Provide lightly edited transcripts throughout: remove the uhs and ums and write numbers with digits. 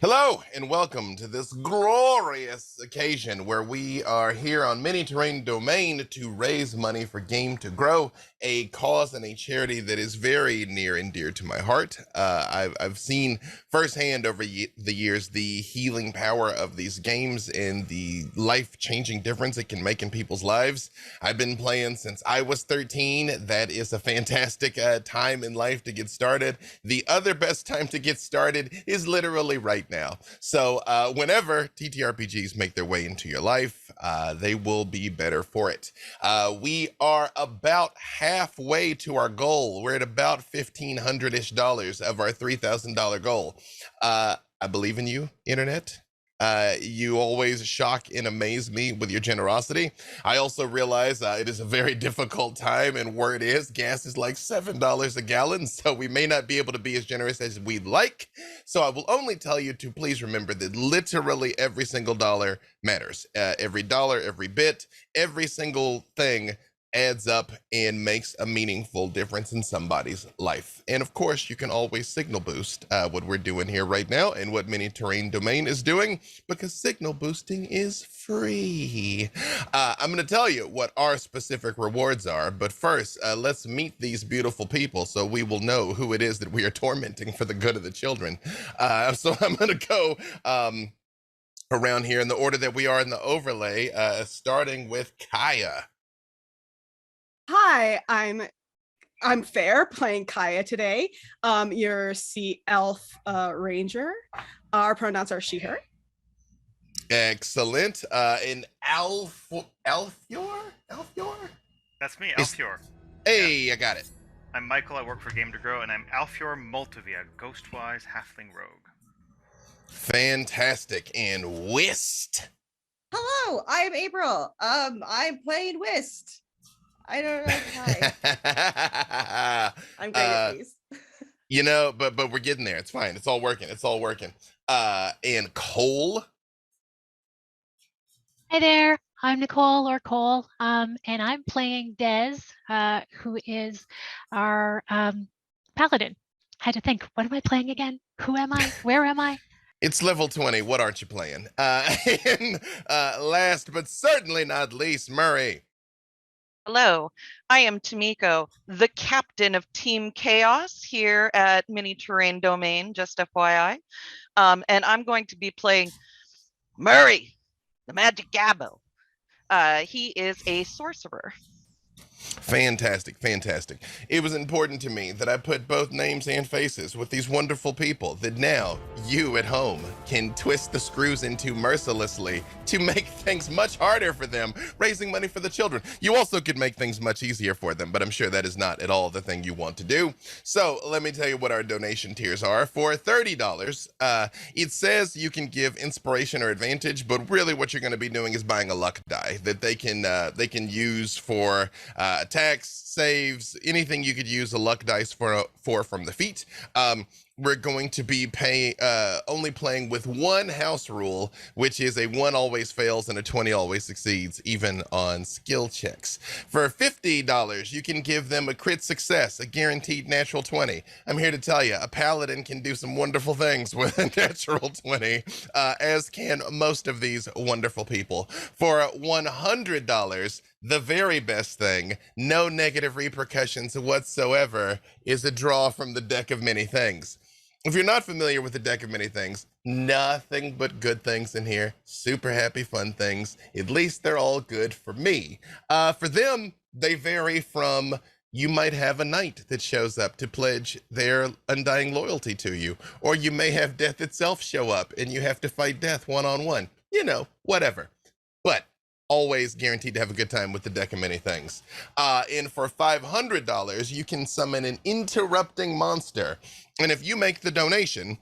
Hello and welcome to this glorious occasion where we are here on Mini Terrain Domain to raise money for Game to Grow, a cause and a charity that is very near and dear to my heart. I've seen firsthand over the years the healing power of these games and the life-changing difference it can make in people's lives. I've been playing since I was 13. That is a fantastic time in life to get started. The other best time to get started is literally right now. So whenever TTRPGs make their way into your life, they will be better for it. We are about halfway to our goal. We're at about $1,500-ish of our $3,000 goal. I believe in you, Internet. You always shock and amaze me with your generosity. I also realize it is a very difficult time, and where it is, gas is like $7 a gallon, so we may not be able to be as generous as we'd like. So I will only tell you to please remember that literally every single dollar matters. Every dollar, every bit, every single thing adds up and makes a meaningful difference in somebody's life. And of course, you can always signal boost what we're doing here right now and what Mini Terrain Domain is doing, because signal boosting is free. I'm going to tell you what our specific rewards are, but first, let's meet these beautiful people so we will know who it is that we are tormenting for the good of the children. So I'm going to go around here in the order that we are in the overlay, starting with Kaya. Hi, I'm Fair, playing Kaya today. Your sea elf ranger. Our pronouns are she, her. Excellent. In Alfior? That's me, Alfior. Hey, yeah. I got it. I'm Michael, I work for Game to Grow, and I'm Alfior Multivia, Ghostwise Halfling Rogue. Fantastic. And Whist. Hello, I'm April. I'm playing Whist. I don't know why. I'm great at these. You know, but we're getting there. It's fine. It's all working. And Cole. Hi there, I'm Nicole or Cole, and I'm playing Des, who is our paladin. I had to think, what am I playing again? Who am I? Where am I? It's level 20. What aren't you playing? And last but certainly not least, Murray. Hello, I am Tamiko, the captain of Team Chaos here at Mini Terrain Domain, just FYI. And I'm going to be playing Murray, the Magic Gabbo. He is a sorcerer. Fantastic. It was important to me that I put both names and faces with these wonderful people that now you at home can twist the screws into mercilessly to make things much harder for them, raising money for the children. You also could make things much easier for them, but I'm sure that is not at all the thing you want to do. So let me tell you what our donation tiers are. For $30, it says you can give inspiration or advantage, but really what you're going to be doing is buying a luck die that they can use for attacks, saves, anything you could use a luck dice for from the feet. We're going to be only playing with one house rule, which is a 1 always fails and a 20 always succeeds, even on skill checks. For $50, you can give them a crit success, a guaranteed natural 20. I'm here to tell you, a paladin can do some wonderful things with a natural 20, as can most of these wonderful people. For $100, the very best thing, no negative repercussions whatsoever, is a draw from the deck of many things. If you're not familiar with the deck of many things, nothing but good things in here. Super happy, fun things. At least they're all good for me. For them, they vary from you might have a knight that shows up to pledge their undying loyalty to you, or you may have death itself show up and you have to fight death one-on-one. You know, whatever. But always guaranteed to have a good time with the deck of many things. And for $500, you can summon an interrupting monster. And if you make the donation,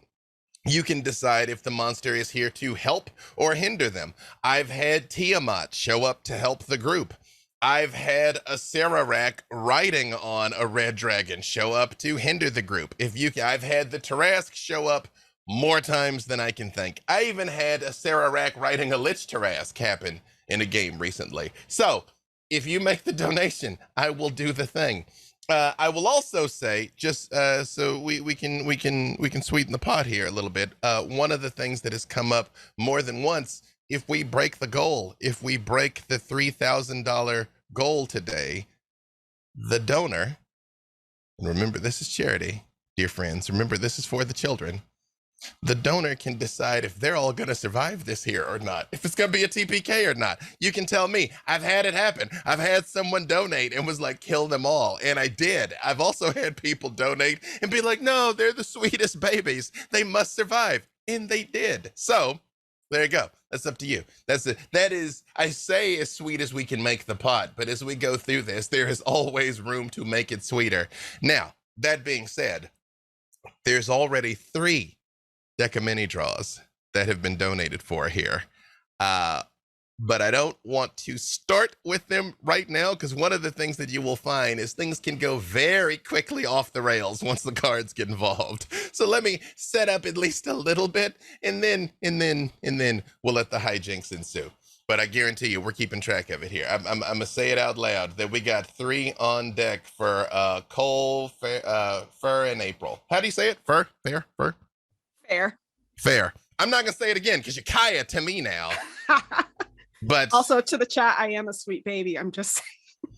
you can decide if the monster is here to help or hinder them. I've had Tiamat show up to help the group. I've had a Sararak riding on a red dragon show up to hinder the group. I've had the Tarask show up more times than I can think. I even had a Sararak riding a Lich Tarask happen in a game recently. So if you make the donation, I will do the thing. I will also say, just so we can sweeten the pot here a little bit. One of the things that has come up more than once, if we break the goal, if we break the $3,000 goal today, the donor, and remember this is charity, dear friends. Remember this is for the children. The donor can decide if they're all going to survive this here or not, if it's going to be a TPK or not. You can tell me. I've had it happen. I've had someone donate and was like, kill them all. And I did. I've also had people donate and be like, no, they're the sweetest babies. They must survive. And they did. So there you go. That's up to you. That is, I say, as sweet as we can make the pot. But as we go through this, there is always room to make it sweeter. Now, that being said, there's already 3 deck of mini draws that have been donated for here. But I don't want to start with them right now, because one of the things that you will find is things can go very quickly off the rails once the cards get involved. So let me set up at least a little bit, and then we'll let the hijinks ensue. But I guarantee you, we're keeping track of it here. I'm gonna say it out loud that we got 3 on deck for Cole, Fur, and April. How do you say it? Fur? Fair? Fur? Fair. I'm not gonna say it again because you're Kaya to me now. But also to the chat, I am a sweet baby. I'm just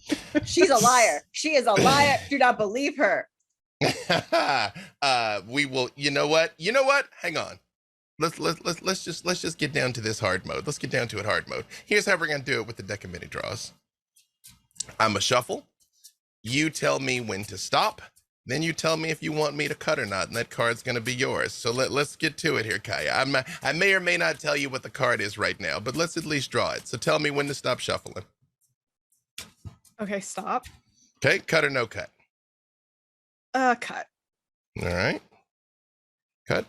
saying. She's a liar. She is a liar. Do not believe her. We will. You know what? Hang on. Let's just get down to this hard mode. Let's get down to it hard mode. Here's how we're gonna do it with the deck of mini draws. I'm a shuffle. You tell me when to stop. Then you tell me if you want me to cut or not, and that card's going to be yours. So let's get to it here, Kaya. I may or may not tell you what the card is right now, but let's at least draw it. So tell me when to stop shuffling. Okay, stop. Okay, cut or no cut? Cut. All right. Cut.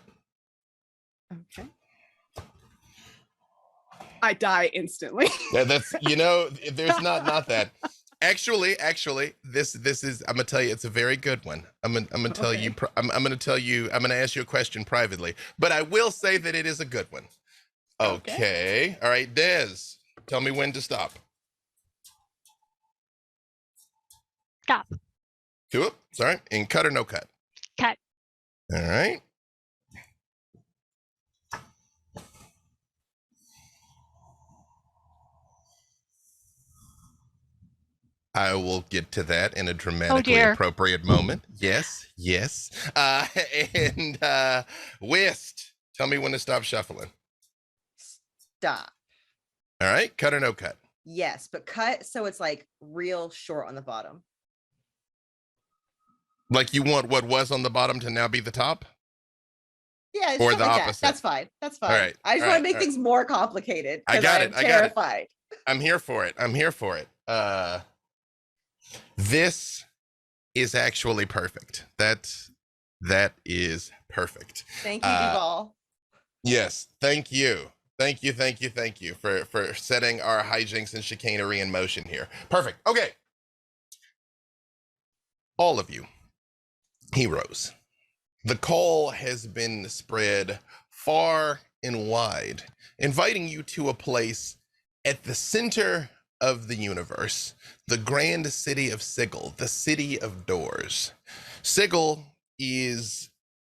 Okay. I die instantly. Yeah, that's, there's not that. Actually, this is, I'm gonna tell you, it's a very good one. I'm gonna tell you, I'm gonna ask you a question privately, but I will say that it is a good one. Okay. All right, Des, tell me when to stop. Stop. Two up. Sorry, and cut or no cut? Cut. All right. I will get to that in a dramatically appropriate moment. Yes. And Whist, tell me when to stop shuffling. Stop. All right, cut or no cut? Yes, but cut so it's like real short on the bottom. Like you want what was on the bottom to now be the top? Yeah, or the like opposite. That's fine. All right. I just want to make things more complicated. I got it. Terrified. I'm here for it. This is actually perfect. That is perfect. Thank you, Duval. Yes, thank you for setting our hijinks and chicanery in motion here. Perfect. Okay. All of you, heroes, the call has been spread far and wide, inviting you to a place at the center of the universe, the grand city of Sigil, the city of doors. Sigil is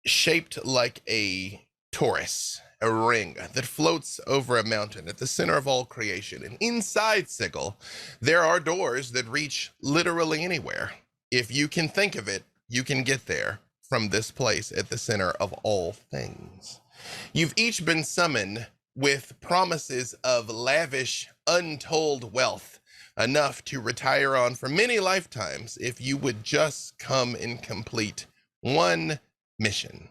shaped like a torus, a ring that floats over a mountain at the center of all creation. And inside Sigil, there are doors that reach literally anywhere. If you can think of it, you can get there from this place at the center of all things. You've each been summoned with promises of lavish, untold wealth, enough to retire on for many lifetimes if you would just come and complete one mission.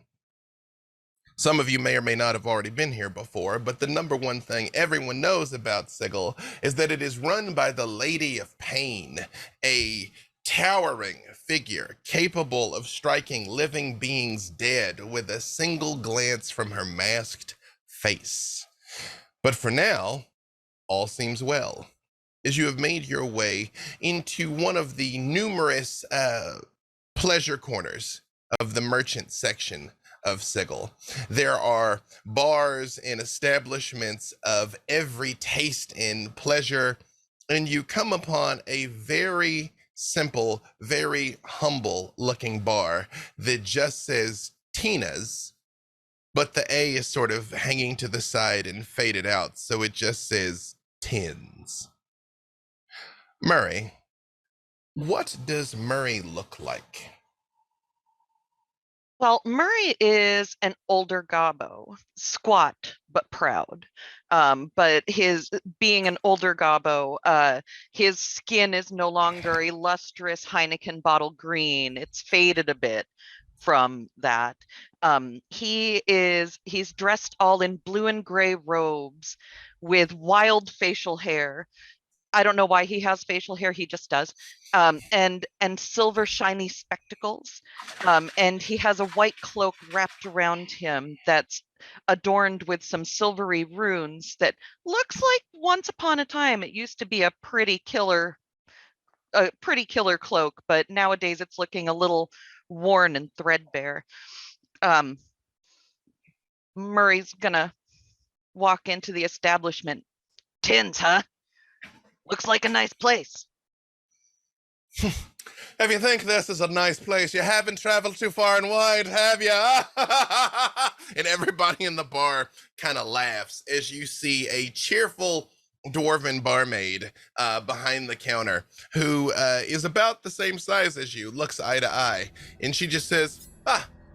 Some of you may or may not have already been here before, but the number one thing everyone knows about Sigil is that it is run by the Lady of Pain, a towering figure capable of striking living beings dead with a single glance from her masked face. But for now, all seems well, as you have made your way into one of the numerous pleasure corners of the merchant section of Sigil. There are bars and establishments of every taste and pleasure, and you come upon a very simple, very humble looking bar that just says Tina's, but the A is sort of hanging to the side and faded out, so it just says Tins. Murray, what does Murray look like? Well, Murray is an older gobbo, squat but proud. But his being an older gobbo, his skin is no longer a lustrous Heineken bottle green. It's faded a bit from that. He's dressed all in blue and gray robes with wild facial hair. I don't know why he has facial hair, he just does. And silver shiny spectacles. And he has a white cloak wrapped around him that's adorned with some silvery runes that looks like once upon a time it used to be a pretty killer cloak, but nowadays it's looking a little worn and threadbare. Murray's gonna walk into the establishment. Tins, huh? Looks like a nice place. If you think this is a nice place, you haven't traveled too far and wide, have you? And everybody in the bar kind of laughs as you see a cheerful dwarven barmaid behind the counter who is about the same size as you, looks eye to eye, and she just says,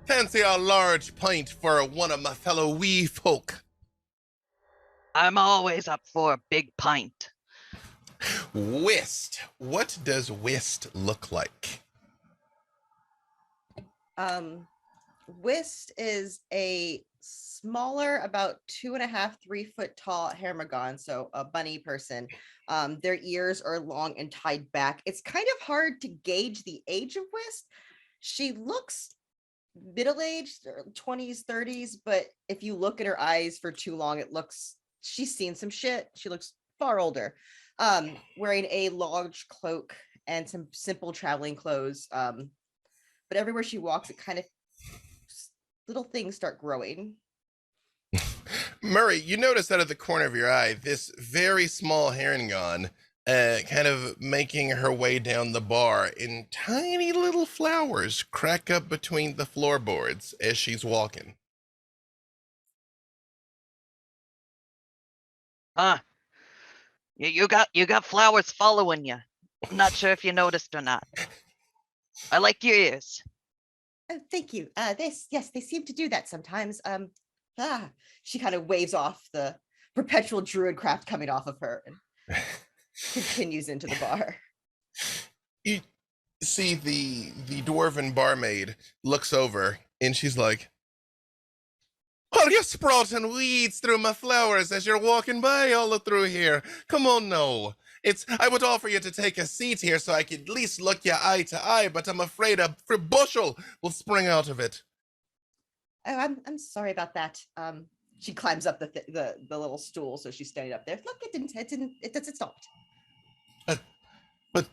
fancy a large pint for one of my fellow wee folk. I'm always up for a big pint. Whist. What does whist look like? Whist is a smaller, about 2.5, 3 foot tall Hermagon, so a bunny person. Their ears are long and tied back. It's kind of hard to gauge the age of Whist. She looks middle-aged, 20s, 30s, but if you look at her eyes for too long, it looks she's seen some shit. She looks far older. Wearing a large cloak and some simple traveling clothes. But everywhere she walks, it kind of little things start growing. Murray, you notice out of the corner of your eye this very small Herringon kind of making her way down the bar, and tiny little flowers crack up between the floorboards as she's walking. You got flowers following you. I'm not sure if you noticed or not. I like your ears. Oh, thank you. They seem to do that sometimes. She kind of waves off the perpetual druid craft coming off of her and continues into the bar. You see the dwarven barmaid looks over and she's like, "Oh, you're sprouting weeds through my flowers as you're walking by all through here. Come on now. I would offer you to take a seat here so I could at least look you eye to eye, but I'm afraid a bushel will spring out of it." Oh, I'm sorry about that. She climbs up the little stool, so she's standing up there. Look, it stopped. But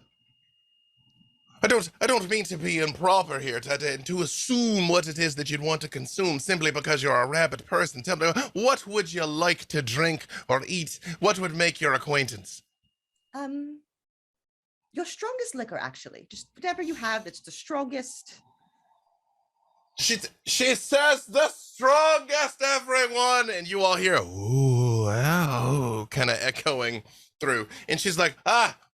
I don't mean to be improper here, to assume what it is that you'd want to consume simply because you're a rabbit person. Tell me, what would you like to drink or eat? What would make your acquaintance? Your strongest liquor, actually. Just whatever you have that's the strongest. She says the strongest, everyone, and you all hear ooh, ow, kind of echoing through. And she's like,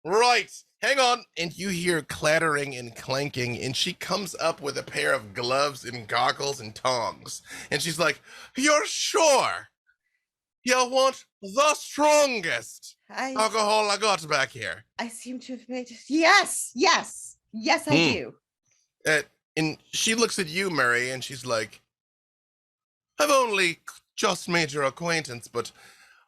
right, hang on. And you hear clattering and clanking, and she comes up with a pair of gloves and goggles and tongs. And she's like, "You're sure you want the strongest alcohol I got back here?" I seem to have made it. Yes, I do. And she looks at you, Murray, and she's like, "I've only just made your acquaintance, but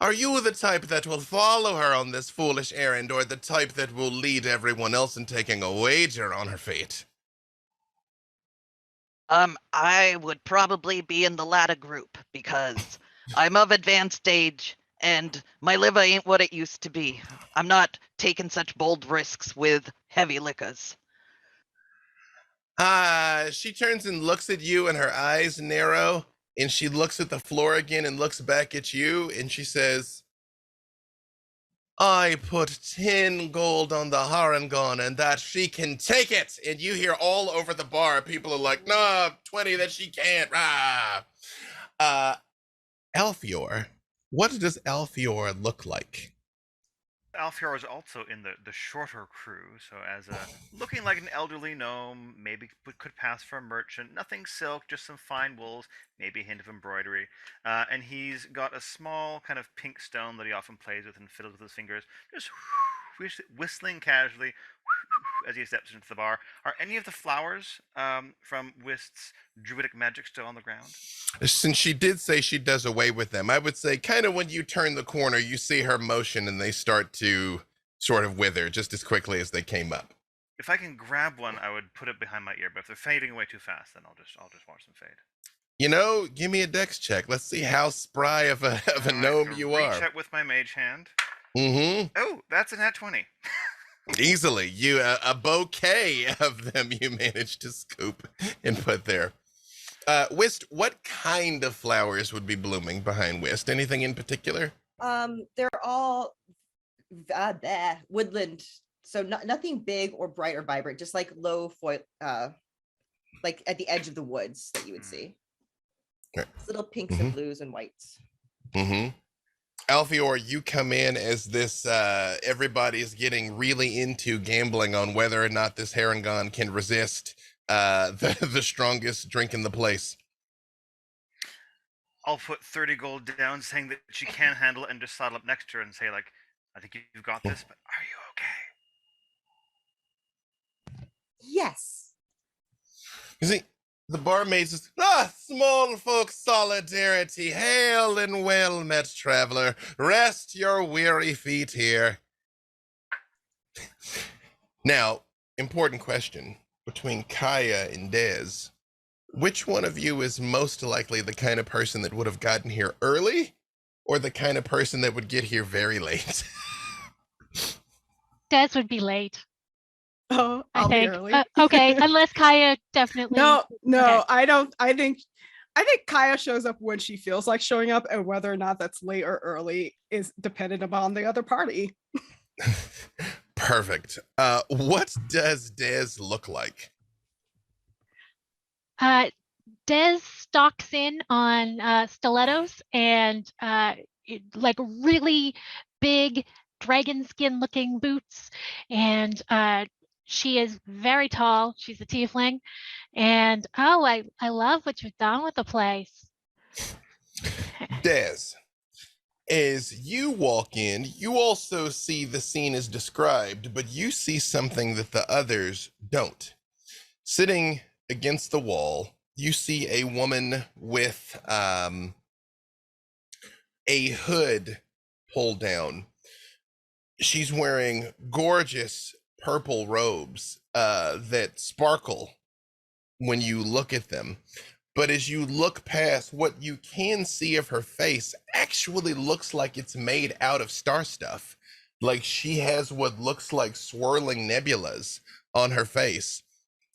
are you the type that will follow her on this foolish errand, or the type that will lead everyone else in taking a wager on her fate?" I would probably be in the latter group because I'm of advanced age and my liver ain't what it used to be. I'm not taking such bold risks with heavy liquors. She turns and looks at you, and her eyes narrow, and she looks at the floor again and looks back at you, and she says, I put 10 gold on the Harangon and that she can take it. And you hear all over the bar, people are like, nah, 20 that she can't. Rah. Alfior, what does Alfior look like? Alfior is also in the shorter crew, so as a looking like an elderly gnome, maybe could pass for a merchant. Nothing silk, just some fine wools, maybe a hint of embroidery. And he's got a small kind of pink stone that he often plays with and fiddles with his fingers, just whistling casually as he steps into the bar. Are any of the flowers from Wist's druidic magic still on the ground? Since she did say she does away with them, I would say kind of when you turn the corner, you see her motion and they start to sort of wither just as quickly as they came up. If I can grab one, I would put it behind my ear, but if they're fading away too fast, then I'll just watch them fade. You know, give me a dex check. Let's see how spry of a gnome you are. Reach out with my mage hand. Mm-hmm. Oh, that's a nat 20. Easily. You a bouquet of them you managed to scoop and put there. Wist, what kind of flowers would be blooming behind Wist? Anything in particular? They're all woodland, so nothing big or bright or vibrant, just like low foil, like at the edge of the woods that you would see. Okay. Little pinks and blues and whites. Mm-hmm. Alfior, you come in as this, everybody's getting really into gambling on whether or not this Harangon can resist the strongest drink in the place. I'll put 30 gold down saying that she can handle it and just saddle up next to her and say, like, I think you've got this, but are you okay? Yes. You see, the barmaid says, small folk solidarity, hail and well met, traveler. Rest your weary feet here. Now, important question. Between Kaya and Dez, which one of you is most likely the kind of person that would have gotten here early or the kind of person that would get here very late? Des would be late. Oh, I'll be early. Okay, unless Kaya definitely. No, Okay. I don't. I think Kaya shows up when she feels like showing up, and whether or not that's late or early is dependent upon the other party. Perfect. What does Dez look like? Des stalks in on stilettos and like really big dragon skin looking boots, and she is very tall. She's a tiefling, and I love what you've done with the place. Dez, as you walk in, you also see the scene as described, but you see something that the others don't. Sitting against the wall, you see a woman with a hood pulled down. She's wearing gorgeous purple robes that sparkle when you look at them. But as you look past, what you can see of her face actually looks like it's made out of star stuff. Like she has what looks like swirling nebulas on her face.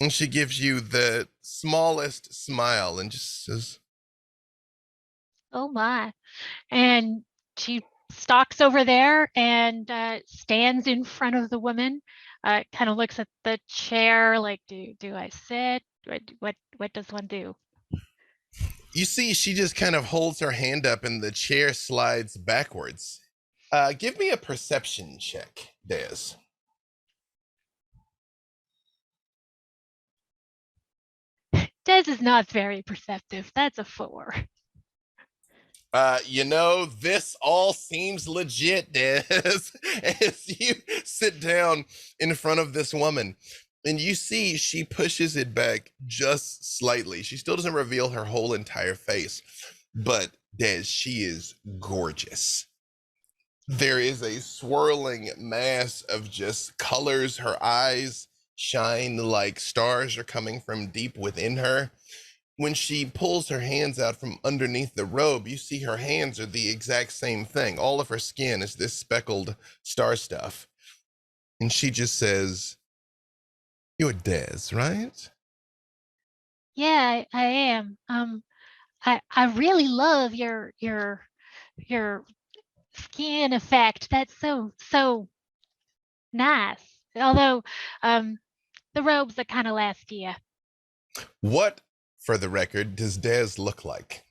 And she gives you the smallest smile and just says, Oh my. And she stalks over there and stands in front of the woman, kind of looks at the chair like, do I sit? What does one do? you see she just kind of holds her hand up and the chair slides backwards. Give me a perception check, Dez. Des is not very perceptive. That's a 4. You know, this all seems legit, Des. As you sit down in front of this woman and you see she pushes it back just slightly. She still doesn't reveal her whole entire face, but Des, she is gorgeous. There is a swirling mass of just colors. Her eyes shine like stars are coming from deep within her. When she pulls her hands out from underneath the robe, you see her hands are the exact same thing. All of her skin is this speckled star stuff. And she just says, "You're Des, right?" Yeah, I am. I really love your skin effect. That's so nice. Although the robes are kind of last year. What, for the record, does Des look like?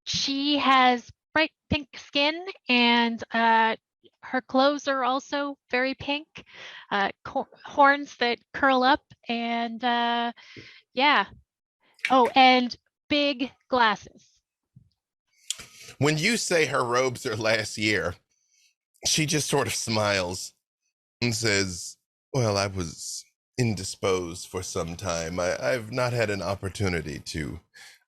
She has bright pink skin, and her clothes are also very pink. Horns that curl up, and yeah. Oh, and big glasses. When you say her robes are last year, she just sort of smiles and says, well, I was indisposed for some time. I've not had an opportunity to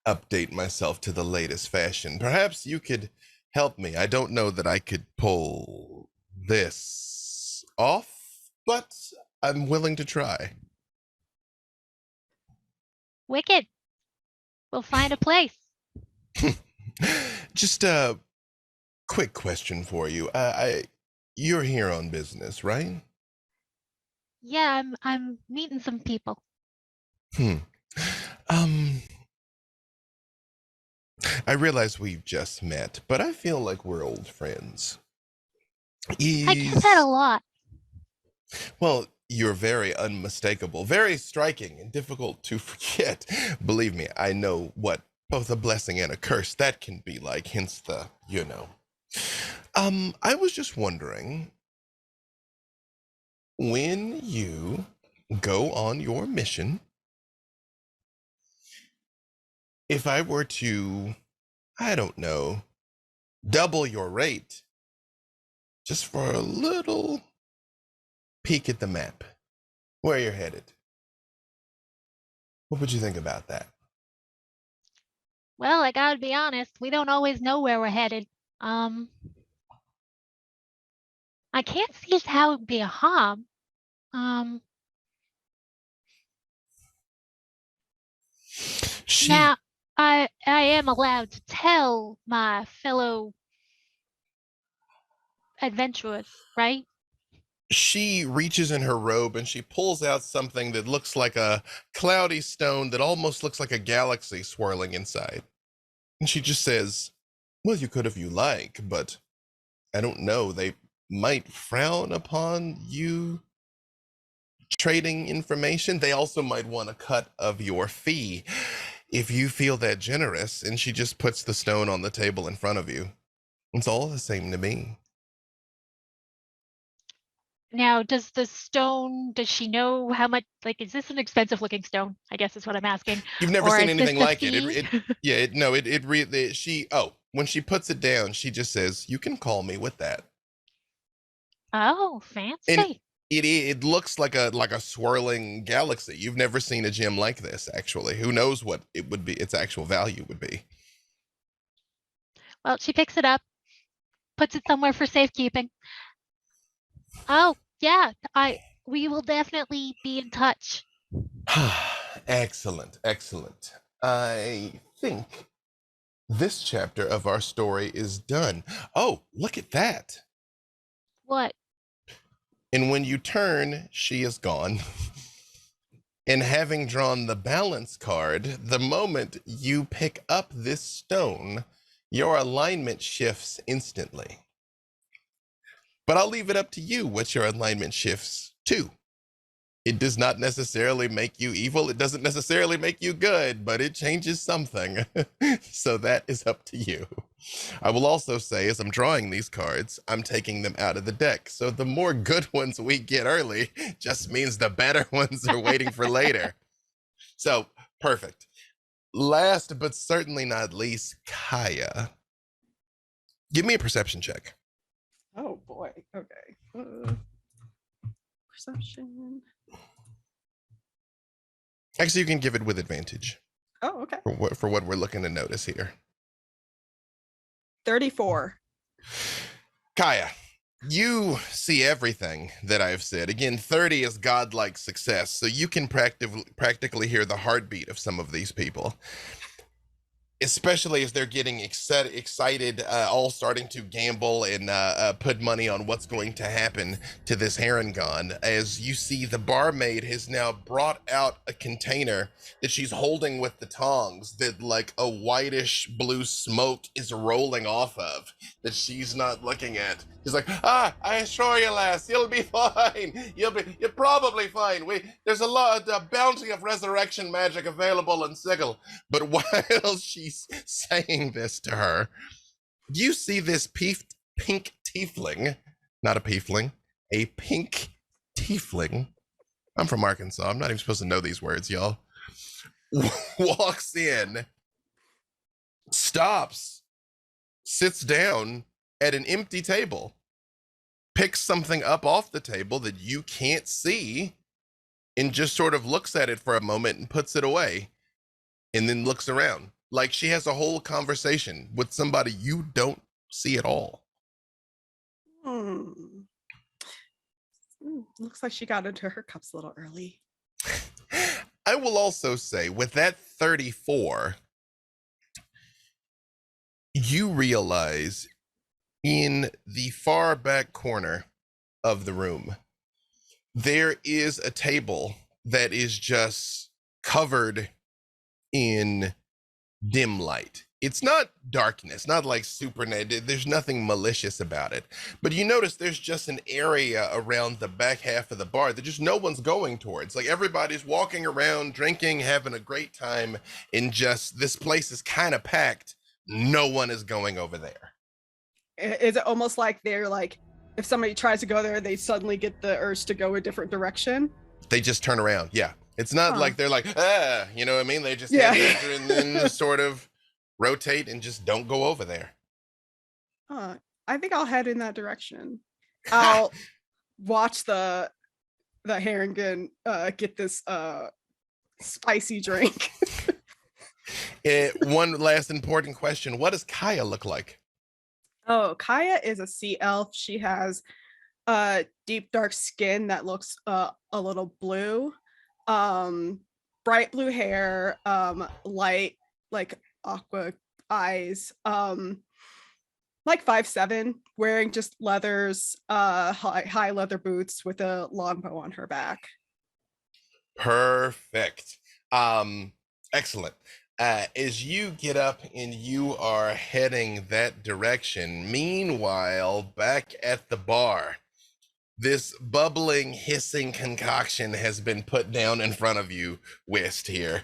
update myself to the latest fashion. Perhaps you could help me. I don't know that I could pull this off, but I'm willing to try. Wicked. We'll find a place. Just a quick question for you. You're here on business, right? Yeah, I'm meeting some people. I realize we've just met, but I feel like we're old friends. I get that a lot. Well, you're very unmistakable, very striking, and difficult to forget. Believe me, I know what both a blessing and a curse that can be like, hence the, you know. I was just wondering, when you go on your mission, if I were to, I don't know, double your rate, just for a little peek at the map, where you're headed, what would you think about that? Well, I gotta be honest, we don't always know where we're headed. I can't see how it'd be a harm. Now, I am allowed to tell my fellow adventurers, right? She reaches in her robe and she pulls out something that looks like a cloudy stone that almost looks like a galaxy swirling inside. And she just says, well, you could if you like, but I don't know. They might frown upon you trading information. They also might want a cut of your fee if you feel that generous. And she just puts the stone on the table in front of you. It's all the same to me. Now, does she know how much, like, is this an expensive looking stone? I guess is what I'm asking. You've never Or seen is anything this the like it. fee? When she puts it down, she just says, you can call me with that. Oh, And fancy. it looks like a swirling galaxy. You've never seen a gem like this, actually. Who knows what it would be, its actual value would be. Well, she picks it up, puts it somewhere for safekeeping. Oh, yeah, we will definitely be in touch. Excellent. I think this chapter of our story is done. Oh, look at that. What? And when you turn, she is gone. And having drawn the balance card, the moment you pick up this stone, your alignment shifts instantly. But I'll leave it up to you what your alignment shifts to. It does not necessarily make you evil. It doesn't necessarily make you good, but it changes something. So that is up to you. I will also say, as I'm drawing these cards, I'm taking them out of the deck. So the more good ones we get early just means the better ones are waiting for later. So, perfect. Last but certainly not least, Kaya. Give me a perception check. Oh boy. Okay. Perception. Actually, you can give it with advantage Oh, okay. for what we're looking to notice here. 34. Kaya, you see everything that I've said. Again, 30 is godlike success, so you can practically hear the heartbeat of some of these people. especially as they're getting excited, all starting to gamble and put money on what's going to happen to this Raygun, as you see the barmaid has now brought out a container that she's holding with the tongs that like a whitish blue smoke is rolling off of, that she's not looking at. She's like, I assure you, lass, you'll be fine. You're probably fine. There's a bounty of resurrection magic available in Sigil. But while she's saying this to her, you see this pink tiefling, not a peefling, a pink tiefling. I'm from Arkansas. I'm not even supposed to know these words, y'all. Walks in, stops, sits down at an empty table, picks something up off the table that you can't see, and just sort of looks at it for a moment and puts it away, and then looks around like she has a whole conversation with somebody you don't see at all. Looks like she got into her cups a little early. I will also say, with that 34, you realize in the far back corner of the room, there is a table that is just covered in dim light. It's not darkness, not like super, there's nothing malicious about it. But you notice there's just an area around the back half of the bar that just no one's going towards. Like everybody's walking around, drinking, having a great time, and just this place is kind of packed. No one is going over there. Is it almost like they're like, if somebody tries to go there, they suddenly get the urge to go a different direction? They just turn around. Yeah. It's not like they're like, you know what I mean? They just enter and then sort of rotate and just don't go over there. I think I'll head in that direction. I'll watch the Raygun get this spicy drink. One last important question. What does Kaya look like? Oh, Kaya is a sea elf. She has deep dark skin that looks a little blue, bright blue hair, light like aqua eyes, like 5'7", wearing just leathers, high leather boots with a longbow on her back. Perfect. Excellent. As you get up and you are heading that direction, meanwhile, back at the bar, this bubbling, hissing concoction has been put down in front of you, Wist, here.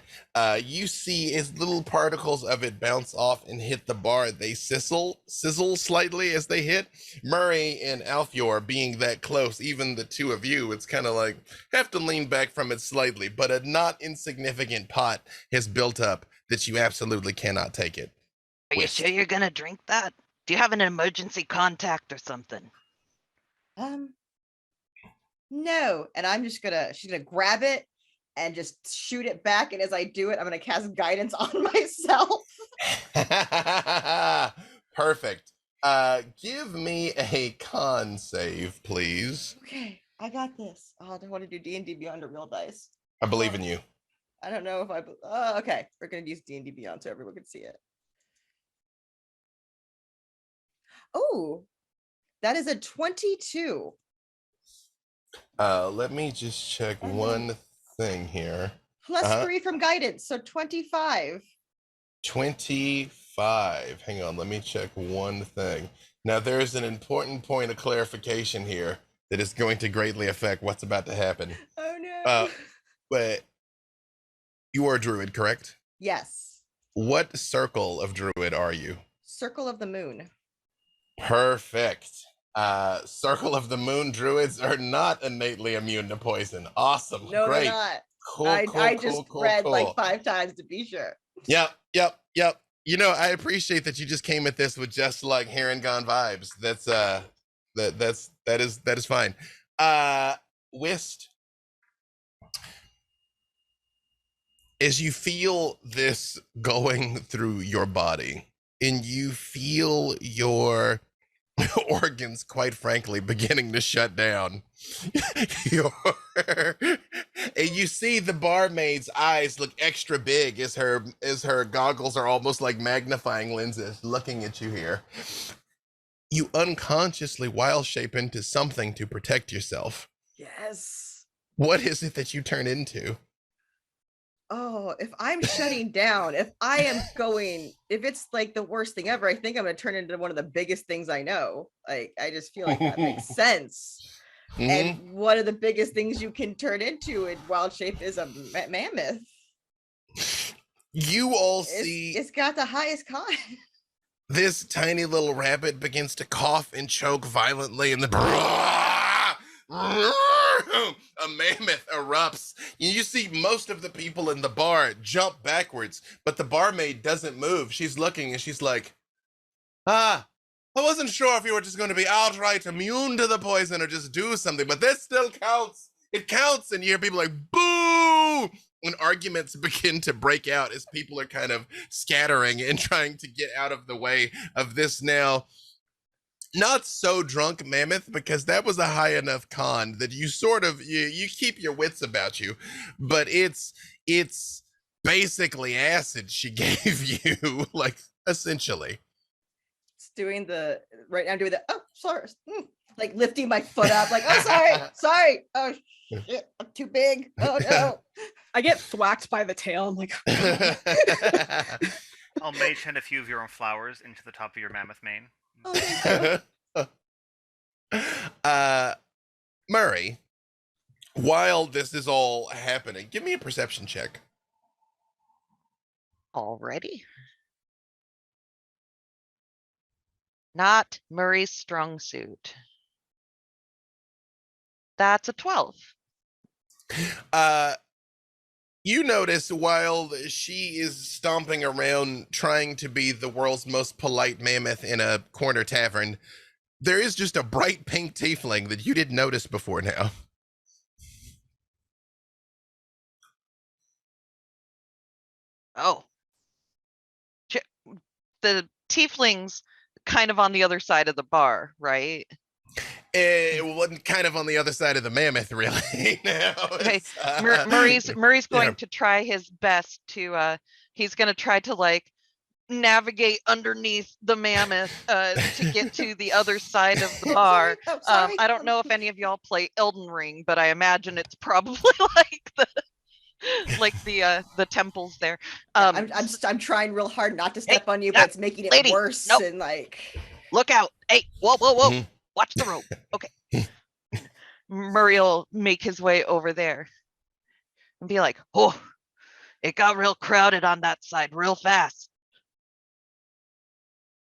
You see as little particles of it bounce off and hit the bar, they sizzle slightly as they hit. Murray and Alfior being that close, even the two of you, it's kind of like, have to lean back from it slightly, but a not insignificant pot has built up that you absolutely cannot take it. Are you sure you're gonna drink that? Do you have an emergency contact or something? No. And she's gonna grab it and just shoot it back. And as I do it, I'm gonna cast guidance on myself. Perfect. Give me a con save, please. Okay, I got this. Oh, I don't want to do D&D Beyond a real dice. I believe in you. I don't know if okay, we're gonna use D&D Beyond so everyone can see it. Oh, that is a 22. Let me just check one thing here. Plus 3 from guidance, so 25. 25. Hang on, let me check one thing. Now, there's an important point of clarification here that is going to greatly affect what's about to happen. Oh no. But you are a druid, correct? Yes. What circle of druid are you? Circle of the Moon. Perfect. Circle of the Moon druids are not innately immune to poison. Awesome. No, great. They're not. Cool, I just read like 5 times to be sure. Yep. You know, I appreciate that you just came at this with just like Raygun vibes. That is fine. Wist, as you feel this going through your body and you feel your organs, quite frankly, beginning to shut down. And you see the barmaid's eyes look extra big as her goggles are almost like magnifying lenses looking at you here. You unconsciously wild shape into something to protect yourself. Yes. What is it that you turn into? Oh, if I'm shutting down, if it's like the worst thing ever, I think I'm going to turn into one of the biggest things I know. Like, I just feel like that makes sense. Mhm. And one of the biggest things you can turn into in wild shape is a mammoth. You all see It's got the highest con. this tiny little rabbit begins to cough and choke violently, and then a mammoth erupts. You see most of the people in the bar jump backwards, but the barmaid doesn't move. She's looking and she's like, I wasn't sure if you were just going to be outright immune to the poison or just do something, but this still counts. It counts. And you hear people like, boo! And arguments begin to break out as people are kind of scattering and trying to get out of the way of this now not so drunk mammoth, because that was a high enough con that you sort of you keep your wits about you, but it's basically acid she gave you, like, essentially. It's doing the right now. I'm doing the sorry, like lifting my foot up, like sorry. Oh shit, I'm too big. Oh no. I get thwacked by the tail. I'm like, I'll mage hand a few of your own flowers into the top of your mammoth mane. Oh, thank you. Murray, while this is all happening, give me a perception check. Already. Not Murray's strong suit. That's a 12. You notice while she is stomping around trying to be the world's most polite mammoth in a corner tavern, there is just a bright pink tiefling that you didn't notice before now. Oh. The tiefling's kind of on the other side of the bar, right? It wasn't kind of on the other side of the mammoth, really. Now, Okay. Murray's going to try his best to he's going to try to like navigate underneath the mammoth to get to the other side of the bar. Sorry. I don't know if any of y'all play Elden Ring, but I imagine it's probably like the temples there. I'm trying real hard not to step on you, but it's making it lady, worse. nope. And like, Look out! Hey, whoa! Mhm. Watch the rope. Okay. Murray will make his way over there and be like, "Oh, it got real crowded on that side real fast.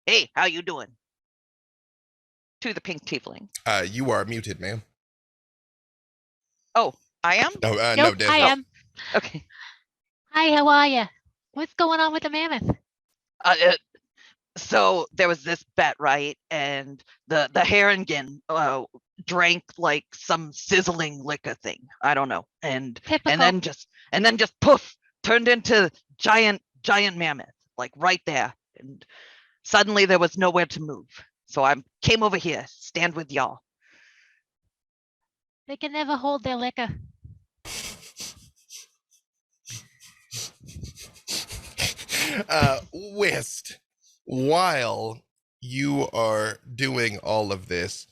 Hey, how you doing?" To the pink tiefling. You are muted, ma'am. Oh, I am? No, no, Nope, Des. I no. am. Okay. Hi, how are you? What's going on with the mammoth? So there was this bet, right? And the Herringen drank like some sizzling liquor thing. I don't know. And Typical. and then just poof, turned into giant mammoth, like right there. And suddenly there was nowhere to move. So I came over here, stand with y'all. They can never hold their liquor. Whist, while you are doing all of this,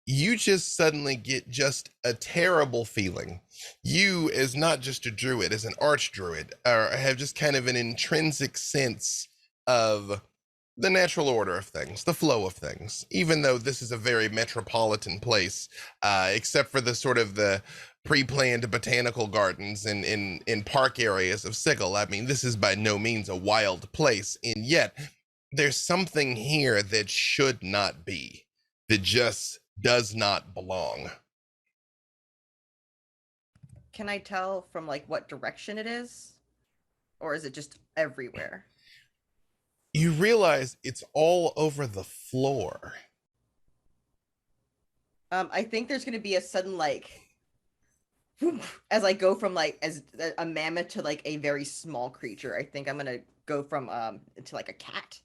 you just suddenly get just a terrible feeling. You, as not just a druid, as an archdruid, have just kind of an intrinsic sense of the natural order of things, the flow of things, even though this is a very metropolitan place, except for the sort of the pre-planned botanical gardens in park areas of Sigil. I mean, this is by no means a wild place, and yet there's something here that should not be, that just does not belong. can I tell from like what direction it is? Or is it just everywhere? You realize it's all over the floor. I think there's gonna be a sudden like as I go from like as a mammoth to like a very small creature. I think I'm gonna go from to like a cat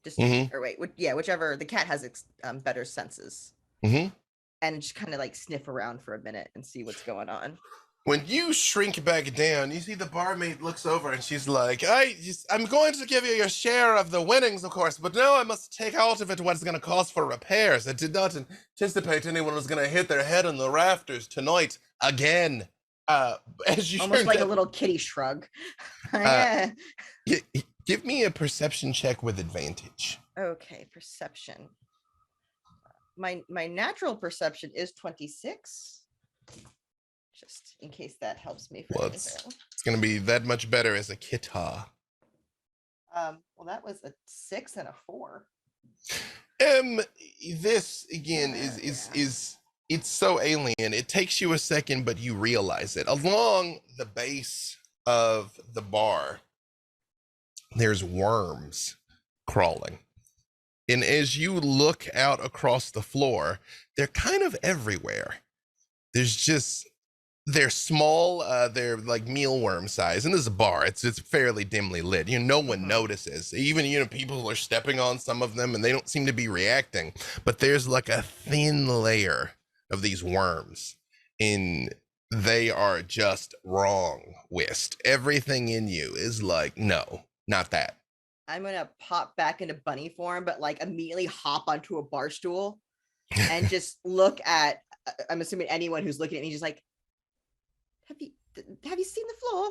Just Mhm. or wait, whichever. The cat has better senses, Mhm. and just kind of like sniff around for a minute and see what's going on. When you shrink back down, you see the barmaid looks over and she's like, I'm going to give you your share of the winnings, of course, but now I must take out of it what it's going to cost for repairs. I did not anticipate anyone was going to hit their head on the rafters tonight again. As you Almost like a down, little kitty shrug. Uh, Yeah. give me a perception check with advantage. Okay, perception. My natural perception is 26. Just in case that helps me for Well, anything. it's going to be that much better as a kita. Well, that was a 6 and a 4. This again is it's so alien. It takes you a second, but you realize it. Along the base of the bar, there's worms crawling. And as you look out across the floor, they're kind of everywhere. They're small, they're like mealworm size, and this is a bar. It's fairly dimly lit. No one notices. Even people are stepping on some of them, and they don't seem to be reacting. But there's like a thin layer of these worms, and they are just wrong. Whist. Everything in you is like, no, not that. I'm gonna pop back into bunny form, but like immediately hop onto a bar stool and just look at. I'm assuming anyone who's looking at me, just like. Have you seen the floor?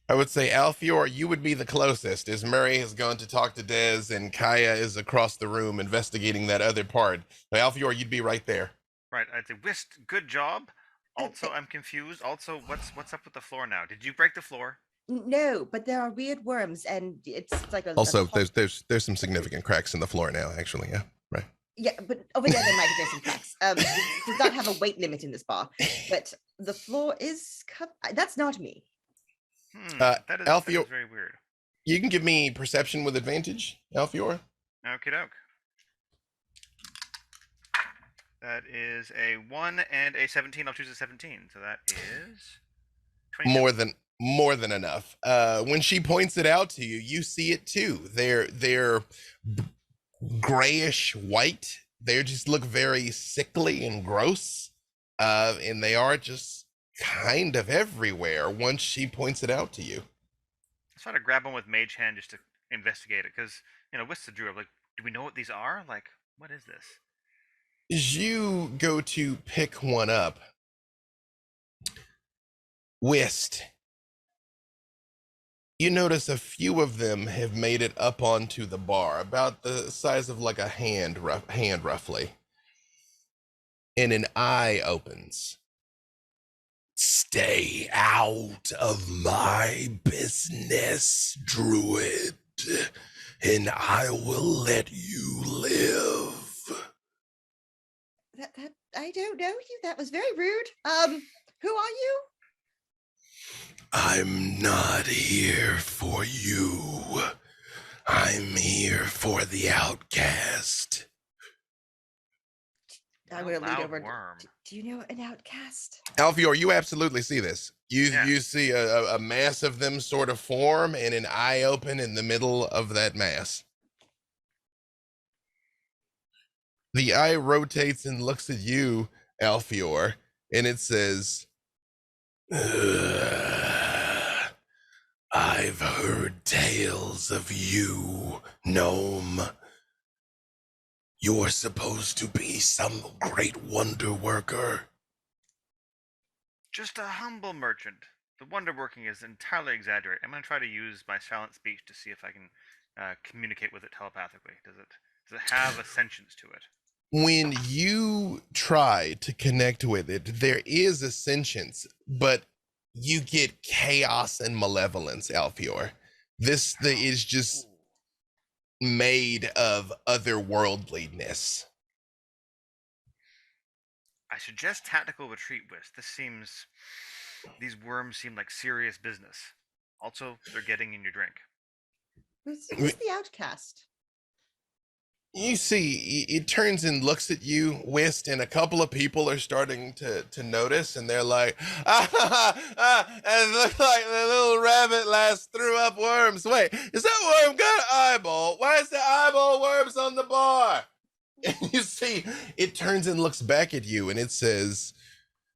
I would say, Alfior, you would be the closest, as Murray has gone to talk to Dez and Kaya is across the room investigating that other part. So, Alfior, you'd be right there. Right, I'd say, Whist, good job. Also, I'm confused. Also, what's up with the floor now? Did you break the floor? No, but there are weird worms, and it's like a. Also, there's some significant cracks in the floor now, actually. Yeah, right. Yeah, but over there might be some cracks. It does not have a weight limit in this bar, but the floor is. That's not me. That is Alfior, very weird. You can give me perception with advantage, Alfior. Okie doke. That is a 1 and a 17. I'll choose a 17. So that is 27. More than enough. When she points it out to you, you see it too. They're grayish white. They just look very sickly and gross. And they are just kind of everywhere once she points it out to you. I try to grab one with Mage Hand just to investigate it, because Whist's a druid. Like, do we know what these are? Like, what is this? As you go to pick one up, Whist, you notice a few of them have made it up onto the bar, about the size of like a hand roughly. And an eye opens. Stay out of my business, druid, and I will let you live. That I don't know you. That was very rude. Who are you? I'm not here for you. I'm here for the outcast. I'm gonna lead over. Worm. Do you know an outcast? Alfior, you absolutely see this. You see a mass of them sort of form and an eye open in the middle of that mass. The eye rotates and looks at you, Alfior, and it says, I've heard tales of you, gnome. You're supposed to be some great wonder worker. Just a humble merchant. The wonder working is entirely exaggerated. I'm going to try to use my silent speech to see if I can communicate with it telepathically. Does it have a sentience to it? When you try to connect with it, there is a sentience, but you get chaos and malevolence, Alfior. This is just made of otherworldliness. I suggest tactical retreat, Whist. These worms seem like serious business. Also, they're getting in your drink. Who's the outcast? You see, it turns and looks at you, Whist, and a couple of people are starting to notice, and they're like, it looks like the little rabbit last threw up worms. Wait, is that worm got an eyeball? Why is the eyeball worms on the bar? And you see, it turns and looks back at you, and it says,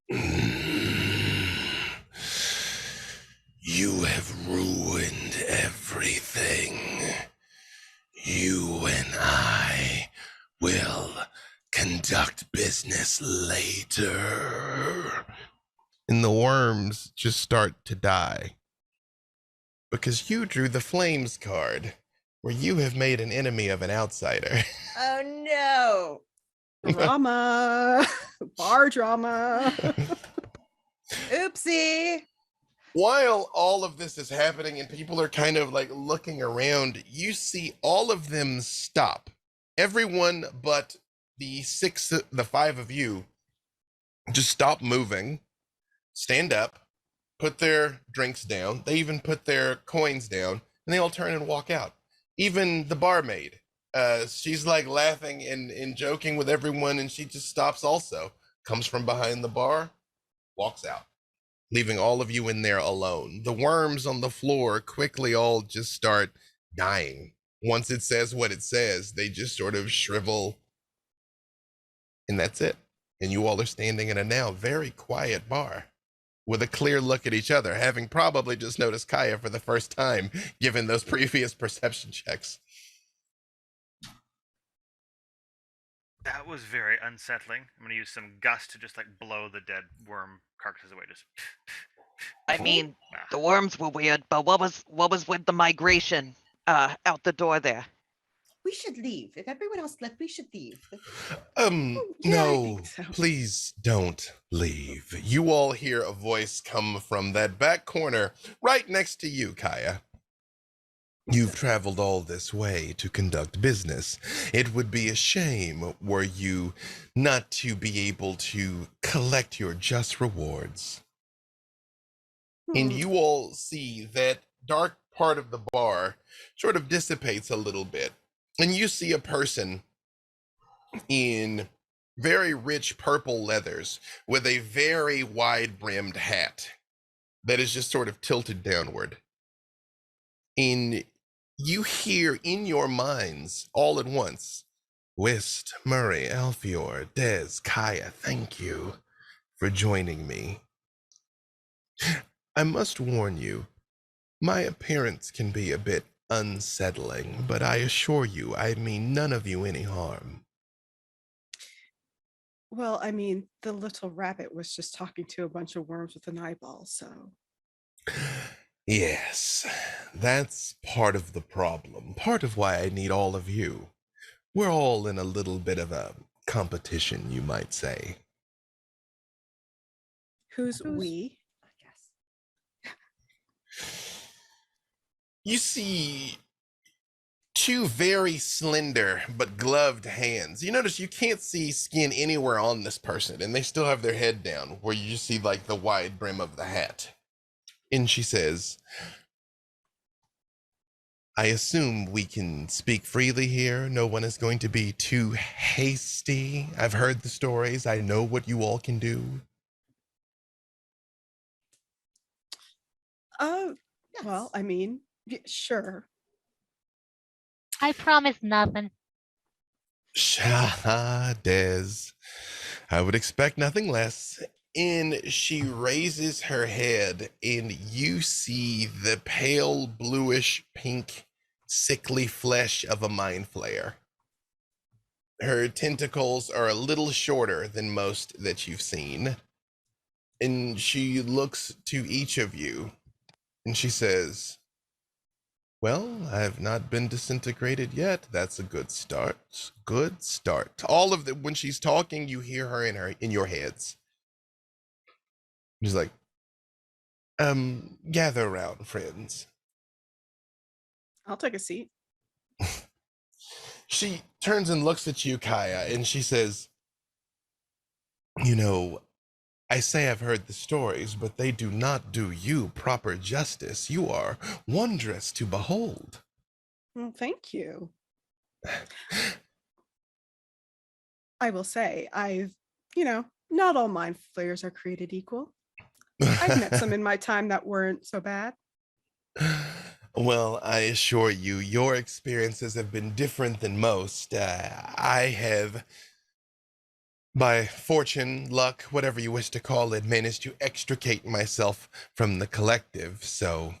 you have ruined everything. You and I will conduct business later. And the worms just start to die. Because you drew the flames card, where you have made an enemy of an outsider. Oh no. Drama. Bar drama. Oopsie. While all of this is happening and people are kind of like looking around, you see all of them stop. Everyone but the five of you just stop moving, stand up, put their drinks down. They even put their coins down, and they all turn and walk out. Even the barmaid, she's like laughing and joking with everyone, and she just stops also, comes from behind the bar, walks out, leaving all of you in there alone. The worms on the floor quickly all just start dying. Once it says what it says, they just sort of shrivel, and that's it. And you all are standing in a now very quiet bar with a clear look at each other, having probably just noticed Kaya for the first time, given those previous perception checks. That was very unsettling. I'm gonna use some gust to just like blow the dead worm carcasses away. Just. I mean, the worms were weird, but what was with the migration out the door there? We should leave. If everyone else left, we should leave. Yeah, I No, think so. please don't leave. You all hear a voice come from that back corner right next to you, Kaya. You've traveled all this way to conduct business. It would be a shame were you not to be able to collect your just rewards. And you all see that dark part of the bar sort of dissipates a little bit. And you see a person in very rich purple leathers with a very wide brimmed hat that is just sort of tilted downward. And you hear in your minds all at once, Whist, Murray, Alfior, Des, Kaya, thank you for joining me. I must warn you, my appearance can be a bit unsettling, but I assure you, I mean none of you any harm. Well, I mean, the little rabbit was just talking to a bunch of worms with an eyeball, so. Yes, that's part of the problem, part of why I need all of you. We're all in a little bit of a competition, you might say. Who's we? I guess. You see two very slender but gloved hands. You notice you can't see skin anywhere on this person, and they still have their head down, where you just see like the wide brim of the hat. And she says, I assume we can speak freely here. No one is going to be too hasty. I've heard the stories. I know what you all can do. Well, I mean, sure. I promise nothing. Shah, Des. I would expect nothing less. And she raises her head, and you see the pale bluish pink sickly flesh of a mind flayer. Her tentacles are a little shorter than most that you've seen. And she looks to each of you, and she says, well, I've not been disintegrated yet. That's a good start. Good start. All of the, when she's talking, you hear her in your heads. She's like, gather around, friends. I'll take a seat. She turns and looks at you, Kaya, and she says, you know, I say I've heard the stories, but they do not do you proper justice. You are wondrous to behold. Well, thank you. I will say, not all mind flayers are created equal. I've met some in my time that weren't so bad. Well, I assure you, your experiences have been different than most. I have, by fortune, luck, whatever you wish to call it, managed to extricate myself from the collective, so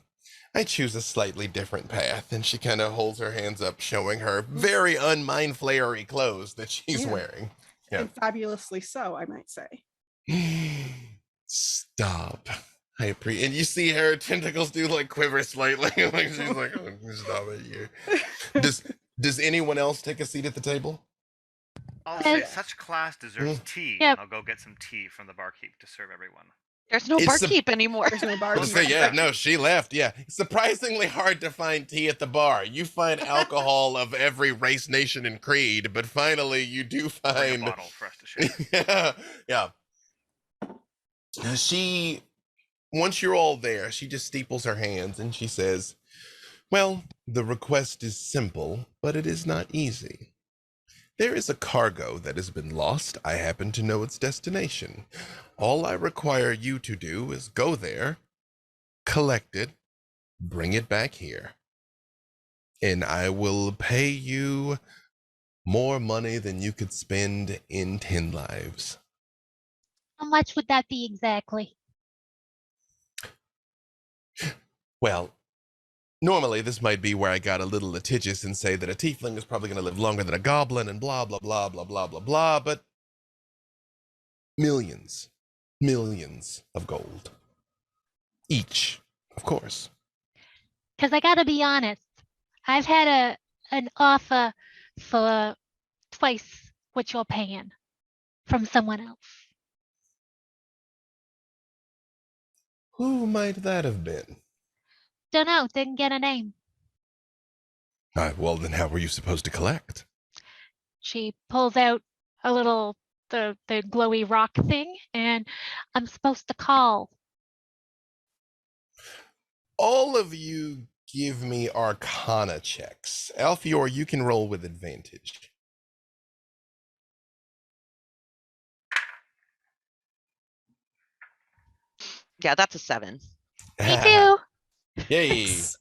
I choose a slightly different path. And she kind of holds her hands up, showing her very unmind flayery clothes that she's Yeah. wearing. Yeah. And fabulously so, I might say. Stop. I appreciate, and you see her tentacles do like quiver slightly, like she's like, "Oh, stop it here." Does anyone else take a seat at the table? I'll say Yes. such class deserves tea. Yep. I'll go get some tea from the barkeep to serve everyone. There's no It's a- barkeep anymore. There's no I bar. was gonna say, yeah, no, she left. Yeah, it's surprisingly hard to find tea at the bar. You find alcohol of every race, nation, and creed, but finally you do Bring a find. bottle for us to share. Yeah. She, once you're all there, she just steeples her hands and she says, "Well, the request is simple, but it is not easy. There is a cargo that has been lost. I happen to know its destination. All I require you to do is go there, collect it, bring it back here. And I will pay you more money than you could spend in 10 lives." How much would that be exactly? Well, normally this might be where I got a little litigious and say that a tiefling is probably going to live longer than a goblin and blah, blah, blah, blah, blah, blah, blah, but millions of gold. Each, of course. Because I gotta be honest, I've had an offer for twice what you're paying from someone else. Who might that have been? Don't know, didn't get a name. Well, then how were you supposed to collect? She pulls out a little the glowy rock thing, and I'm supposed to call. All of you give me Arcana checks. Alfior, you can roll with advantage. Yeah, that's a 7. Me too. Yay. Six.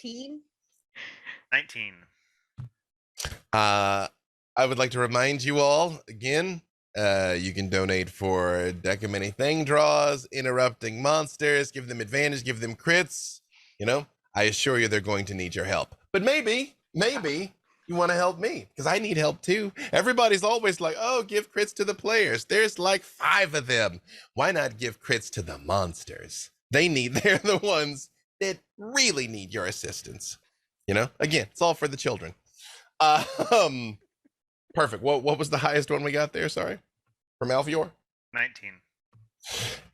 19. 19. I would like to remind you all again, you can donate for deck of many thing draws, interrupting monsters, give them advantage, give them crits. I assure you they're going to need your help. But maybe you want to help me, because I need help too. Everybody's always like, oh, give crits to the players. There's like 5 of them. Why not give crits to the monsters? They're the ones that really need your assistance. Again, it's all for the children. Perfect. What was the highest one we got there? Sorry, from Alfior. 19.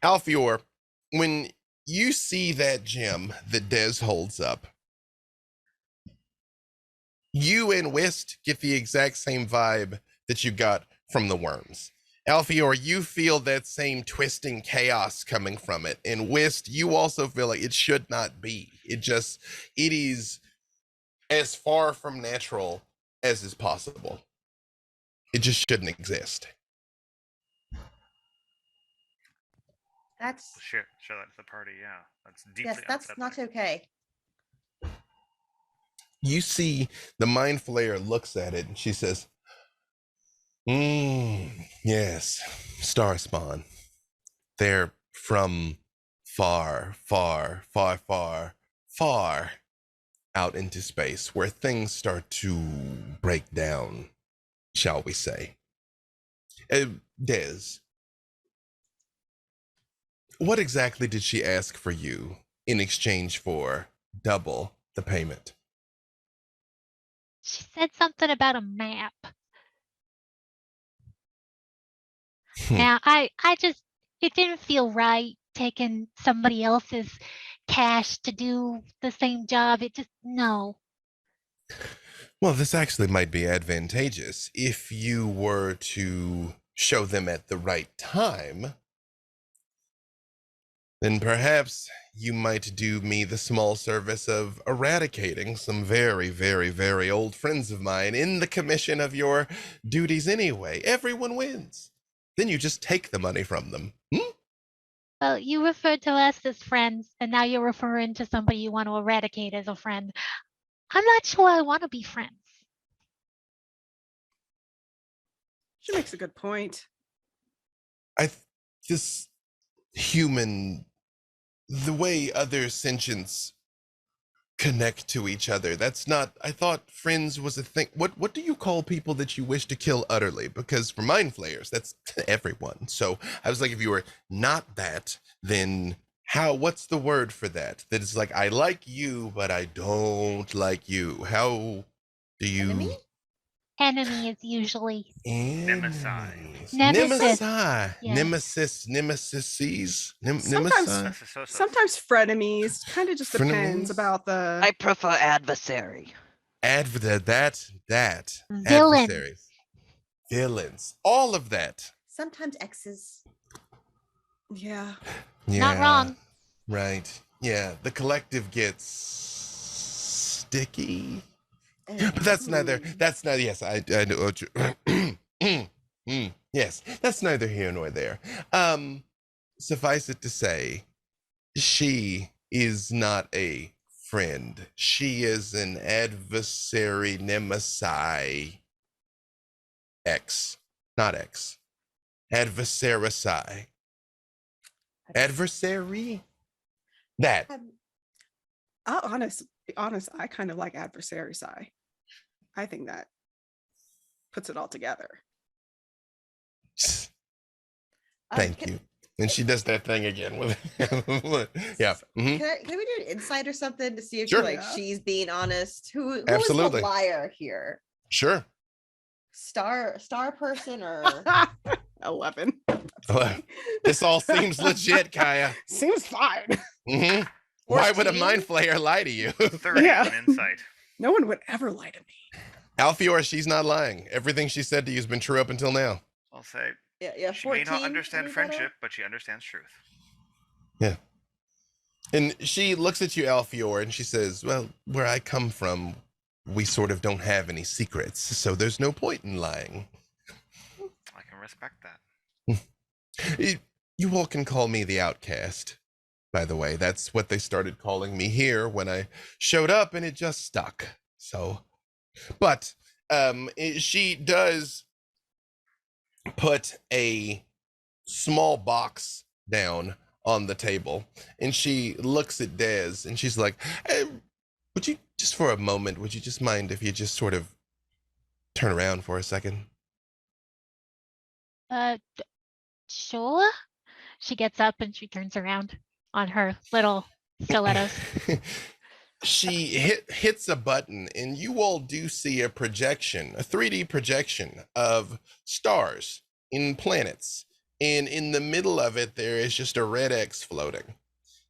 Alfior, when you see that gem that Dez holds up, you and Whist get the exact same vibe that you got from the worms. Alfior, you feel that same twisting chaos coming from it. And Whist, you also feel like it should not be. It is as far from natural as is possible. It just shouldn't exist. That's Share that to the party, yeah. That's deeply yes, that's unsettling. not okay. You see the mind flayer looks at it and she says, yes, star spawn. They're from far out into space where things start to break down, shall we say. Dez, what exactly did she ask for you in exchange for double the payment? She said something about a map. Now, I just, it didn't feel right taking somebody else's cash to do the same job. No. Well, this actually might be advantageous if you were to show them at the right time. then perhaps you might do me the small service of eradicating some very, very, very old friends of mine in the commission of your duties anyway. Everyone wins. Then you just take the money from them. Well, you referred to us as friends, and now you're referring to somebody you want to eradicate as a friend. I'm not sure I want to be friends. She makes a good point. This human, the way other sentients connect to each other, that's not, I thought friends was a thing. What do you call people that you wish to kill utterly? Because for mind flayers, that's everyone. So I was like, if you were not that, then what's the word for that? That is like, I like you, but I don't like you. How do you? Enemy? Enemy is usually Nemesis. Nemesis. Nemesis. Yeah. Nemesises. Sometimes- Nemesi. Sometimes frenemies. Kind of just depends Frenemies? about the. I prefer adversary. That Villain. adversaries, villains, all of that. Sometimes X's. Yeah. Not wrong. Right. Yeah. The collective gets sticky. But that's neither. Yes, I know. Yes, that's neither here nor there. Suffice it to say, she is not a friend. She is an adversary, nemesis. Not X. Adversary. Adversary. That. I'll be honest. I kind of like adversary side. I think that puts it all together. Thank you. And she does that thing again with yeah. Mhm. Can we do an insight or something to see if Sure. like she's being honest? Who is Absolutely. the liar here? Sure. Star person or 11. This all seems legit, Kaya. Seems fine. hmm Why would a 14? mind flayer lie to you? 30 Yeah. an insight. No one would ever lie to me. Alfiora, she's not lying. Everything she said to you has been true up until now. I'll say yeah, she may 14. not understand Any better? friendship, but she understands truth. And she looks at you, Alfiora, and she says, well, where I come from, we sort of don't have any secrets, so there's no point in lying. I can respect that. You all can call me the outcast, by the way. That's what they started calling me here when I showed up, and it just stuck. So, but she does put a small box down on the table, and she looks at Dez, and she's like, hey, would you just for a moment, would you just mind if you just sort of turn around for a second? Sure. She gets up and she turns around on her little stilettos. She hits a button, and you all do see a projection, a 3D projection of stars in planets. And in the middle of it, there is just a red X floating.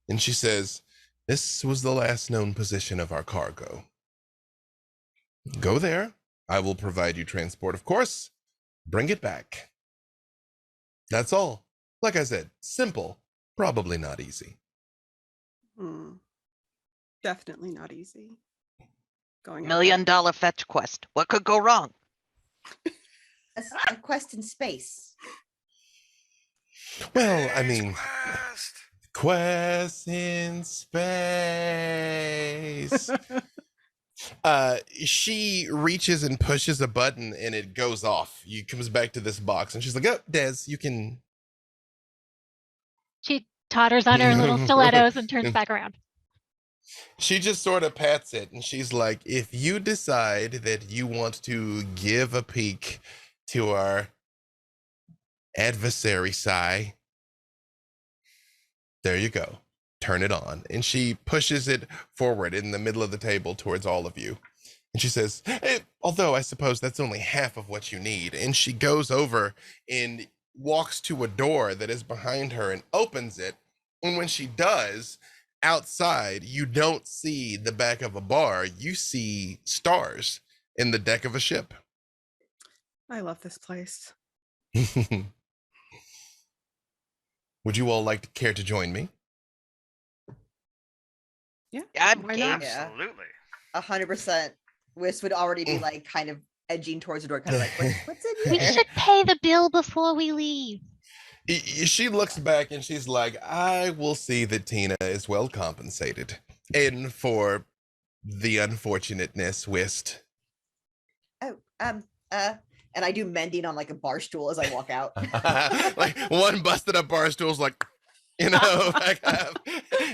And she says, this was the last known position of our cargo. Go there. I will provide you transport, of course. Bring it back. That's all. Like I said, simple, probably not easy. Definitely not easy. Going out $1 million fetch quest. What could go wrong? A quest in space. Well, I mean, Quest! quest in space. She reaches and pushes a button, and it goes off. You comes back to this box, and she's like, oh, Des, you can. She totters on her little stilettos and turns back around. She just sort of pats it, and she's like, if you decide that you want to give a peek to our adversary side, there you go. Turn it on. And she pushes it forward in the middle of the table towards all of you. And she says, hey, although I suppose that's only half of what you need. And she goes over and walks to a door that is behind her and opens it. And when she does, outside, you don't see the back of a bar. You see stars in the deck of a ship. I love this place. Would you all like to care to join me? Yeah. I'm Why game. not? Yeah. Absolutely. 100%. Whis would already be like kind of edging towards the door, kind of like, what's in We here? should pay the bill before we leave. She looks back and she's like, I will see that Tina is well compensated. And for the unfortunateness, Whist. Oh, and I do mending on like a bar stool as I walk out. Like one busted up bar stool's like, you know, back up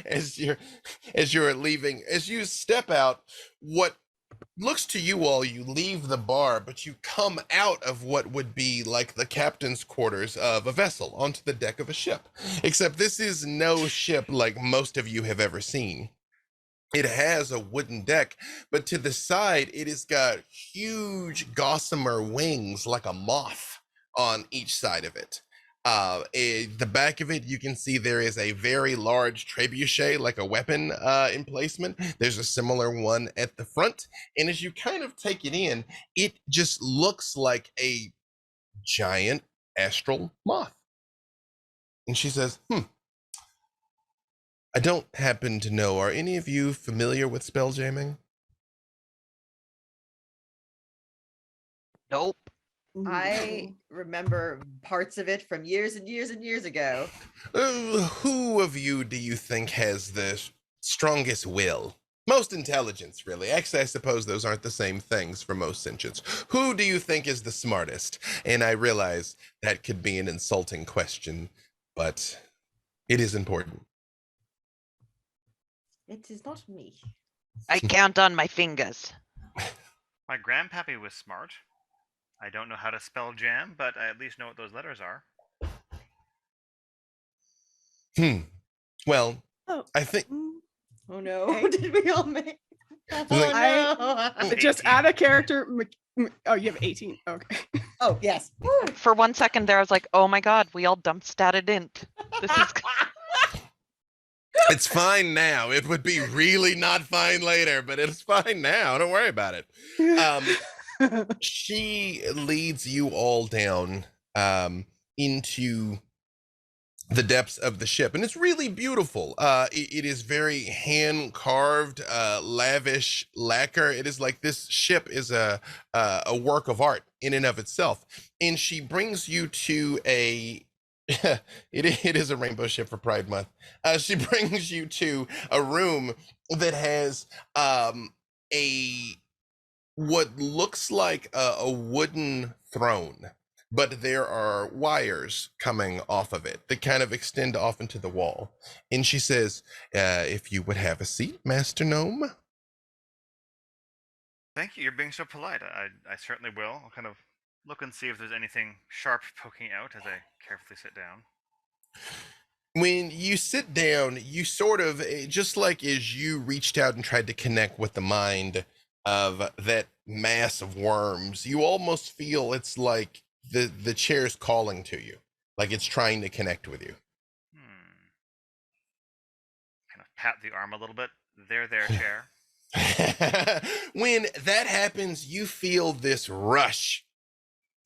as you're leaving, as you step out, what looks to you all, you leave the bar, but you come out of what would be like the captain's quarters of a vessel onto the deck of a ship. Except this is no ship like most of you have ever seen. It has a wooden deck, but to the side, it has got huge gossamer wings like a moth on each side of it. The back of it, you can see there is a very large trebuchet, like a weapon emplacement. There's a similar one at the front. And as you kind of take it in, it just looks like a giant astral moth. And she says, I don't happen to know, are any of you familiar with spelljamming? Nope. I remember parts of it from years and years and years ago. Who of you do you think has the strongest will? Most intelligence, really. Actually, I suppose those aren't the same things for most sentients. Who do you think is the smartest? And I realize that could be an insulting question, but it is important. It is not me. I count on my fingers. My grandpappy was smart. I don't know how to spell jam, but I at least know what those letters are. Well, Oh, I think Oh no, Okay. did we all make? Oh like- no. just add a character. Oh, you have 18. Okay. Oh yes. For 1 second there, I was like, oh my god, we all dump statted int. This is it's fine now. It would be really not fine later, but it's fine now. Don't worry about it. She leads you all down into the depths of the ship, and it's really beautiful. It is very hand carved, lavish lacquer. It is like this ship is a work of art in and of itself. And she brings you to a it is a rainbow ship for Pride Month. She brings you to a room that has a what looks like a wooden throne, but there are wires coming off of it that kind of extend off into the wall. And she says, if you would have a seat, Master Gnome. Thank you. You're being so polite. I certainly will. I'll kind of look and see if there's anything sharp poking out as I carefully sit down. When you sit down, you sort of, just like as you reached out and tried to connect with the mind of that mass of worms, you almost feel it's like the chair's calling to you, like it's trying to connect with you. Kind of pat the arm a little bit. There, chair. When that happens, you feel this rush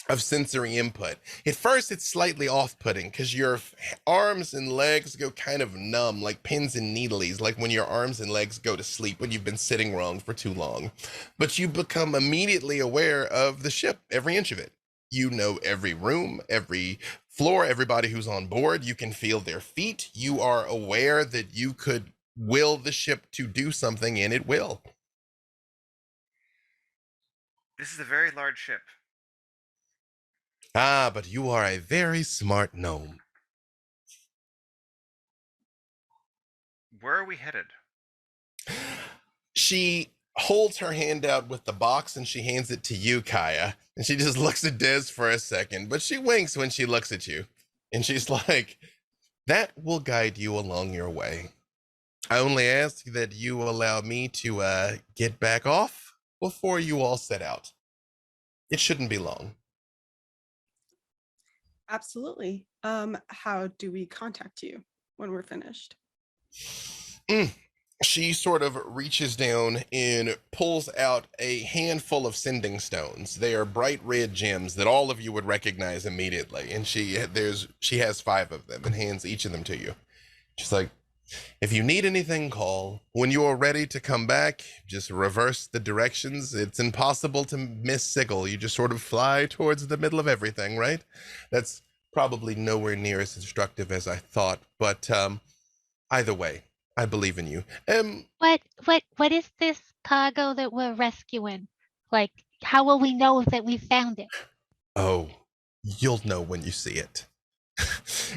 of sensory input. At first, it's slightly off-putting because your arms and legs go kind of numb, like pins and needles, like when your arms and legs go to sleep when you've been sitting wrong for too long. But you become immediately aware of the ship, every inch of it. You know every room, every floor, everybody who's on board. You can feel their feet. You are aware that you could will the ship to do something, and it will. This is a very large ship. Ah, but you are a very smart gnome. Where are we headed? She holds her hand out with the box and she hands it to you, Kaya. And she just looks at Des for a second, but she winks when she looks at you. And she's like, that will guide you along your way. I only ask that you allow me to get back off before you all set out. It shouldn't be long. Absolutely. How do we contact you when we're finished? She sort of reaches down and pulls out a handful of sending stones. They are bright red gems that all of you would recognize immediately. And she has 5 of them and hands each of them to you. She's like, If you need anything, call. When you are ready to come back, just reverse the directions. It's impossible to miss Sigil. You just sort of fly towards the middle of everything, right? That's probably nowhere near as instructive as I thought, but either way, I believe in you. What is this cargo that we're rescuing? Like, how will we know that we found it? Oh, you'll know when you see it.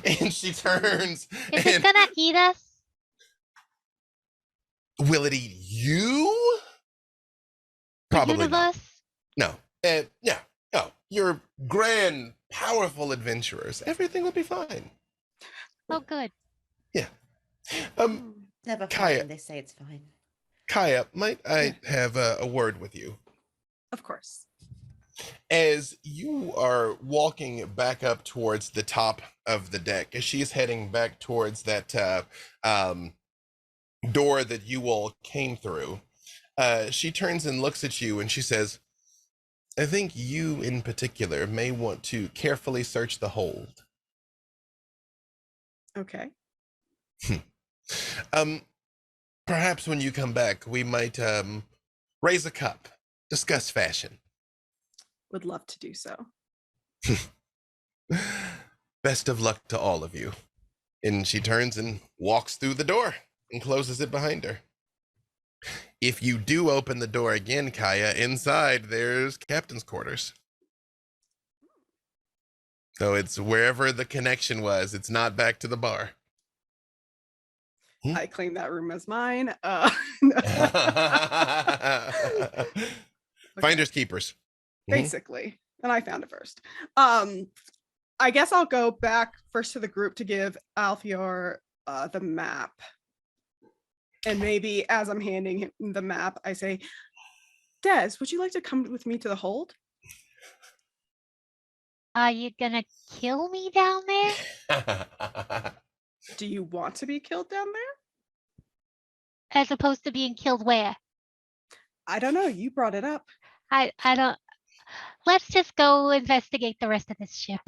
And she turns. Is it gonna eat us? Will it eat you? The Probably not. universe? No. No. No. You're grand, powerful adventurers. Everything will be fine. Oh, good. Yeah. Never Kaya. fine. They say it's fine. Kaya, might I have a word with you? Of course. As you are walking back up towards the top of the deck, as she's heading back towards that door that you all came through, she turns and looks at you and she says, I think you in particular may want to carefully search the hold. Okay. Perhaps when you come back, we might raise a cup, discuss fashion. Would love to do so. Best of luck to all of you. And she turns and walks through the door and closes it behind her. If you do open the door again, Kaya, inside there's captain's quarters. So it's wherever the connection was. It's not back to the bar. I claim that room as mine. Finders keepers. Basically. And I found it first. I guess I'll go back first to the group to give Alfior the map. And maybe as I'm handing him the map, I say, Des, would you like to come with me to the hold? Are you gonna kill me down there? Do you want to be killed down there? As opposed to being killed where? I don't know. You brought it up. I don't. Let's just go investigate the rest of this ship.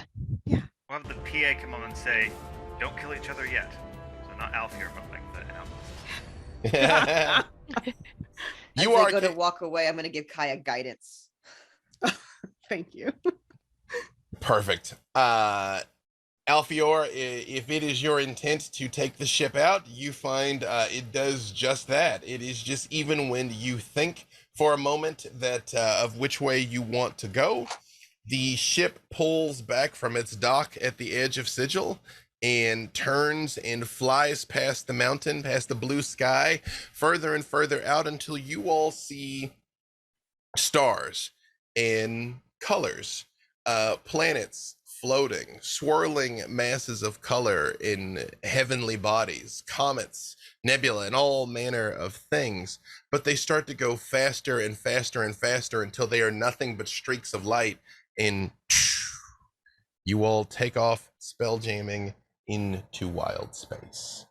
Yeah. We'll have the PA come on and say, don't kill each other yet. So not Alfier, but like the As You are they go to walk away, I'm going to give Kaya guidance. Thank you. perfect. Alfior, if it is your intent to take the ship out, you find it does just that. It is just even when you think for a moment that of which way you want to go, the ship pulls back from its dock at the edge of Sigil and turns and flies past the mountain, past the blue sky, further and further out until you all see stars and colors, planets floating, swirling masses of color in heavenly bodies, comets, nebula, and all manner of things. But they start to go faster and faster and faster until they are nothing but streaks of light, and you all take off spelljamming into wild space.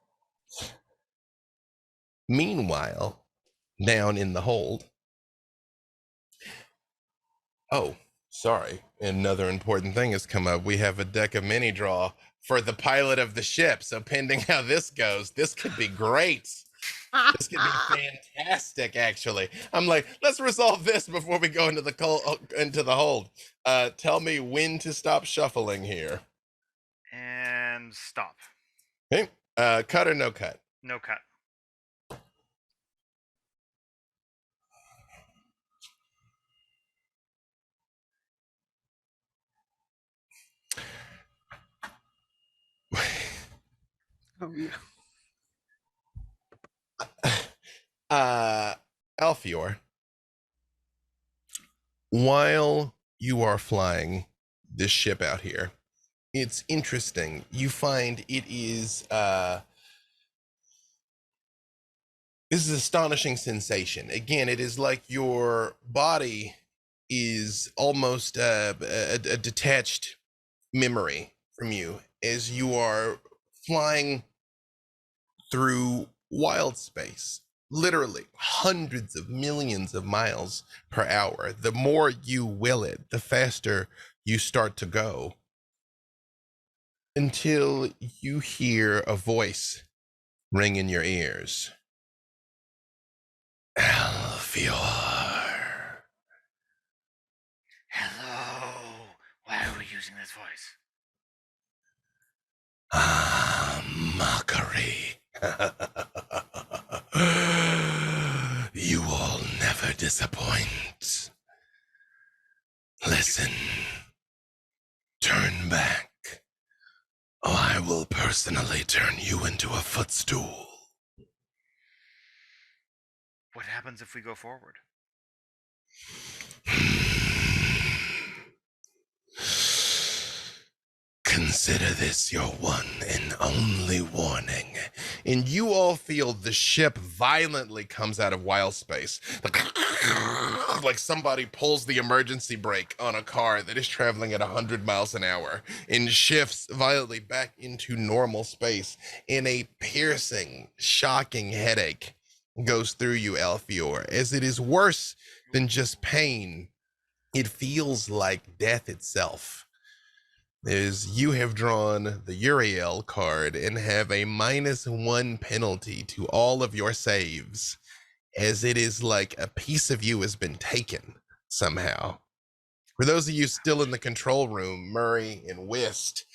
Meanwhile, down in the hold, oh, sorry, another important thing has come up. We have a deck of mini draw for the pilot of the ship. So pending how this goes, this could be great. This could be fantastic, actually. I'm like, let's resolve this before we go into the hold. Tell me when to stop shuffling here. And stop. Okay. Cut or no cut? No cut. Oh, no. Alfior, while you are flying this ship out here, it's interesting. You find it is this is an astonishing sensation. Again, it is like your body is almost a detached memory from you as you are flying through wild space, literally hundreds of millions of miles per hour. The more you will it, the faster you start to go, until you hear a voice ring in your ears. Alfior. Hello. Why are we using this voice? Mockery. You all never disappoint. Listen. Turn back, or I will personally turn you into a footstool. What happens if we go forward? Consider this your one and only warning. And you all feel the ship violently comes out of wild space. Like somebody pulls the emergency brake on a car that is traveling at 100 miles an hour and shifts violently back into normal space. And a piercing, shocking headache goes through you, Alfior, as it is worse than just pain. It feels like death itself. You have drawn the Uriel card and have a -1 penalty to all of your saves, as it is like a piece of you has been taken somehow. For those of you still in the control room, Murray and Wist,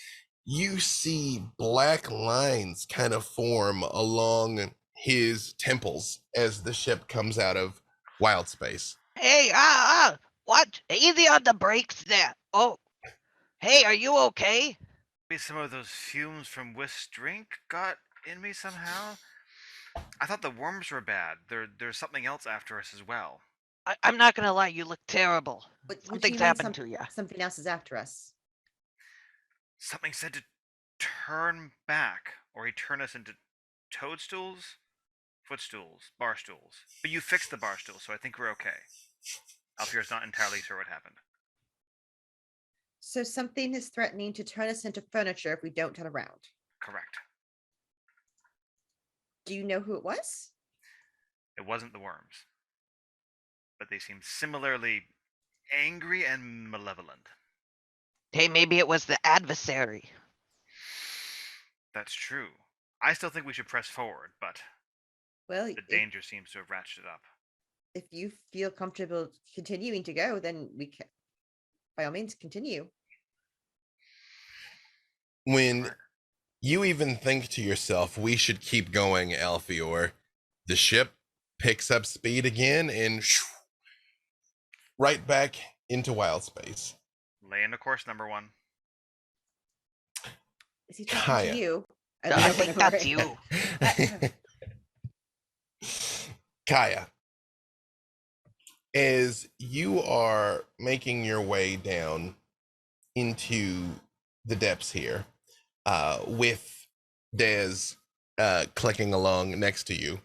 you see black lines kind of form along his temples as the ship comes out of wild space. Hey, what? Easy on the brakes there. Oh, hey, are you okay? Maybe some of those fumes from Whist's drink got in me somehow. I thought the worms were bad. There's something else after us as well. I'm not gonna lie, you look terrible. What do you Something's mean happened to you. Something else is after us. Something said to turn back, or he'd turn us into toadstools, footstools, bar stools. But you fixed the bar stool, so I think we're okay. Alfier's not entirely sure what happened. So something is threatening to turn us into furniture if we don't turn around. Correct. Do you know who it was? It wasn't the worms. But they seemed similarly angry and malevolent. Hey, maybe it was the adversary. That's true. I still think we should press forward, but Well, the danger seems to have ratcheted up. if you feel comfortable continuing to go, then we can, by all means, continue. When you even think to yourself, we should keep going, Alfior, the ship picks up speed again and right back into wild space. Lay into course number 1. Is he talking Kaya. to you? I think that's you. Kaya, as you are making your way down into the depths here, with Dez clicking along next to you,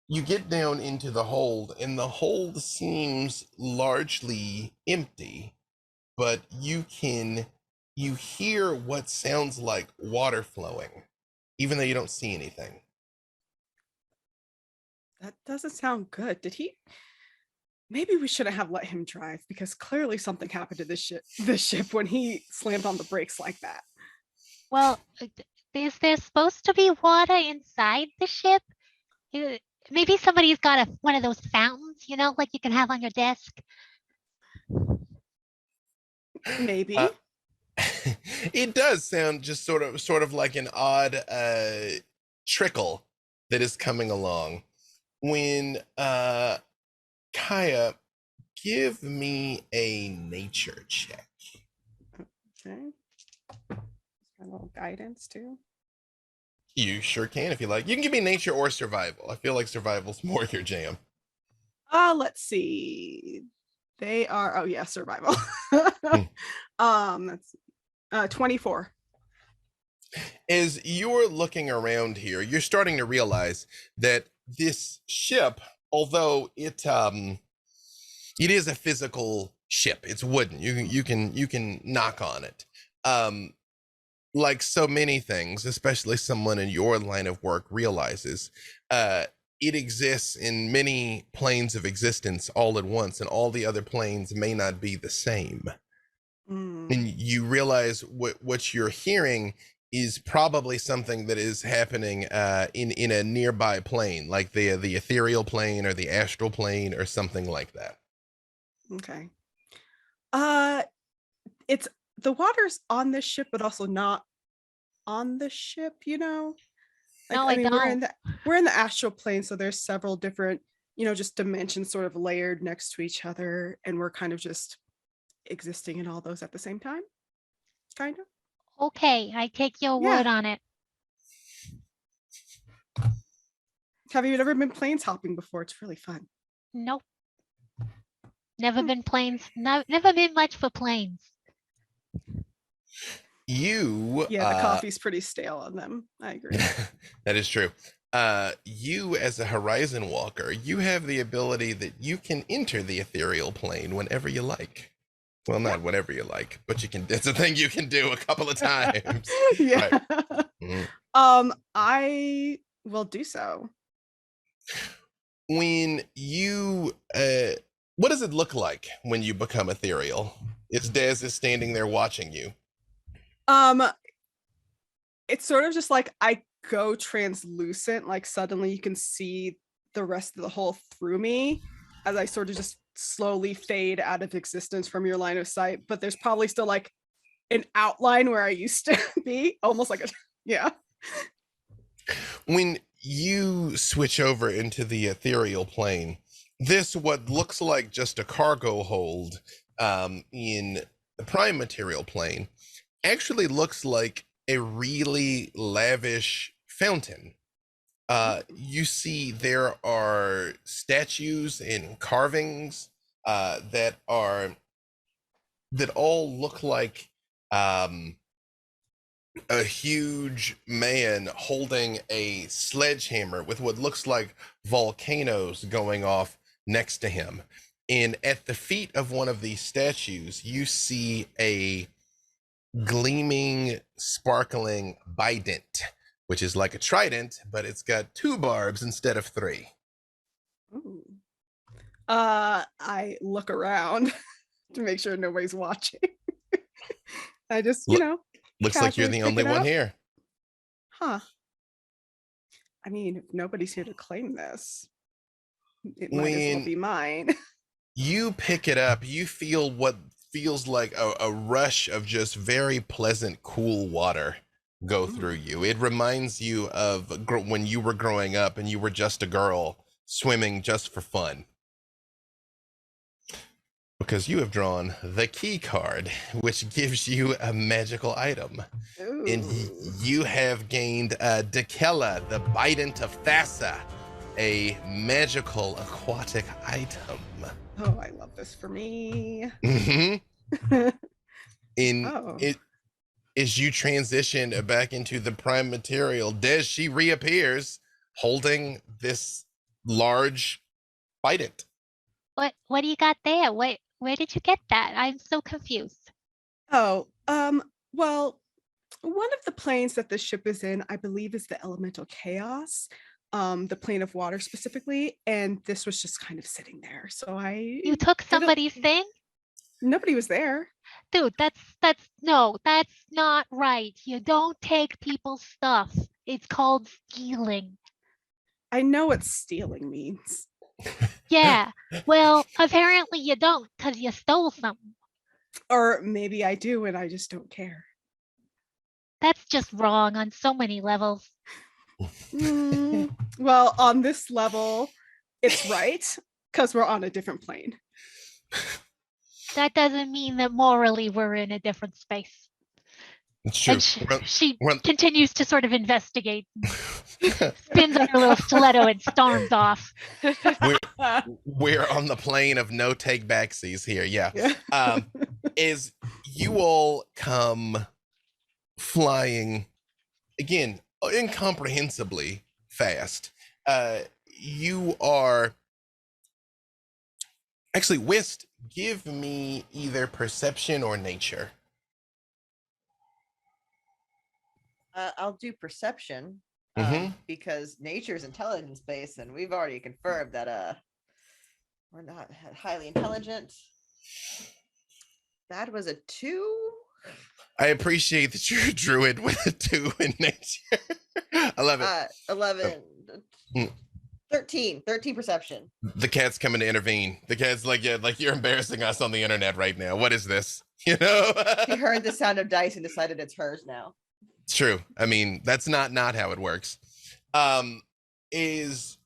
you get down into the hold, and the hold seems largely empty, but you hear what sounds like water flowing, even though you don't see anything. That doesn't sound good. Maybe we shouldn't have let him drive, because clearly something happened to this ship when he slammed on the brakes like that. Well, is there supposed to be water inside the ship? Maybe somebody's got one of those fountains, like you can have on your desk. Maybe. It does sound just sort of like an odd trickle that is coming along. When Kaya, give me a nature check. Okay. A little guidance too. You sure can if you like. You can give me nature or survival. I feel like survival's more your jam. Let's see. They are survival. That's 24. As you're looking around here, you're starting to realize that this ship, although it is a physical ship, it's wooden. You can knock on it. Like so many things, especially someone in your line of work realizes, it exists in many planes of existence all at once, and all the other planes may not be the same. And you realize what you're hearing is probably something that is happening in a nearby plane, like the ethereal plane or the astral plane or something like that. Okay. It's the water's on this ship, but also not on the ship, you know? Like, No, I mean, don't. we're in the astral plane, so there's several different, just dimensions sort of layered next to each other, and we're kind of just existing in all those at the same time. Kind of. Okay, I take your Yeah. word on it. Have you ever been planes hopping before? It's really fun. Nope. Never been planes. No, never been much for planes. You Yeah, the coffee's pretty stale on them. I agree. that is true. You as a horizon walker, you have the ability that you can enter the ethereal plane whenever you like. Well, not whenever you like, but you can. It's a thing you can do a couple of times. Yeah. Right. Mhm. I will do so. When you, what does it look like when you become ethereal? It's Dez is standing there watching you. It's sort of just like I go translucent, like suddenly you can see the rest of the hole through me as I sort of just slowly fade out of existence from your line of sight, but there's probably still like an outline where I used to be, almost like yeah. When you switch over into the ethereal plane, this what looks like just a cargo hold in the prime material plane actually looks like a really lavish fountain. You see there are statues and carvings that all look like a huge man holding a sledgehammer with what looks like volcanoes going off next to him. And at the feet of one of these statues, you see a gleaming, sparkling bident, which is like a trident, but it's got 2 barbs instead of 3. Ooh. I look around to make sure nobody's watching. I just, Looks like you're the only one here. Huh. I mean, if nobody's here to claim this, it might as well be mine. You pick it up, you feel what feels like a rush of just very pleasant, cool water go through you. It reminds you of when you were growing up and you were just a girl swimming just for fun. Because you have drawn the key card, which gives you a magical item. Ooh. And you have gained Dekela, the Bident of Thassa, a magical aquatic item. Oh, I love this for me. Mm-hmm. As you transition back into the prime material, she reappears holding this large Bident. What do you got there? Where did you get that? I'm so confused. Oh, well, one of the planes that this ship is in, I believe, is the elemental chaos, the plane of water specifically, and this was just kind of sitting there. So You took somebody's thing? Nobody was there. Dude, that's not right. You don't take people's stuff. It's called stealing. I know what stealing means. Yeah, well, apparently you don't, because you stole something. Or maybe I do and I just don't care. That's just wrong on so many levels. Well, on this level, it's right, because we're on a different plane. That doesn't mean that morally we're in a different space. It's true. And she continues to sort of investigate, spins on her little stiletto and storms off. We're on the plane of no take backsies here. Yeah. As you all come flying again, incomprehensibly fast, you are actually, Wist, give me either perception or nature. I'll do perception because nature's intelligence based, and we've already confirmed that we're not highly intelligent. That was a 2. I appreciate that you're a druid with a 2 in nature. I love it. 11. Mm. 13 perception. The cat's coming to intervene. The cat's like, yeah, like you're embarrassing us on the internet right now. What is this? You know? He heard the sound of dice and decided it's hers now. It's true. I mean, that's not how it works. Is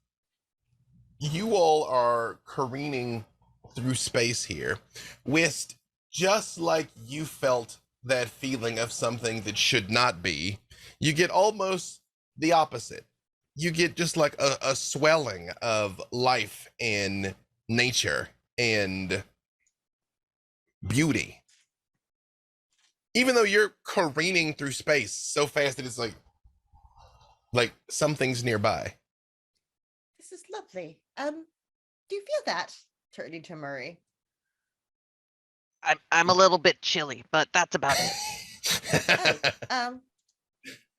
you all are careening through space here with, just like you felt that feeling of something that should not be, you get almost the opposite. You get just like a swelling of life and nature and beauty. Even though you're careening through space so fast that it's like something's nearby. This is lovely. Do you feel that? Turning to Murray. I'm a little bit chilly, but that's about it.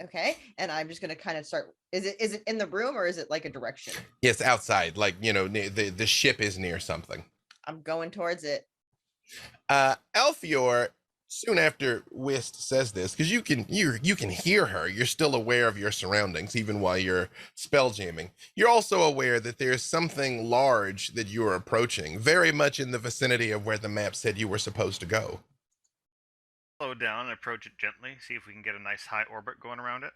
Okay. And I'm just gonna kind of start. Is it in the room or is it like a direction? Yes, outside. Like, you know, the ship is near something. I'm going towards it. Alfior, soon after Whist says this, because you can hear her, you're still aware of your surroundings even while you're spell jamming. You're also aware that there's something large that you are approaching, very much in the vicinity of where the map said you were supposed to go. Slow down and approach it gently, see if we can get a nice high orbit going around it.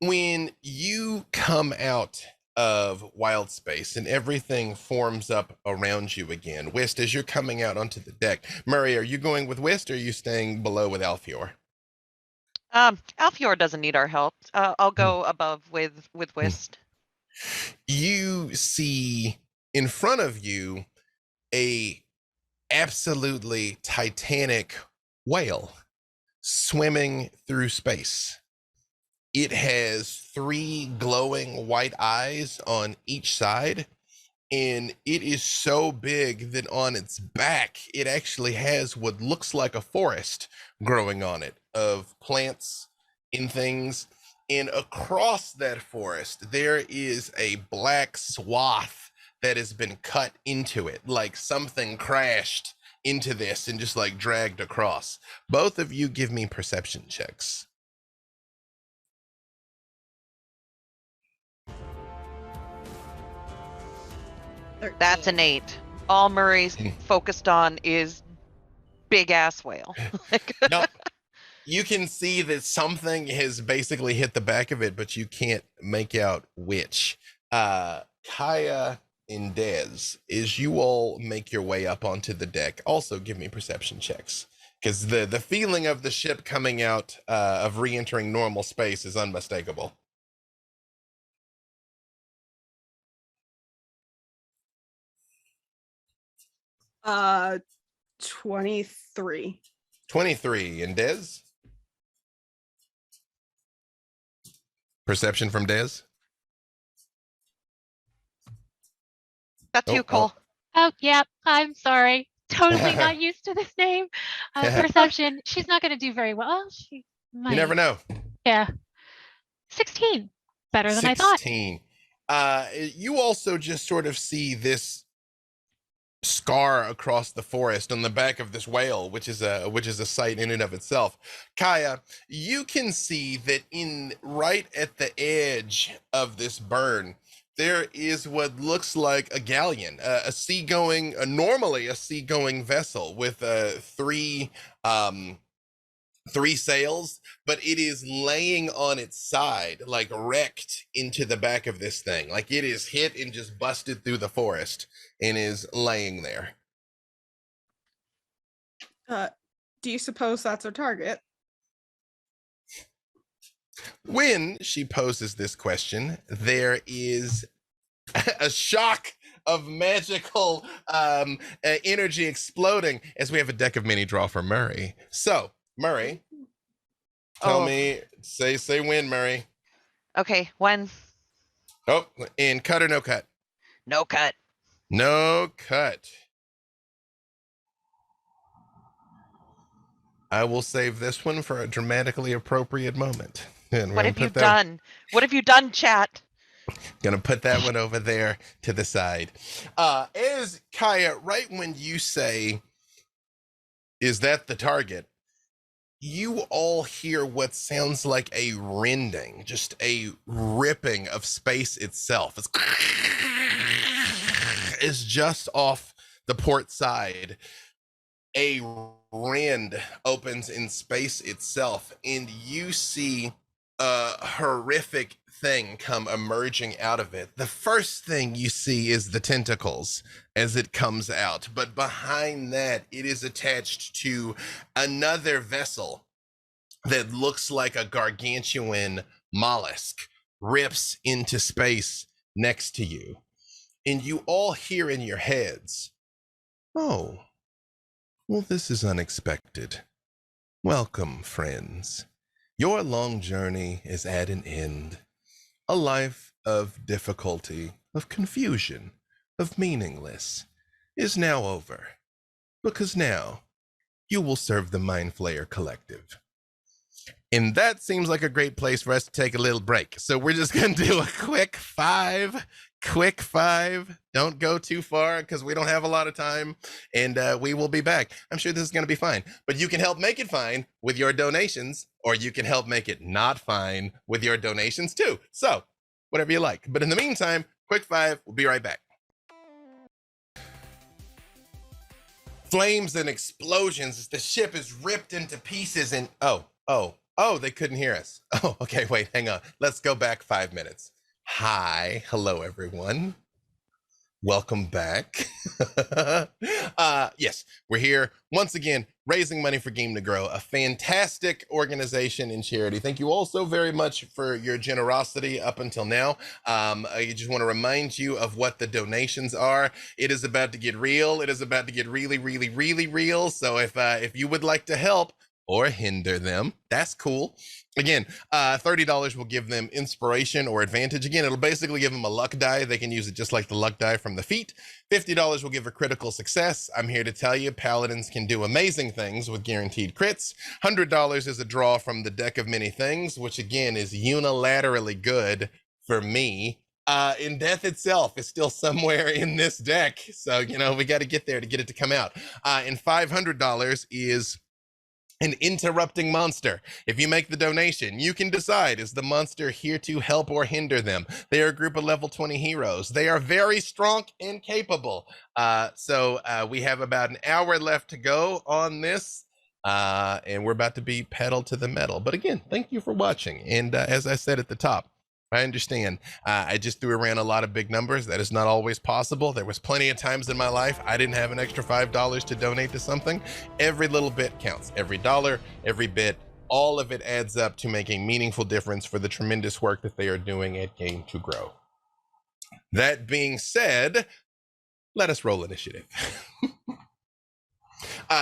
When you come out of wild space and everything forms up around you again, Whist, as you're coming out onto the deck, Murray, are you going with Whist or are you staying below with Alfior? Alfior doesn't need our help. I'll go above with Whist. You see in front of you a absolutely titanic whale swimming through space. It has 3 glowing white eyes on each side, and it is so big that on its back, it actually has what looks like a forest growing on it of plants and things. And across that forest, there is a black swath that has been cut into it, like something crashed into this and just like dragged across. Both of you give me perception checks. That's an 8. All Murray's focused on is big ass whale. No, you can see that something has basically hit the back of it, but you can't make out which. Kaya and Dez, as you all make your way up onto the deck, also give me perception checks, because the feeling of the ship coming out of re-entering normal space is unmistakable. 23. 23. And Dez? Perception from Dez? That's you, Cole. Oh, yeah, I'm sorry. Totally not used to this name. Perception. She's not going to do very well. She might. You never know. Yeah. 16. Better than I thought. 16. You also just sort of see this scar across the forest on the back of this whale, which is a sight in and of itself. Kaya, you can see that right at the edge of this burn, there is what looks like a galleon, normally a seagoing vessel with 3 sails, but it is laying on its side, like wrecked into the back of this thing. Like it is hit and just busted through the forest and is laying there. Do you suppose that's our target? When she poses this question, there is a shock of magical energy exploding as we have a deck of mini draw for Murray. So, Murray, tell me, say when, Murray. Okay, when? Oh, and cut or no cut? No cut. No cut. I will save this one for a dramatically appropriate moment. And What have you done? What have you done, chat? Gonna put that one over there to the side. As Kaya, right when you say, is that the target? you all hear what sounds like a rending, just a ripping of space itself. It's just off the port side. A rend opens in space itself, and you see a horrific thing come emerging out of it. The first thing you see is the tentacles as it comes out, but behind that, it is attached to another vessel that looks like a gargantuan mollusk, rips into space next to you. And you all hear in your heads, "Oh, well, this is unexpected. Welcome, friends. Your long journey is at an end. A life of difficulty, of confusion, of meaningless is now over, because now you will serve the Mind Flayer Collective." And that seems like a great place for us to take a little break. So we're just going to do a quick five. Don't go too far because we don't have a lot of time, and we will be back. I'm sure this is going to be fine, but you can help make it fine with your donations, or you can help make it not fine with your donations too. So whatever you like. But in the meantime, quick five. We'll be right back. Flames and explosions as the ship is ripped into pieces, and they couldn't hear us. Oh, okay, wait, hang on. Let's go back 5 minutes. Hello, everyone. Welcome back. Yes, we're here once again, raising money for Game to Grow, a fantastic organization and charity. Thank you all so very much for your generosity up until now. I just want to remind you of what the donations are. It is about to get real. It is about to get really, really, really real. So if you would like to help or hinder them, that's cool. Again, $30 will give them inspiration or advantage. Again, it'll basically give them a luck die. They can use it just like the luck die from the feat. $50 will give a critical success. I'm here to tell you, paladins can do amazing things with guaranteed crits. $100 is a draw from the deck of many things, which again is unilaterally good for me. And death itself is still somewhere in this deck. So, we got to get there to get it to come out. And $500 is an interrupting monster. If you make the donation, you can decide, is the monster here to help or hinder them? They are a group of level 20 heroes. They are very strong and capable. So we have about an hour left to go on this. And we're about to be pedal to the metal. But again, thank you for watching. And as I said at the top, I understand. I just threw around a lot of big numbers. That is not always possible. There was plenty of times in my life I didn't have an extra $5 to donate to something. Every little bit counts. Every dollar, every bit, all of it adds up to make a meaningful difference for the tremendous work that they are doing at Game to Grow. That being said, let us roll initiative.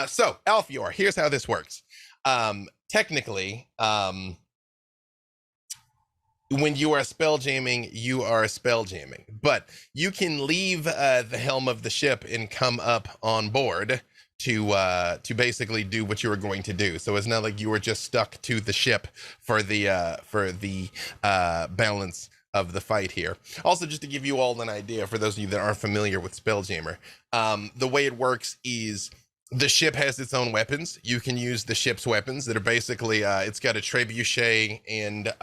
So, Alfior, here's how this works. Technically, when you are spelljamming, you are spelljamming, but you can leave the helm of the ship and come up on board to basically do what you were going to do. So it's not like you were just stuck to the ship for the balance of the fight here. Also, just to give you all an idea, for those of you that aren't familiar with Spelljammer, the way it works is the ship has its own weapons. You can use the ship's weapons that are basically, it's got a trebuchet and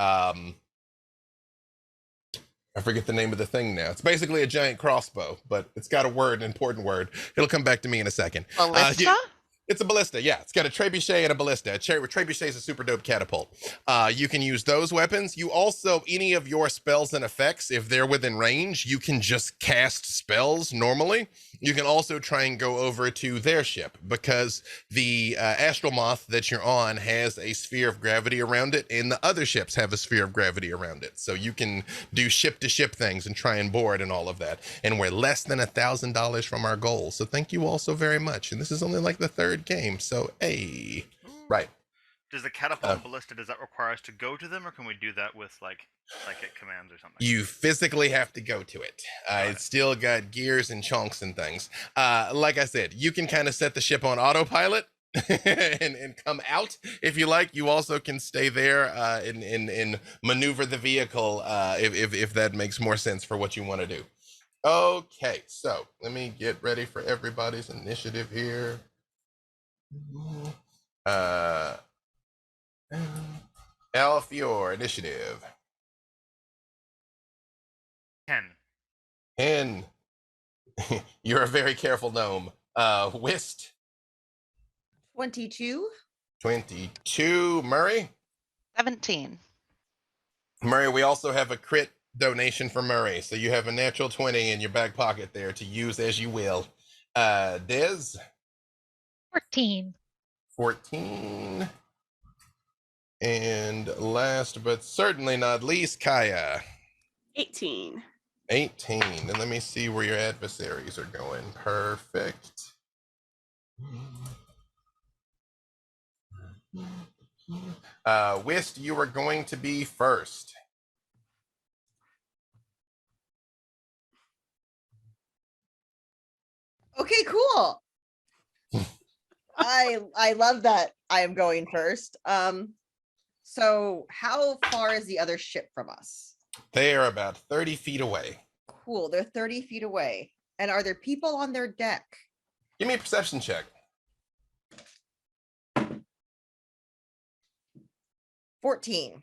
I forget the name of the thing now. It's basically a giant crossbow, but it's got a word, an important word. It'll come back to me in a second. Ballista? It's a ballista, yeah. It's got a trebuchet and a ballista. A trebuchet is a super dope catapult. You can use those weapons. You also, any of your spells and effects, if they're within range, you can just cast spells normally. You can also try and go over to their ship because the Astral Moth that you're on has a sphere of gravity around it, and the other ships have a sphere of gravity around it. So you can do ship-to-ship things and try and board and all of that. And we're less than $1,000 from our goal. So thank you all so very much. And this is only like the third game, so hey. Right. Does the catapult and ballista, does that require us to go to them, or can we do that with like psychic commands or something? You physically have to go to it. It's still got gears and chunks and things. Like I said, you can kind of set the ship on autopilot and come out if you like. You also can stay there and maneuver the vehicle if that makes more sense for what you want to do. Okay, so let me get ready for everybody's initiative here. Alfior, initiative. 10. 10. You're a very careful gnome. Whist, 22. 22. Murray? 17. Murray, we also have a crit donation for Murray, so you have a natural 20 in your back pocket there to use as you will. Des? 14. 14. And last but certainly not least, Kaya. 18. 18. And let me see where your adversaries are going. Perfect. Whist, you are going to be first. Okay, cool. I love that I am going first. So how far is the other ship from us? They are about 30 feet away. Cool, they're 30 feet away. And are there people on their deck? Give me a perception check. 14.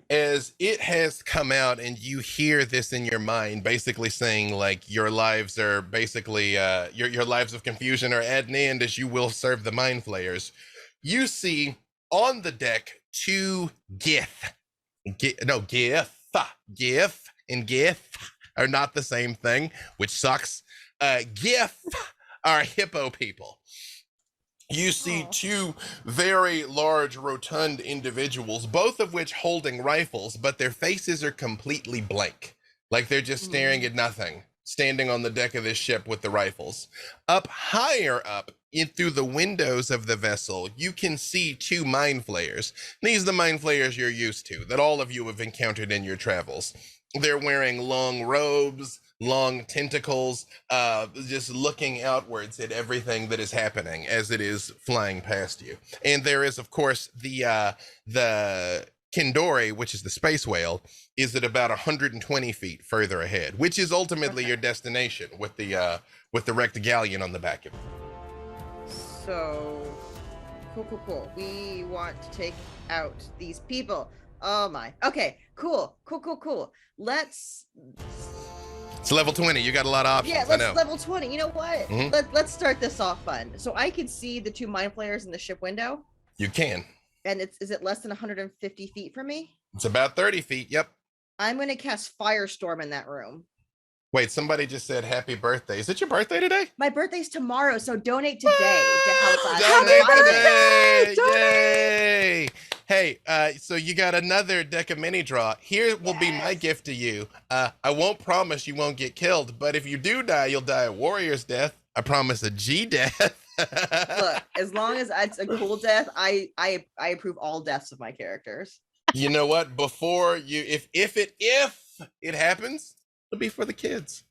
As it has come out and you hear this in your mind, basically saying like your lives are basically your lives of confusion are at an end as you will serve the mind flayers. You see on the deck two Gith and Gith are not the same thing, which sucks. Gith are hippo people. You see two very large, rotund individuals, both of which holding rifles, but their faces are completely blank. Like they're just staring at nothing, standing on the deck of this ship with the rifles. Up higher up, in through the windows of the vessel, you can see two mind flayers. These are the mind flayers you're used to, that all of you have encountered in your travels. They're wearing long robes, long tentacles, just looking outwards at everything that is happening as it is flying past you. And there is, of course, the Kindori, which is the space whale, is at about 120 feet further ahead, which is ultimately your destination with the wrecked galleon on the back of it. So, cool. We want to take out these people. Oh my. Okay, cool. Let's... It's level 20. You got a lot of options. Yeah, I know. level 20. You know what? Let's start this off fun. So I can see the two mind flayers in the ship window. You can. And is it less than 150 feet from me? It's about 30 feet. Yep. I'm going to cast Firestorm in that room. Wait, somebody just said happy birthday. Is it your birthday today? My birthday's tomorrow, so donate today to help us. Donate today! Yay! Hey, so you got another deck of mini draw. Here will be my gift to you. I won't promise you won't get killed, but if you do die, you'll die a warrior's death. I promise a G death. Look, as long as it's a cool death, I approve all deaths of my characters. You know what? Before you, if it happens, it'll be for the kids.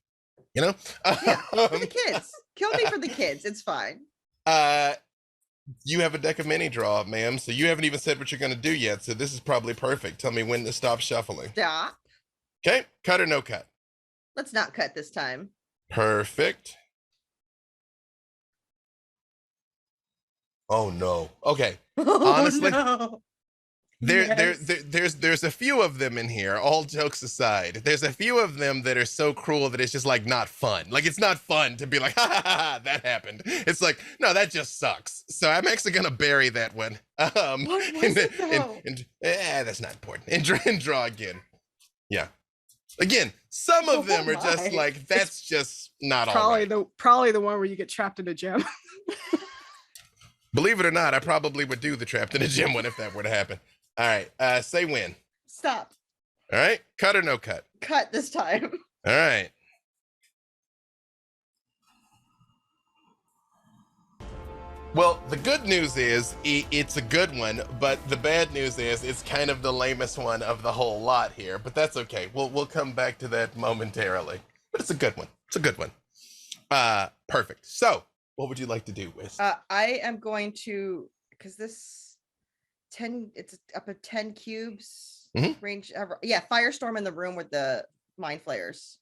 You know? Yeah, for the kids. Kill me for the kids. It's fine. You have a deck of mini draw, ma'am, so you haven't even said what you're going to do yet, so this is probably perfect. Tell me when to stop shuffling. Stop. Okay, cut or no cut? Let's not cut this time. Perfect. Oh, no. Okay. Honestly, no. there's a few of them in here, all jokes aside. There's a few of them that are so cruel that it's just like not fun. Like it's not fun to be like, ha, that happened. It's like, no, that just sucks. So I'm actually gonna bury that one. What was it though? That's not important. And draw again. Yeah. Again, some of them are just like, that's just not all right. Probably the one where you get trapped in a gym. Believe it or not, I probably would do the trapped in a gym one if that were to happen. All right, say when. Stop. All right, cut or no cut? Cut this time. All right. Well, the good news is it's a good one, but the bad news is it's kind of the lamest one of the whole lot here, but that's okay. We'll come back to that momentarily, but it's a good one. It's a good one. Perfect. So what would you like to do, Wiz? I am going to, because this 10, it's up at 10 cubes range. Yeah, Firestorm in the room with the mind flayers.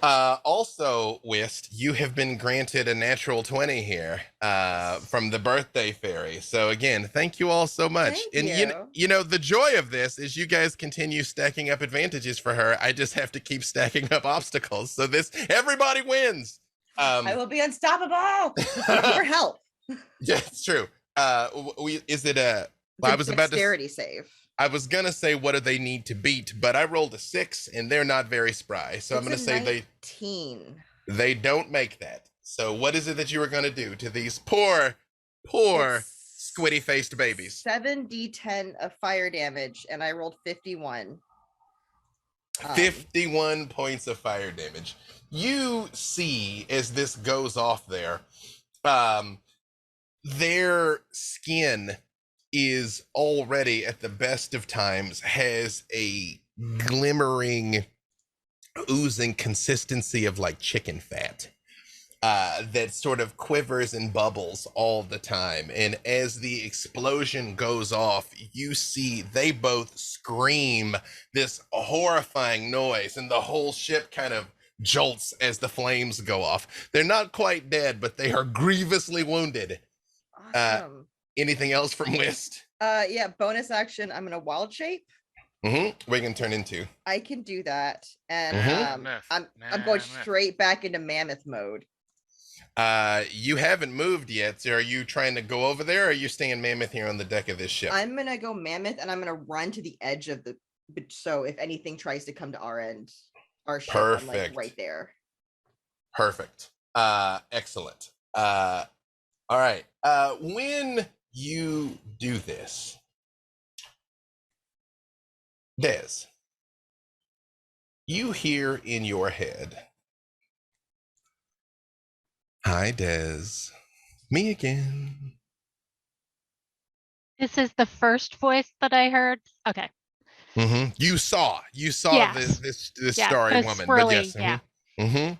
Also, Wist, you have been granted a natural 20 here from the birthday fairy. So again, thank you all so much. Thank And you. you know, the joy of this is you guys continue stacking up advantages for her. I just have to keep stacking up obstacles. So everybody wins. I will be unstoppable with your help. Yeah, it's true. Is it a? It's I a was about to. dexterity save. I was gonna say what do they need to beat, but I rolled a 6 and they're not very spry. So I'm gonna say 19. they don't make that. So what is it that you were gonna do to these poor squiddy faced babies? 7d10 of fire damage, and I rolled 51. 51 points of fire damage. You see as this goes off there, their skin is already at the best of times has a glimmering, oozing consistency of like chicken fat that sort of quivers and bubbles all the time. And as the explosion goes off, you see they both scream this horrifying noise, and the whole ship kind of jolts as the flames go off. They're not quite dead, but they are grievously wounded. Awesome. Anything else from Wist? Yeah, bonus action. I'm gonna wild shape. We can turn into. I can do that, and I'm going Mammoth. straight back into mammoth mode. You haven't moved yet, so are you trying to go over there, or are you staying mammoth here on the deck of this ship? I'm gonna go mammoth, and I'm gonna run to the edge of the. So if anything tries to come to our end, our ship, I'm like Perfect. right there. Perfect. Excellent. All right. When you do this, Des, you hear in your head, "Hi, Des. Me again." This is the first voice that I heard. Okay. You saw Yes. this Yeah, starry the woman. swirly, But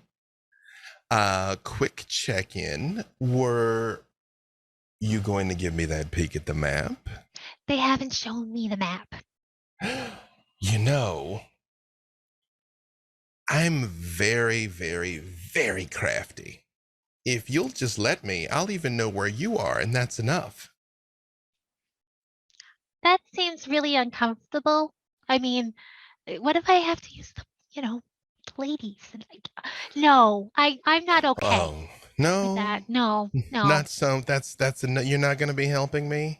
yes. Quick check-in. Were you going to give me that peek at the map? They haven't shown me the map. You know, I'm very, very, very crafty. If you'll just let me, I'll even know where you are, and that's enough. That seems really uncomfortable. I mean, what if I have to use the, ladies? And no, I'm not okay Oh, no. with that. No. Not so. You're not going to be helping me?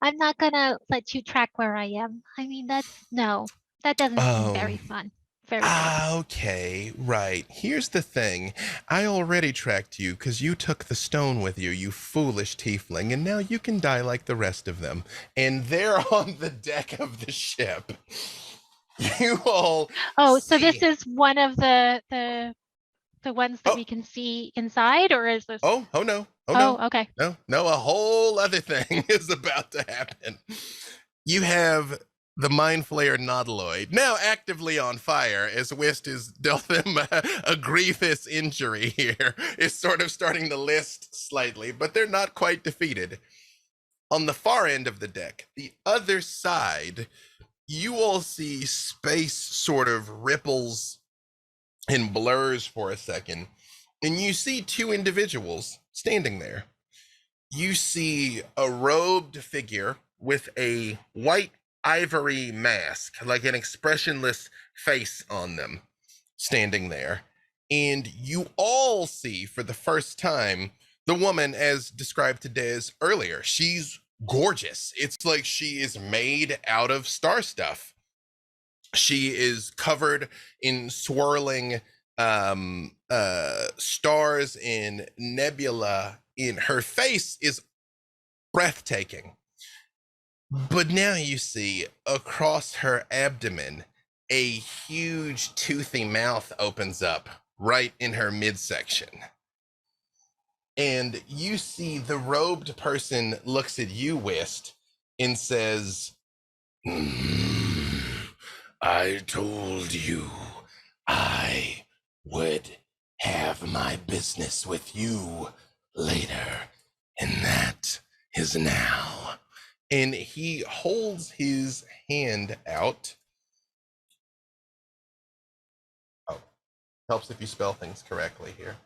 I'm not gonna let you track where I am. I mean, that doesn't seem very fun. Very fun. Okay, right. Here's the thing. I already tracked you because you took the stone with you, you foolish tiefling, and now you can die like the rest of them. And they're on the deck of the ship. You all. Oh, so this is one of the ones that we can see inside, or is this? Oh no. Oh no. Okay. No, a whole other thing is about to happen. You have the Mind Flayer Nautiloid, now actively on fire, as Wist has dealt them a grievous injury here, is sort of starting to list slightly, but they're not quite defeated. On the far end of the deck, the other side, you all see space sort of ripples and blurs for a second, and you see two individuals standing there. You see a robed figure with a white ivory mask, like an expressionless face on them, standing there. And you all see for the first time the woman as described to Des earlier. She's gorgeous. It's like she is made out of star stuff. She is covered in swirling stars in nebula. In her face is breathtaking. But now you see across her abdomen, a huge toothy mouth opens up right in her midsection. And you see the robed person looks at you, Wist, and says, I told you I would have my business with you later, and that is now. And he holds his hand out. Oh, Helps if you spell things correctly here.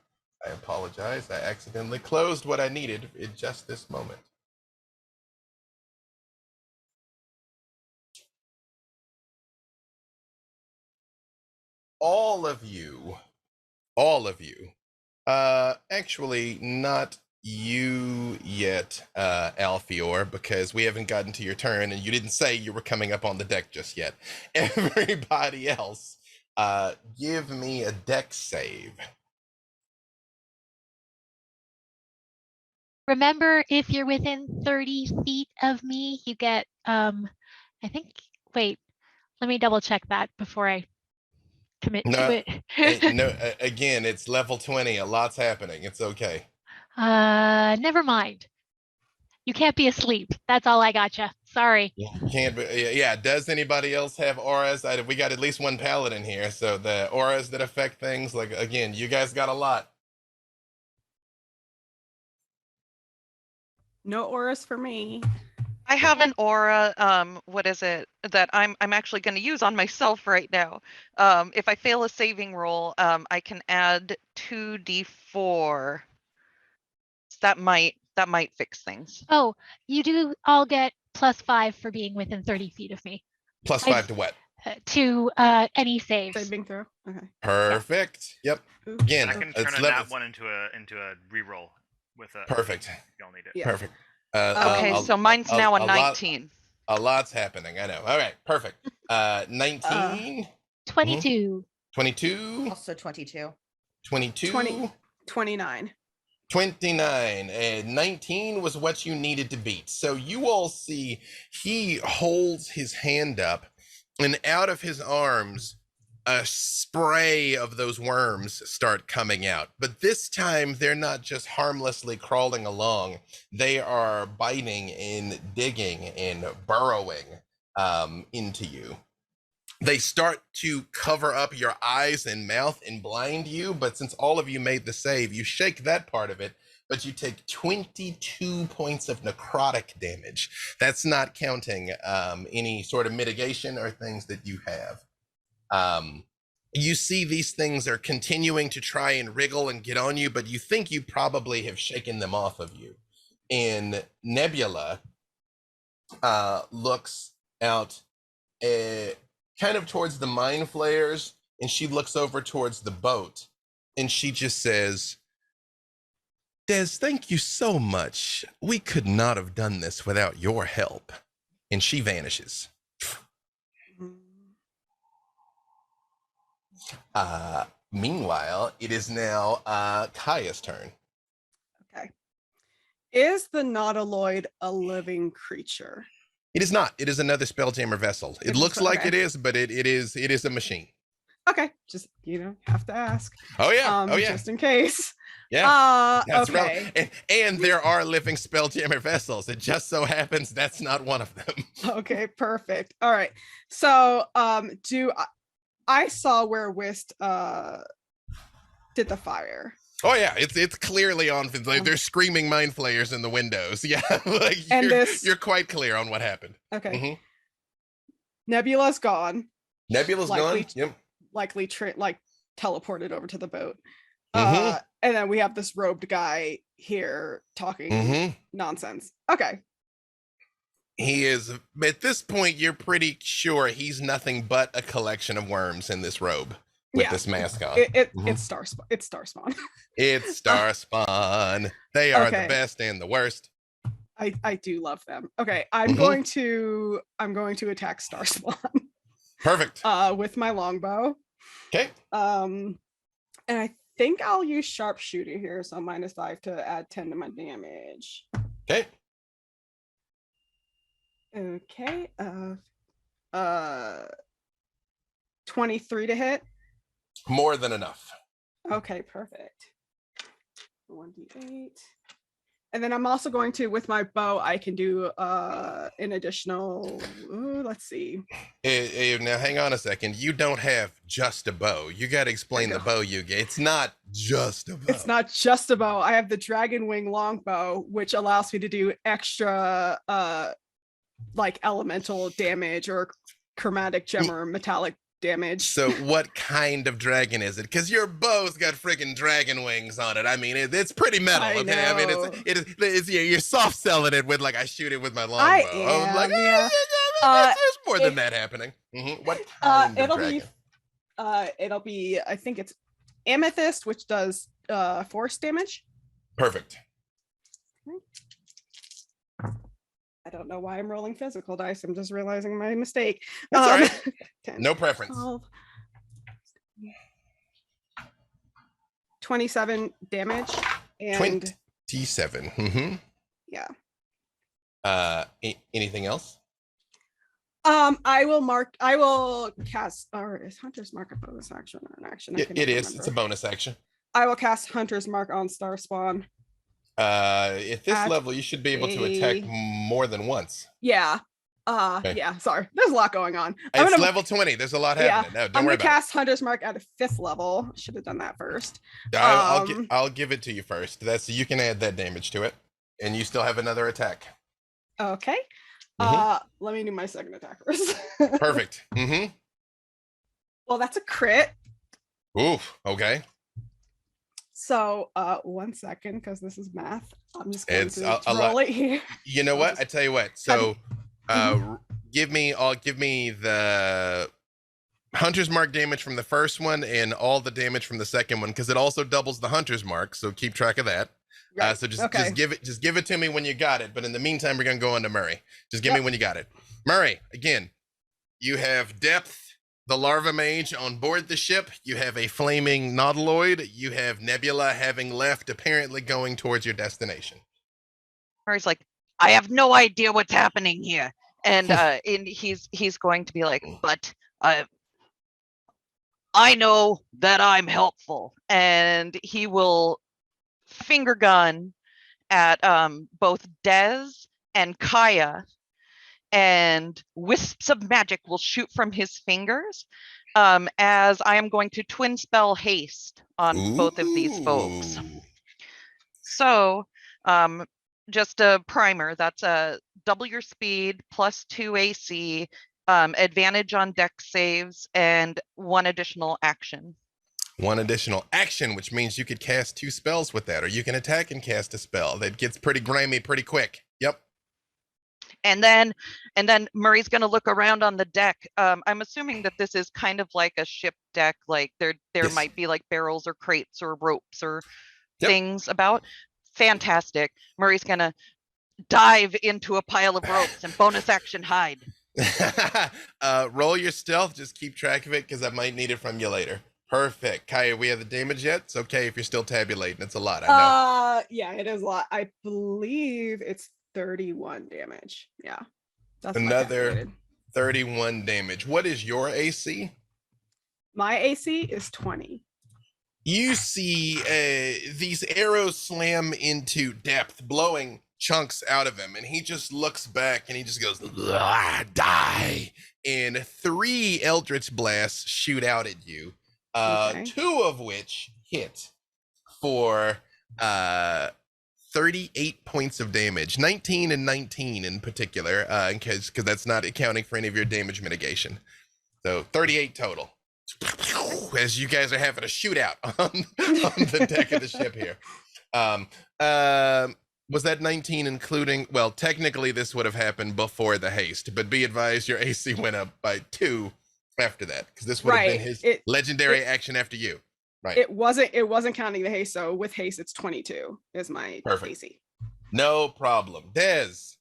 I apologize. I accidentally closed what I needed in just this moment. All of you, actually not you yet, Alfior, because we haven't gotten to your turn and you didn't say you were coming up on the deck just yet. Everybody else, give me a deck save. Remember, if you're within 30 feet of me, you get, I think, wait, let me double check that before I commit to it. No, again, it's level 20. A lot's happening. It's okay. Never mind. You can't be asleep. That's all I gotcha. Sorry. Can't be, yeah. Does anybody else have auras? We got at least one paladin here, so the auras that affect things, like, again, you guys got a lot. No auras for me. I have an aura, what is it, that I'm actually going to use on myself right now. If I fail a saving roll, I can add 2d4. That might fix things. Oh, you do all get +5 for being within 30 feet of me. +5 to what? To any saves. Saving throw. Okay. Perfect. Yep. Again, I can turn that one into a reroll with a. Perfect. You'll need it. Yeah. Perfect. Okay, so mine's now a 19. A lot's happening. I know. All right. Perfect. 19. 22. 22. Also 22. 22. 29. 29 and 19 was what you needed to beat. So you all see he holds his hand up and out of his arms a spray of those worms start coming out. But this time they're not just harmlessly crawling along. They are biting and digging and burrowing into you. They start to cover up your eyes and mouth and blind you, but since all of you made the save, you shake that part of it, but you take 22 points of necrotic damage. That's not counting any sort of mitigation or things that you have. You see these things are continuing to try and wriggle and get on you, but you think you probably have shaken them off of you. And Nebula looks out kind of towards the mind flayers, and she looks over towards the boat, and she just says, Des, thank you so much. We could not have done this without your help. And she vanishes. Meanwhile, it is now Kaya's turn. Okay. Is the nautiloid a living creature? It is not. It is another Spelljammer vessel. It looks like it is, but it is a machine. Okay, just have to ask. Oh yeah. Just in case. Yeah. That's okay. Right. And there are living Spelljammer vessels. It just so happens that's not one of them. Okay, perfect. All right. So, I saw where Whist did the fire. Oh yeah, it's clearly on. Like, there's screaming mind flayers in the windows. Yeah, like you're quite clear on what happened. Okay. Mm-hmm. Nebula's gone. Nebula's gone. Yep. Likely teleported over to the boat. Mm-hmm. And then we have this robed guy here talking nonsense. Okay. He is, at this point, you're pretty sure he's nothing but a collection of worms in this robe with this mask on. It's Star Spawn. It's Star Spawn. It's Star Spawn. They are the best and the worst. I do love them. Okay, I'm going to attack Star Spawn. Perfect. With my longbow. Okay. And I think I'll use sharpshooter here, so -5 to add 10 to my damage. Okay. Okay. 23 to hit. More than enough. Okay, perfect. 1d8. And then I'm also going to, with my bow, I can do an additional, let's see. Now, hang on a second. You don't have just a bow. You got to explain the bow you get. It's not just a bow. It's not just a bow. I have the dragon wing longbow, which allows me to do extra, like elemental damage or chromatic gem or metallic damage. So what kind of dragon is it? Because your bow's got freaking dragon wings on it. I mean, it's pretty metal. I Okay, I mean, know. it's you're soft selling it with like I shoot it with my I longbow. I'm like, am, yeah. there's more than that happening. What kind of dragon? It'll be I think it's amethyst, which does force damage. Perfect. I don't know why I'm rolling physical dice. I'm just realizing my mistake. That's all right. 10, No preference. 12, 27 damage and 27. Mm-hmm. yeah. Anything else? I will cast, or is Hunter's Mark a bonus action or an action? It is. It's a bonus action. I will cast Hunter's Mark on Star Spawn. At this level, you should be able to attack more than once. Yeah. Okay. Yeah, sorry. There's a lot going on. It's level 20. There's a lot happening. No, don't I'm worry gonna about cast Hunter's Mark at a 5th level. Should have done that first. I'll give it to you first. You can add that damage to it. And you still have another attack. Okay. Let me do my second attack first. Perfect. Mm-hmm. Well, that's a crit. Oof. Okay. So 1 second, because this is math. I'm just going to a roll lot. it here. You know what? I tell you what. So give me the Hunter's Mark damage from the first one and all the damage from the second one, because it also doubles the Hunter's Mark. So keep track of that. Right. So just give it to me when you got it. But in the meantime, we're gonna go on to Murray. Just give me when you got it. Murray, again, you have Depth, the Larva Mage on board the ship. You have a flaming Nautiloid. You have Nebula having left, apparently going towards your destination. Murray's like, I have no idea what's happening here. And he's going to be like, but I know that I'm helpful. And he will finger gun at both Dez and Kaya, and wisps of magic will shoot from his fingers as I am going to twin spell haste on both of these folks. So just a primer, that's a double your speed plus 2 AC, advantage on dex saves, and 1 additional action. 1 additional action, which means you could cast 2 spells with that, or you can attack and cast a spell. That gets pretty grimy pretty quick. Yep. And then Murray's going to look around on the deck. I'm assuming that this is kind of like a ship deck, like there Yes. might be like barrels or crates or ropes or things about. Fantastic. Murray's going to dive into a pile of ropes and bonus action hide. Roll your stealth. Just keep track of it because I might need it from you later. Perfect. Kaya, we have the damage yet? It's okay if you're still tabulating. It's a lot, I know. Yeah, it is a lot. I believe it's 31 damage. Yeah. That's another 31 damage. What is your AC? My AC is 20. You see these arrows slam into Depth, blowing chunks out of him, and he just looks back and he just goes, die. And 3 Eldritch Blasts shoot out at you. 2 of which hit for 38 points of damage, 19 and 19 in particular, because that's not accounting for any of your damage mitigation. So 38 total. As you guys are having a shootout on the deck of the ship here. Was that 19 including, well, technically this would have happened before the haste, but be advised your AC went up by 2 after that, because this would have been his legendary action after you. Right. It wasn't counting the haste, so with haste it's 22 is my AC. No problem. Dez,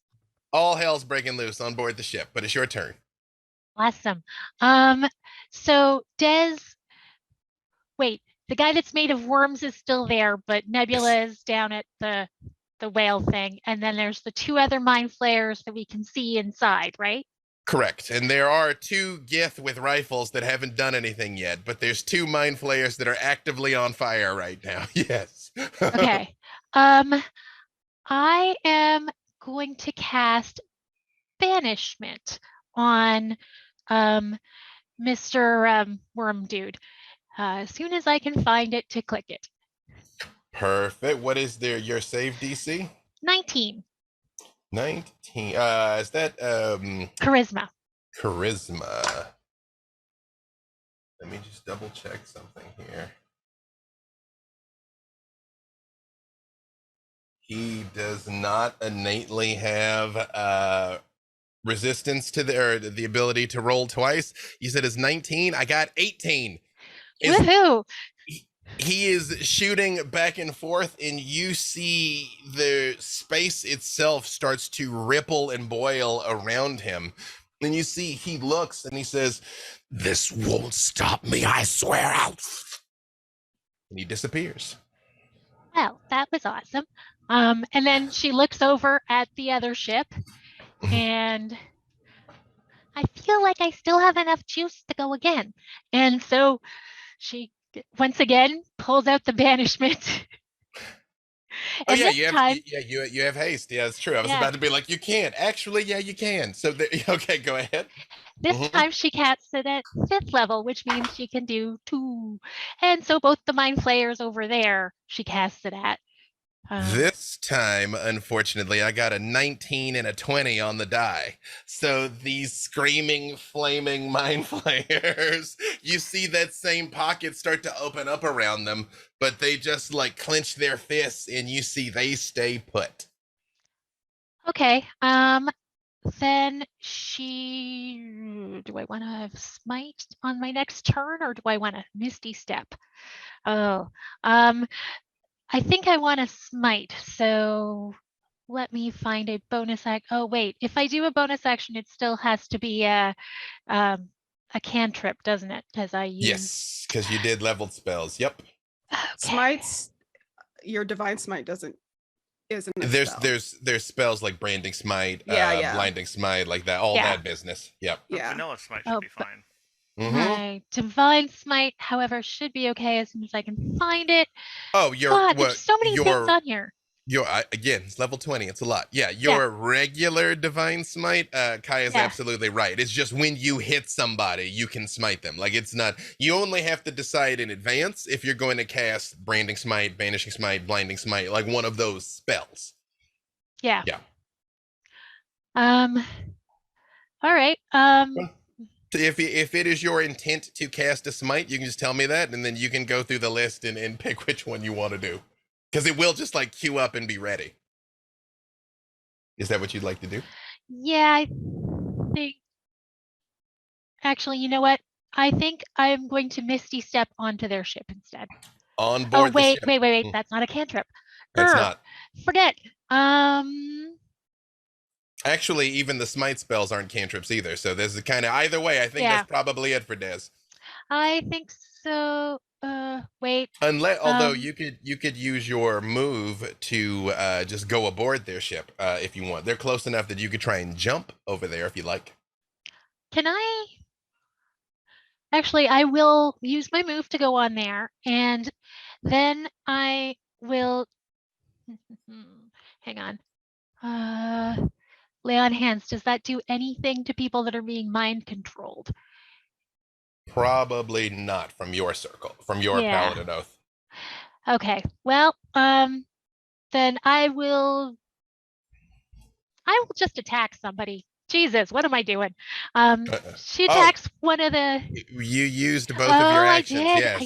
all hell's breaking loose on board the ship, but it's your turn. Awesome. So Dez, wait, the guy that's made of worms is still there, but Nebula is down at the whale thing, and then there's the 2 other mind flayers that we can see inside, right? Correct. And there are 2 Gith with rifles that haven't done anything yet, but there's 2 mind flayers that are actively on fire right now. Yes. Okay. I am going to cast Banishment on Mr. Worm Dude as soon as I can find it to click it. Perfect. What is your save DC? 19. 19. Is that Charisma. Charisma. Let me just double check something here. He does not innately have resistance to the ability to roll twice. You said it's 19. I got 18. Woohoo! He is shooting back and forth, and you see the space itself starts to ripple and boil around him. And you see he looks and he says, "This won't stop me, I swear." And he disappears. Well, that was awesome. And then she looks over at the other ship, and I feel like I still have enough juice to go again. And so she once again pulls out the banishment. Oh And yeah, this you have time, you have haste. Yeah, it's true. I was Yeah. about to be like, you can't. Actually, yeah, you can. So okay, go ahead. this Mhm. time she casts it at 5th level, which means she can do 2. And so both the mind flayers over there, she casts it at. This time, unfortunately, I got a 19 and a 20 on the die. So these screaming, flaming mind flayers, you see that same pocket start to open up around them, but they just like clench their fists and you see they stay put. Okay. Then do I want to have smite on my next turn, or do I want to misty step? Oh, I think I want to smite. So let me find a bonus act. Oh wait, if I do a bonus action, it still has to be a cantrip, doesn't it? Because I use. Yes, because you did leveled spells. Yep. Okay. Smites, your divine smite isn't a spell. There's spells like branding smite, Yeah. blinding smite, like that, all Yeah. that business. Yep. Yeah. Vanilla smite should Oh, be fine. Mhm. My divine smite, however, should be okay as soon as I can find it. Oh, God, there's so many things on here. Again, it's level 20. It's a lot. Yeah, your regular divine smite, Kaya's absolutely right. It's just when you hit somebody, you can smite them. Like, it's not, you only have to decide in advance if you're going to cast branding smite, banishing smite, blinding smite, like one of those spells. Yeah. Yeah. All right. If it is your intent to cast a smite, you can just tell me that, and then you can go through the list and pick which one you want to do. Because it will just like queue up and be ready. Is that what you'd like to do? Yeah, I think. Actually, you know what? I think I'm going to misty step onto their ship instead. On board the ship. Wait. That's not a cantrip. That's not. Forget. Actually, even the smite spells aren't cantrips either. So there's a kind of either way. I think that's probably it for Des. I think so. Wait. Although you could use your move to just go aboard their ship if you want. They're close enough that you could try and jump over there if you like. Can I? Actually, I will use my move to go on there, and then I will. Hang on. Lay on hands. Does that do anything to people that are being mind controlled? Probably not from your circle, from your paladin oath. Okay. Well, then I will just attack somebody. Jesus, what am I doing? She attacks one of the. You used both of your actions. I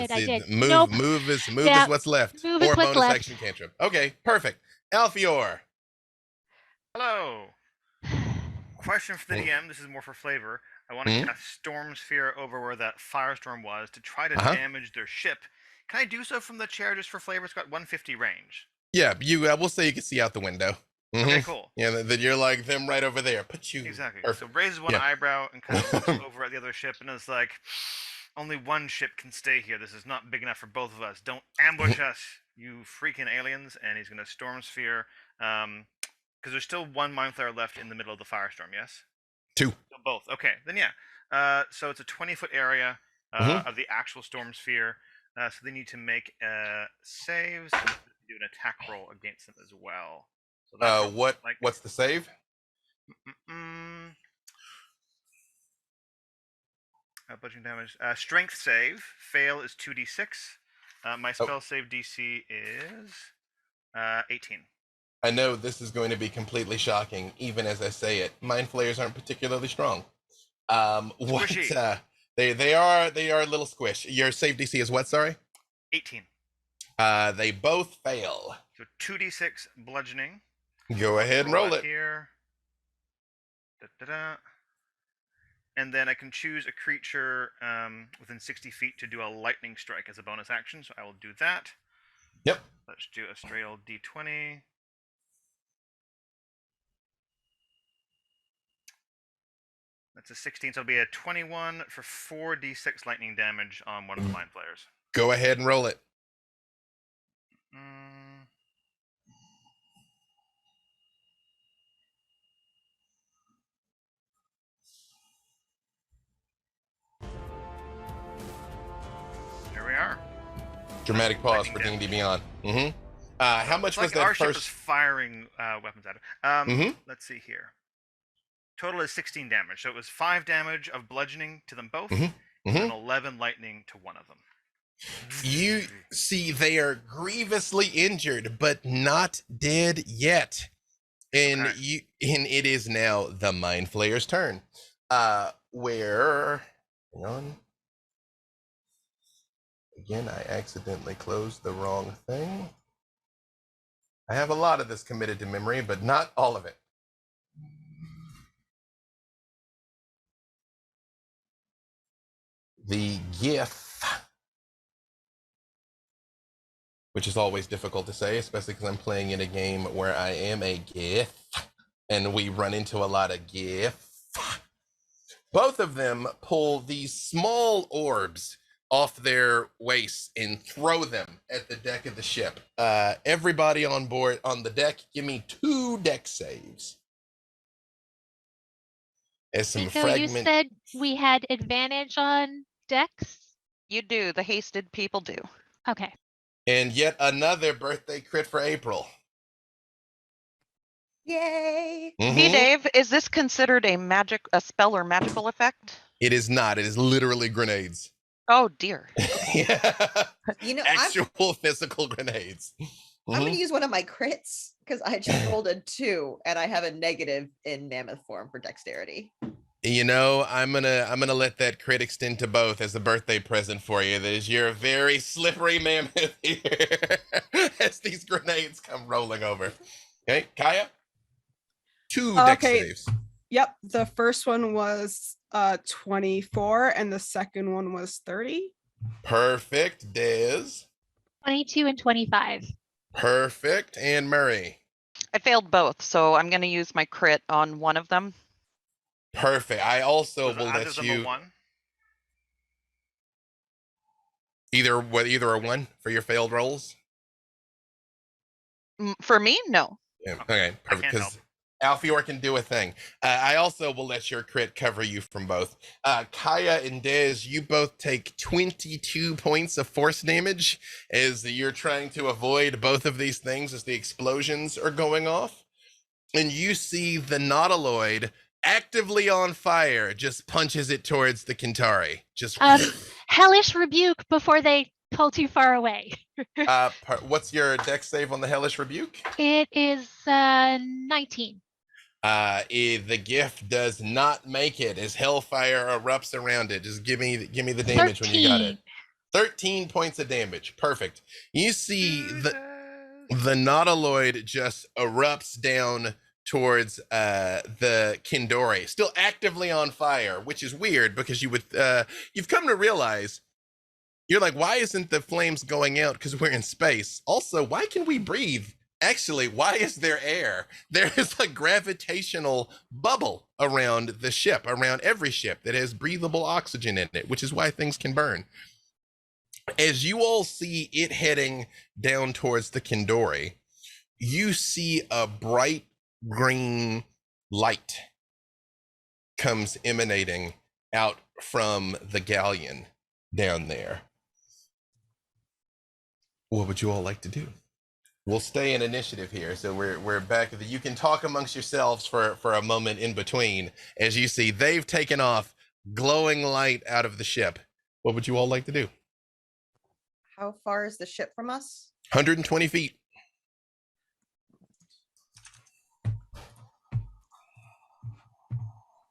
did. Move is what's left. Move or is what's bonus left. action cantrip. Okay, perfect. Alfior. Hello. Question for the DM. This is more for flavor. I want to cast Storm Sphere over where that firestorm was to try to damage their ship. Can I do so from the chair just for flavor? It's got 150 range. Yeah, you. We'll say you can see out the window. Okay, cool. Yeah, then you're like them right over there. Put you exactly. Perfect. So raises one eyebrow and kind of looks over at the other ship and is like, "Only one ship can stay here. This is not big enough for both of us. Don't ambush us, you freaking aliens!" And he's gonna Storm Sphere, because there's still one mind flayer left in the middle of the firestorm. Yes. 2. So both. Okay, then yeah. So it's a 20-foot area of the actual Storm Sphere. So they need to make saves and do an attack roll against them as well. So what's the save? Bludgeoning damage. Strength save. Fail is 2d6. My spell save DC is 18. I know this is going to be completely shocking, even as I say it. Mind flayers aren't particularly strong. They are a little squish. Your save DC is what? Sorry. 18. They both fail. So 2d6 bludgeoning. Go ahead and roll it. Here. Da-da-da. And then I can choose a creature within 60 feet to do a lightning strike as a bonus action. So I will do that. Yep. Let's do a straight old d20. That's a 16, so it'll be a 21 for 4d6 lightning damage on one of the mind flayers. Go ahead and roll it. There we are. Dramatic pause Lightning for damage. D&D Beyond. How much was Like that our ship is first? firing weapons at it. Let's see here. Total is 16 damage. So it was 5 damage of bludgeoning to them both, and 11 lightning to one of them. You see, they are grievously injured, but not dead yet. And Okay. and it is now the Mind Flayer's turn. Where, hang on. Again, I accidentally closed the wrong thing. I have a lot of this committed to memory, but not all of it. The GIF, which is always difficult to say, especially because I'm playing in a game where I am a GIF, and we run into a lot of GIF. Both of them pull these small orbs off their waists and throw them at the deck of the ship. Everybody on board on the deck, give me 2 deck saves. As some Nico, fragment. you said we had advantage on decks? You do. The hasted people do. Okay. And yet another birthday crit for April. Yay! Hey, Dave, is this considered a spell or magical effect? It is not. It is literally grenades. Oh dear. Yeah. You know, Actual physical grenades. I'm gonna use one of my crits because I just rolled a 2 and I have a negative in mammoth form for dexterity. You know, I'm gonna let that crit extend to both as a birthday present for you. That is your very slippery mammoth here as these grenades come rolling over. Okay, Kaya? 2 dex saves. Yep. The first one was 24 and the second one was 30. Perfect. Dez. 22 and 25. Perfect. And Murray. I failed both, so I'm going to use my crit on one of them. Perfect. I also will either let of them you a 1? either a 1 for your failed rolls. For me, no. Yeah. Okay. Perfect. Because Alfior can do a thing. I also will let your crit cover you from both. Kaya and Dez, you both take 22 points of force damage as you're trying to avoid both of these things as the explosions are going off. And you see the Nautiloid actively on fire just punches it towards the Kintari. Just Hellish rebuke before they pull too far away. what's your dex save on the Hellish Rebuke? It is 19. The gift does not make it as hellfire erupts around it. Just give me the damage 13. when you got it. 13 points of damage. Perfect. You see the Nautiloid just erupts down towards the Kindori, still actively on fire, which is weird because you've come to realize, you're like, why isn't the flames going out? Because we're in space. Also, why can we breathe? Actually, why is there air? There is a gravitational bubble around the ship, around every ship that has breathable oxygen in it, which is why things can burn. As you all see it heading down towards the Kindori, you see a bright green light comes emanating out from the galleon down there. What would you all like to do? We'll stay in initiative here, so we're back. You can talk amongst yourselves for a moment in between. As you see, they've taken off, glowing light out of the ship. What would you all like to do? How far is the ship from us? 120 feet.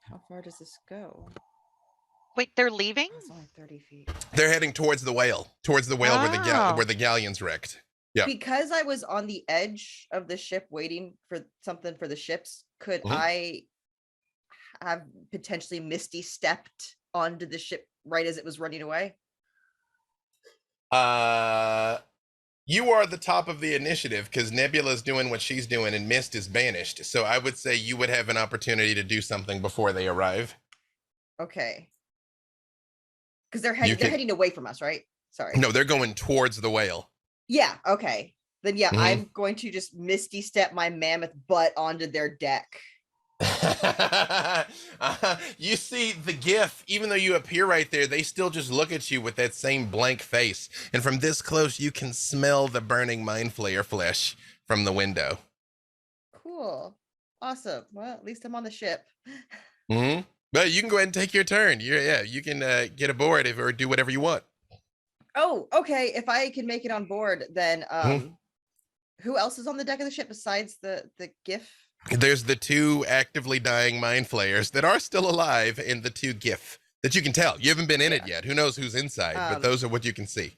How far does this go? Wait, they're leaving? It's only 30 feet. They're heading towards the whale where Oh. where the galleon's wrecked. Yeah. Because I was on the edge of the ship waiting for something for the ships, could Mhm. I have potentially Misty stepped onto the ship right as it was running away? You are the top of the initiative because Nebula's doing what she's doing and Mist is banished. So I would say you would have an opportunity to do something before they arrive. Okay. Because they're heading away from us, right? Sorry. No, they're going towards the whale. Yeah, okay. Then yeah, Mhm. I'm going to just Misty step my mammoth butt onto their deck. You see the GIF, even though you appear right there, they still just look at you with that same blank face. And from this close, you can smell the burning mind flayer flesh from the window. Cool. Awesome. Well, at least I'm on the ship. Mm-hmm. But you can go ahead and take your turn. You can get aboard or do whatever you want. Oh, okay. If I can make it on board, then Mhm. who else is on the deck of the ship besides the GIF? There's the 2 actively dying mind flayers that are still alive and the 2 GIF that you can tell. You haven't been in it yet. Who knows who's inside, but those are what you can see.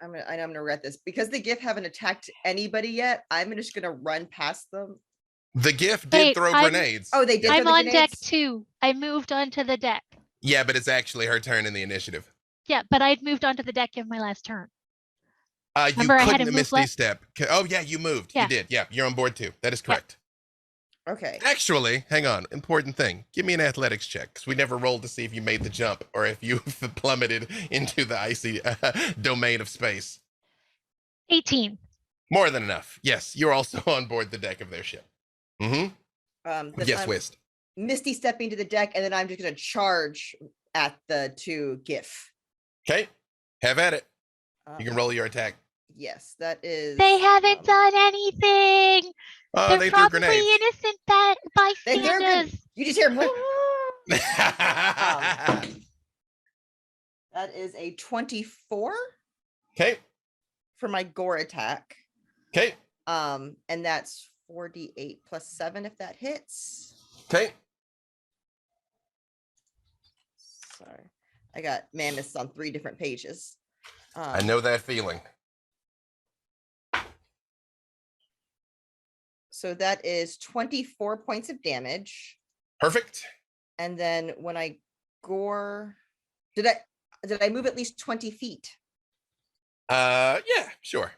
I know I'm gonna regret this because the GIF haven't attacked anybody yet. I'm just gonna run past them. The GIF did Wait, throw I'm- grenades. Oh, they did. I'm throw the on deck grenades? 2. I moved onto the deck. Yeah, but it's actually her turn in the initiative. Yeah, but I'd moved onto the deck in my last turn. You Remember, I had couldn't to have move Misty left? step. Oh, yeah, you moved. Yeah. You did. Yeah, you're on board too. That is correct. Okay. Actually, hang on. Important thing. Give me an athletics check because we never rolled to see if you made the jump or if you plummeted into the icy domain of space. 18. More than enough. Yes, you're also on board the deck of their ship. Mm-hmm. Then Yes, I'm Wist. Misty stepping to the deck, and then I'm just gonna charge at the 2 GIF. Okay, have at it. You can roll your attack. Yes, that is. They haven't done anything. Oh, They're they threw probably grenades. innocent They're good. bystanders. You just hear. That is a 24 Okay, for my gore attack. okay, And that's 4d8 plus 7 if that hits. okay. Sorry, I got mammoths on 3 different pages. I know that feeling. So that is 24 points of damage. Perfect. And then when I gore, did I move at least 20 feet? Yeah, sure.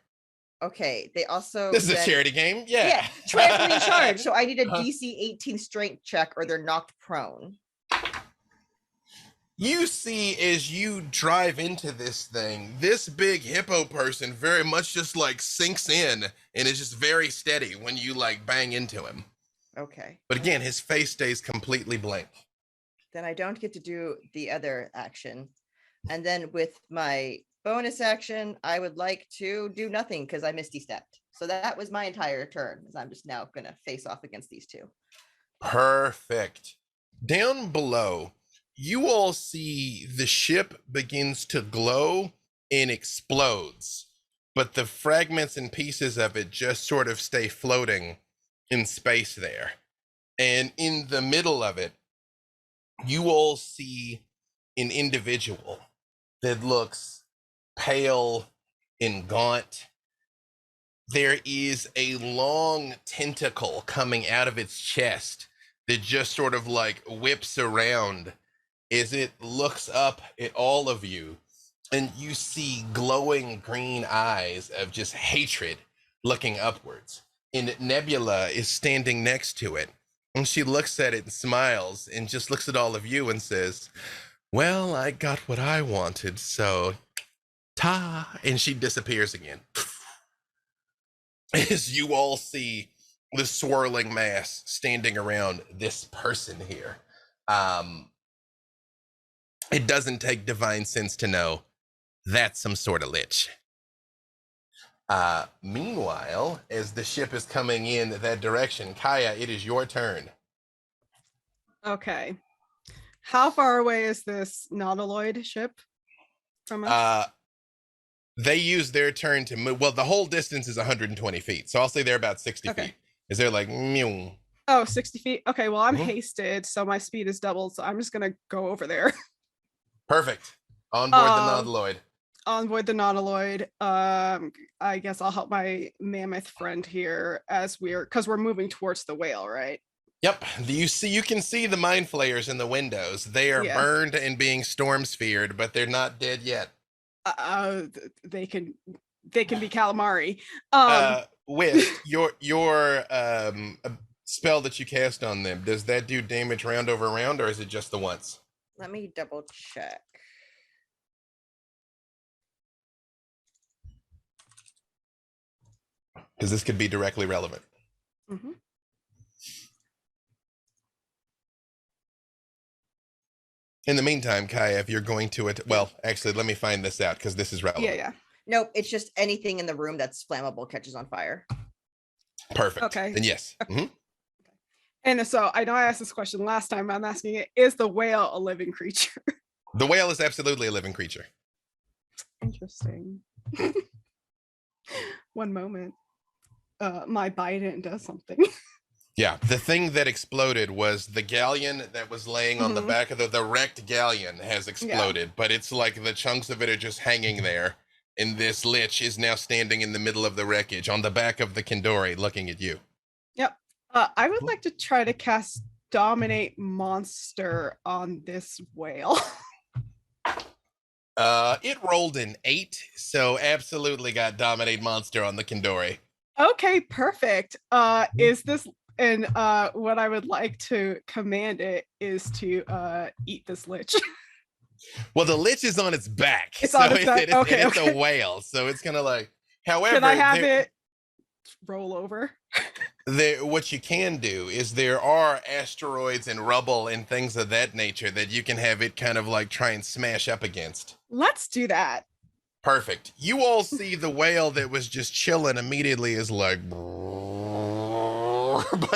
Okay. They also This is a said- charity game. Yeah, Yeah. trampoline charge. So I need a Huh. DC 18 strength check or they're knocked prone. You see, as you drive into this thing, this big hippo person very much just like sinks in and is just very steady when you like bang into him. Okay. But again, his face stays completely blank. Then I don't get to do the other action. And then with my bonus action, I would like to do nothing because I misty stepped. So that was my entire turn. I'm just now going to face off against these 2. Perfect. Down below, you all see the ship begins to glow and explodes, but the fragments and pieces of it just sort of stay floating in space there. And in the middle of it, you all see an individual that looks pale and gaunt. There is a long tentacle coming out of its chest that just sort of like whips around as it looks up at all of you, and you see glowing green eyes of just hatred looking upwards. And Nebula is standing next to it, and she looks at it and smiles and just looks at all of you and says, well, I got what I wanted, so ta, and she disappears again. As you all see the swirling mass standing around this person here. It doesn't take divine sense to know that's some sort of lich. Meanwhile, as the ship is coming in that direction, Kaya, it is your turn. Okay. How far away is this nautiloid ship from us? They use their turn to move. Well, the whole distance is 120 feet. So I'll say they're about 60 Okay. feet. Is there like, mew? Oh, 60 feet. Okay, well, I'm Mhm. hasted, so my speed is doubled. So I'm just going to go over there. Perfect. On board the Um, Nautiloid. Envoy the Nautiloid. I guess I'll help my mammoth friend here as because we're moving towards the whale, right? Yep. You can see the mind flayers in the windows. They are Yeah. burned and being storm sphered, but they're not dead yet. They can be calamari. With your spell that you cast on them, does that do damage round over round, or is it just the once? Let me double check. Because this could be directly relevant. Mm-hmm. In the meantime, Kaya, if you're going to it, well, actually, let me find this out because this is relevant. Yeah. Nope, it's just anything in the room that's flammable catches on fire. Perfect. Okay. Then yes. Mm-hmm. And so I know I asked this question last time. I'm asking it: is the whale a living creature? The whale is absolutely a living creature. Interesting. One moment. My Biden does something. Yeah, the thing that exploded was the galleon that was laying on the back of the wrecked galleon has exploded, but it's like the chunks of it are just hanging there. And this lich is now standing in the middle of the wreckage on the back of the Kindori looking at you. Yep. I would like to try to cast Dominate Monster on this whale. It rolled an 8, so absolutely got Dominate Monster on the Kindori. Okay, perfect. Is this and what I would like to command it is to eat this lich. Well, the lich is on its back. It's on its back. It's a whale, so it's gonna like. However, can I have it roll over? What you can do is there are asteroids and rubble and things of that nature that you can have it kind of like try and smash up against. Let's do that. Perfect. You all see the whale that was just chilling immediately is like, but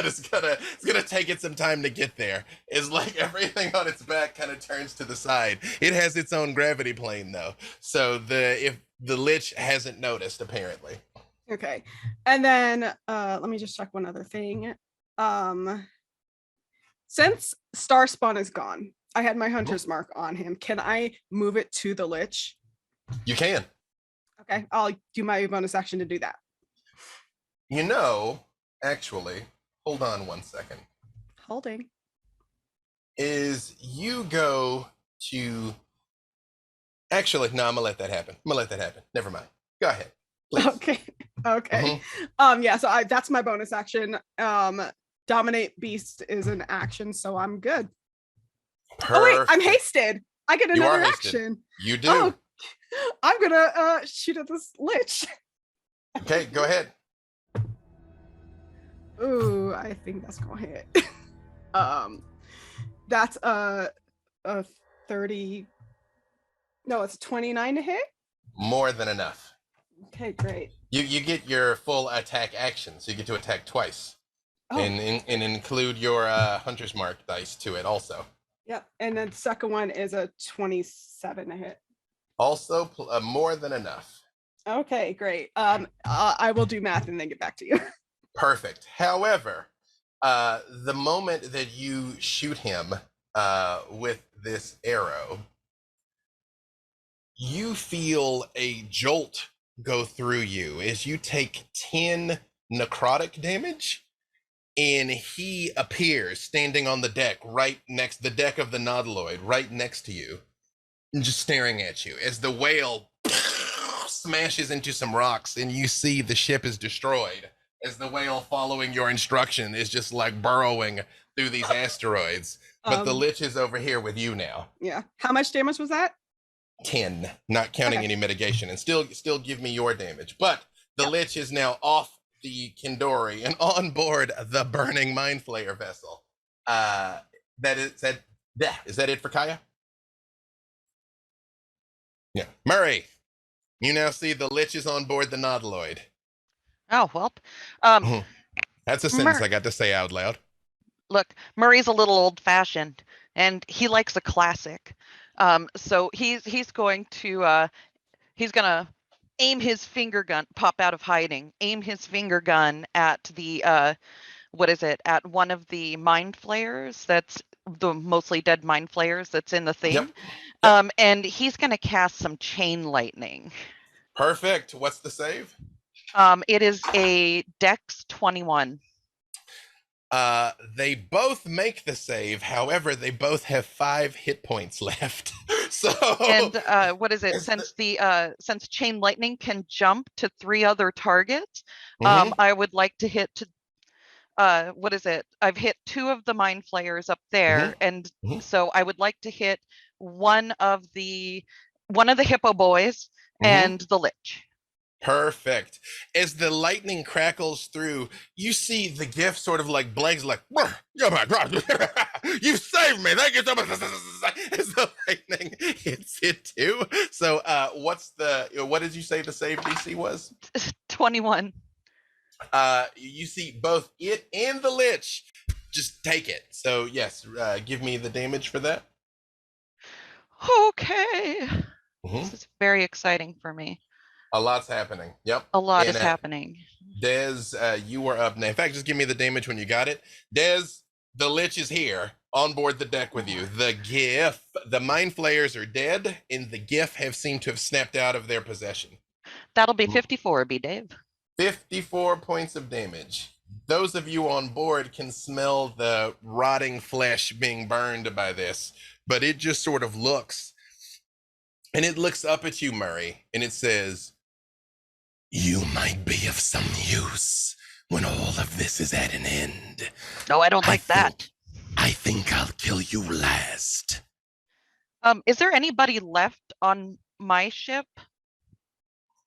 it's gonna take it some time to get there. It's like everything on its back kind of turns to the side. It has its own gravity plane though, so if the lich hasn't noticed apparently. Okay, and then let me just check one other thing. Since Starspawn is gone, I had my hunter's mark on him. Can I move it to the lich? You can. Okay, I'll do my bonus action to do that. You know, actually, hold on one second. Holding. Is you go to... Actually, no, I'm gonna let that happen. Never mind. Go ahead, please. Okay. Yeah, so that's my bonus action. Dominate Beast is an action, so I'm good. Perfect. Oh wait, I'm hasted. I get another action. You do. Oh, I'm gonna shoot at this lich. Okay, go ahead. Ooh, I think that's gonna hit. That's a 30. No, it's 29 to hit. More than enough. Okay, great. You get your full attack action, so you get to attack twice, and include your hunter's mark dice to it also. Yep, and then the second one is a 27 to hit. Also, more than enough. Okay, great. I will do math and then get back to you. Perfect. However, the moment that you shoot him with this arrow, you feel a jolt go through you as you take 10 necrotic damage, and he appears standing on the deck right next the deck of the Nautiloid, right next to you, and just staring at you as the whale smashes into some rocks, and you see the ship is destroyed as the whale, following your instruction, is just like burrowing through these asteroids. But the lich is over here with you now. Yeah. How much damage was that? 10, not counting any mitigation, and still give me your damage. But the lich is now off the Kindori and on board the burning Mind Flayer vessel. Is that it for Kaya? Yeah. Murray, you now see the lich is on board the Nautiloid. Oh, well. That's a sentence I got to say out loud. Look, Murray's a little old-fashioned, and he likes a classic. So he's going to aim his finger gun, pop out of hiding, aim his finger gun at the at one of the mind flayers that's the mostly dead mind flayers that's in the thing. Yep. And he's going to cast some chain lightning. Perfect. What's the save? It is a Dex 21. They both make the save. However, they both have 5 hit points left. So And what is it? Is Since chain lightning can jump to 3 other targets, Mhm. I would like to hit to what is it? I've hit 2 of the mind flayers up there, and Mhm. so I would like to hit one of the hippo boys Mhm. and the lich. Perfect. As the lightning crackles through, you see the gift sort of like blanks, like, "Oh my God, you saved me. Thank you so much." As the lightning hits it too. So, what did you say the save DC was? 21. You see both it and the lich just take it. So, yes, give me the damage for that. Okay. This is very exciting for me. A lot's happening. Yep. A lot is happening. Dez, you were up now. In fact, just give me the damage when you got it. Dez, the lich is here on board the deck with you. The GIF, the mind flayers are dead, and the GIF have seemed to have snapped out of their possession. That'll be 54, B Dave. 54 points of damage. Those of you on board can smell the rotting flesh being burned by this, but it just sort of looks, and it looks up at you, Murray, and it says, "You might be of some use when all of this is at an end." No, I don't like that. I think I'll kill you last. Is there anybody left on my ship?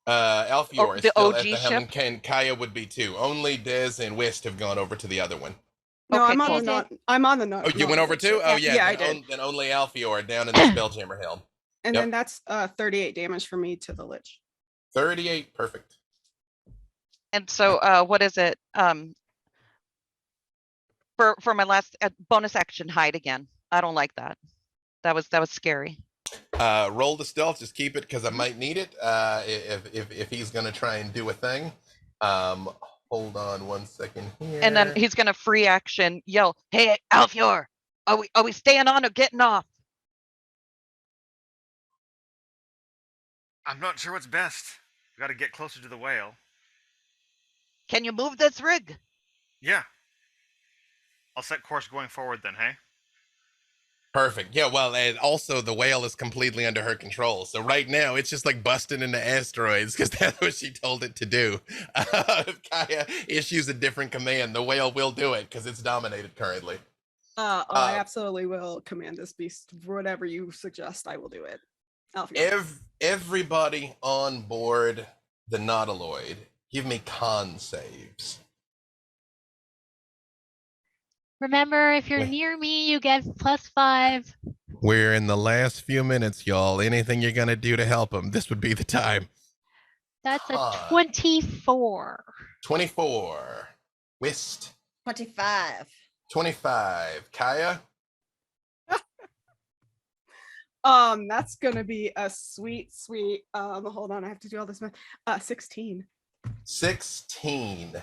Alfior is the still OG at the helm, ship? and Kaya would be too. Only Dez and West have gone over to the other one. No, Okay, I'm on cool. the not. I'm on the not. Oh, you went over too? Oh, yeah. Yeah, I then, did. Then only Alfior down in the Spelljammer helm. And Yep. then that's 38 damage for me to the lich. 38, perfect. And so what is it? For my last bonus action, hide again. I don't like that. That was scary. Roll the stealth, just keep it because I might need it. If he's gonna try and do a thing. Hold on 1 second here. And then he's gonna free action yell, "Hey, Alfior, are we staying on or getting off?" I'm not sure what's best. We got to get closer to the whale. Can you move this rig? Yeah. I'll set course going forward then, hey? Perfect. Yeah, well, and also the whale is completely under her control. So right now it's just like busting into asteroids because that's what she told it to do. If Kaya issues a different command, the whale will do it because it's dominated currently. I absolutely will command this beast. Whatever you suggest, I will do it. Alfie. Everybody on board the Nautiloid, give me con saves. Remember, if you're near me, you get +5. We're in the last few minutes, y'all. Anything you're gonna do to help them, this would be the time. That's a 24. 24. Whist. 25. 25. Kaya. That's gonna be a sweet. Hold on, I have to do all this math. 16. 16.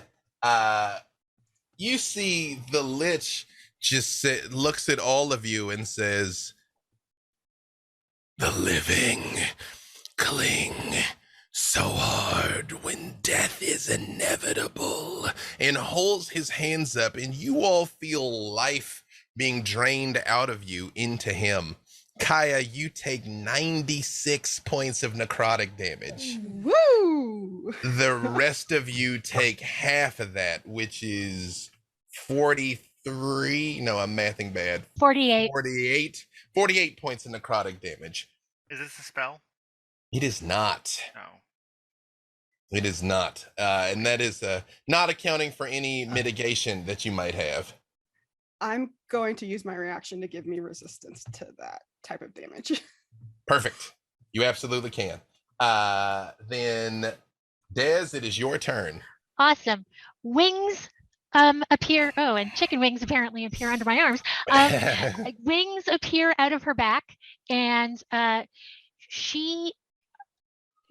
You see the lich just looks at all of you and says, "The living cling so hard when death is inevitable," and holds his hands up, and you all feel life being drained out of you into him. Kaya, you take 96 points of necrotic damage. Woo! The rest of you take half of that, which is 43. No, I'm mathing bad. 48. 48 points of necrotic damage. Is this a spell? It is not. No. It is not. And that is not accounting for any mitigation that you might have. I'm going to use my reaction to give me resistance to that type of damage. Perfect. You absolutely can. Then, Dez, it is your turn. Awesome. Wings appear. Oh, and chicken wings apparently appear under my arms. Wings appear out of her back, and she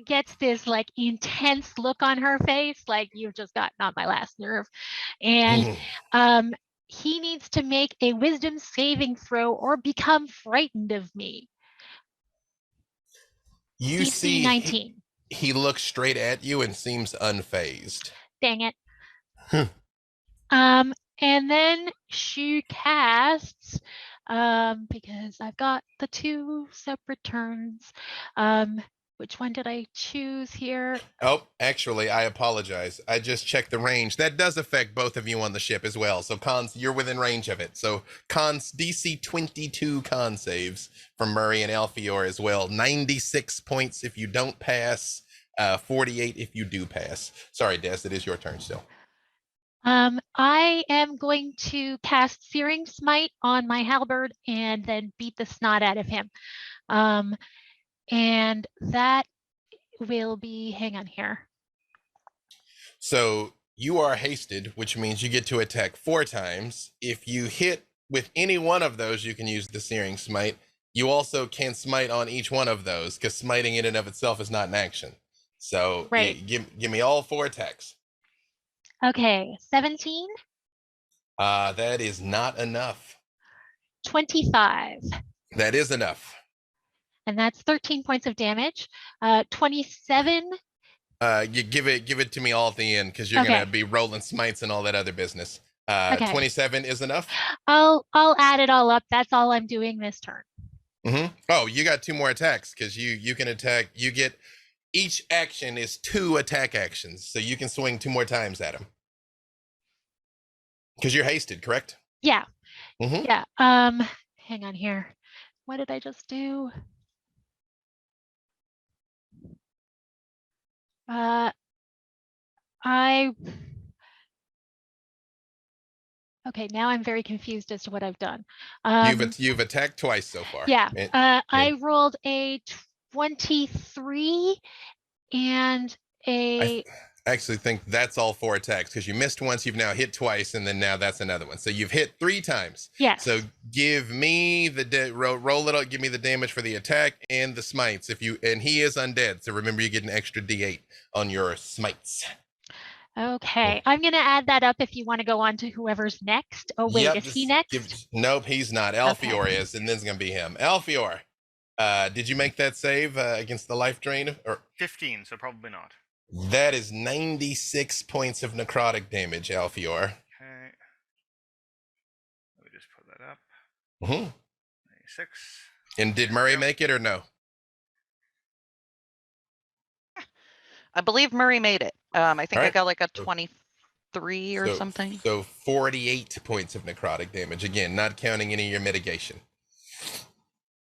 gets this like intense look on her face, like you've just gotten on my last nerve. And he needs to make a wisdom saving throw or become frightened of me. You DC see 19. he looks straight at you and seems unfazed. Dang it. And then she casts, because I've got the 2 separate turns. Which one did I choose here? Oh, actually, I apologize. I just checked the range. That does affect both of you on the ship as well. So cons, you're within range of it. So cons, DC 22 con saves from Murray and Alfior as well. 96 points if you don't pass, 48 if you do pass. Sorry, Des, it is your turn still. I am going to cast Searing Smite on my halberd and then beat the snot out of him. And that will be, hang on here. So you are hasted, which means you get to attack 4 times. If you hit with any one of those, you can use the Searing Smite. You also can smite on each one of those because smiting in and of itself is not an action. So Right. give me all 4 attacks. Okay, 17, That is not enough. 25, That is enough. and that's 13 points of damage. 27. You give it to me all at the end because you're Okay. gonna be rolling smites and all that other business. Okay. 27 is enough. I'll add it all up. That's all I'm doing this turn. Oh, you got 2 more attacks because you can attack. You get each action is 2 attack actions, so you can swing 2 more times at him. Because you're hasted, correct? Yeah. Mhm. Yeah. Hang on here. What did I just do? Okay, now I'm very confused as to what I've done. You've attacked twice so far. Yeah. I rolled a 23 and I actually think that's all 4 attacks because you missed once, you've now hit twice, and then now that's another one. So you've hit 3 times. Yes. So give me the roll it out. Give me the damage for the attack and the smites. And he is undead, so remember you get an extra D8 on your smites. Okay, I'm gonna add that up if you want to go on to whoever's next. Oh wait, is he next? Nope, he's not. Alfior is, and then it's gonna be him. Alfior, did you make that save against the life drain? Or 15, so probably not. that is 96 points of necrotic damage, Alfior. Okay. Let me just put that up. 96. And did Murray make it or no? I believe Murray made it. I think I Alright. got like a 23 or something. So 48 points of necrotic damage. Again, not counting any of your mitigation.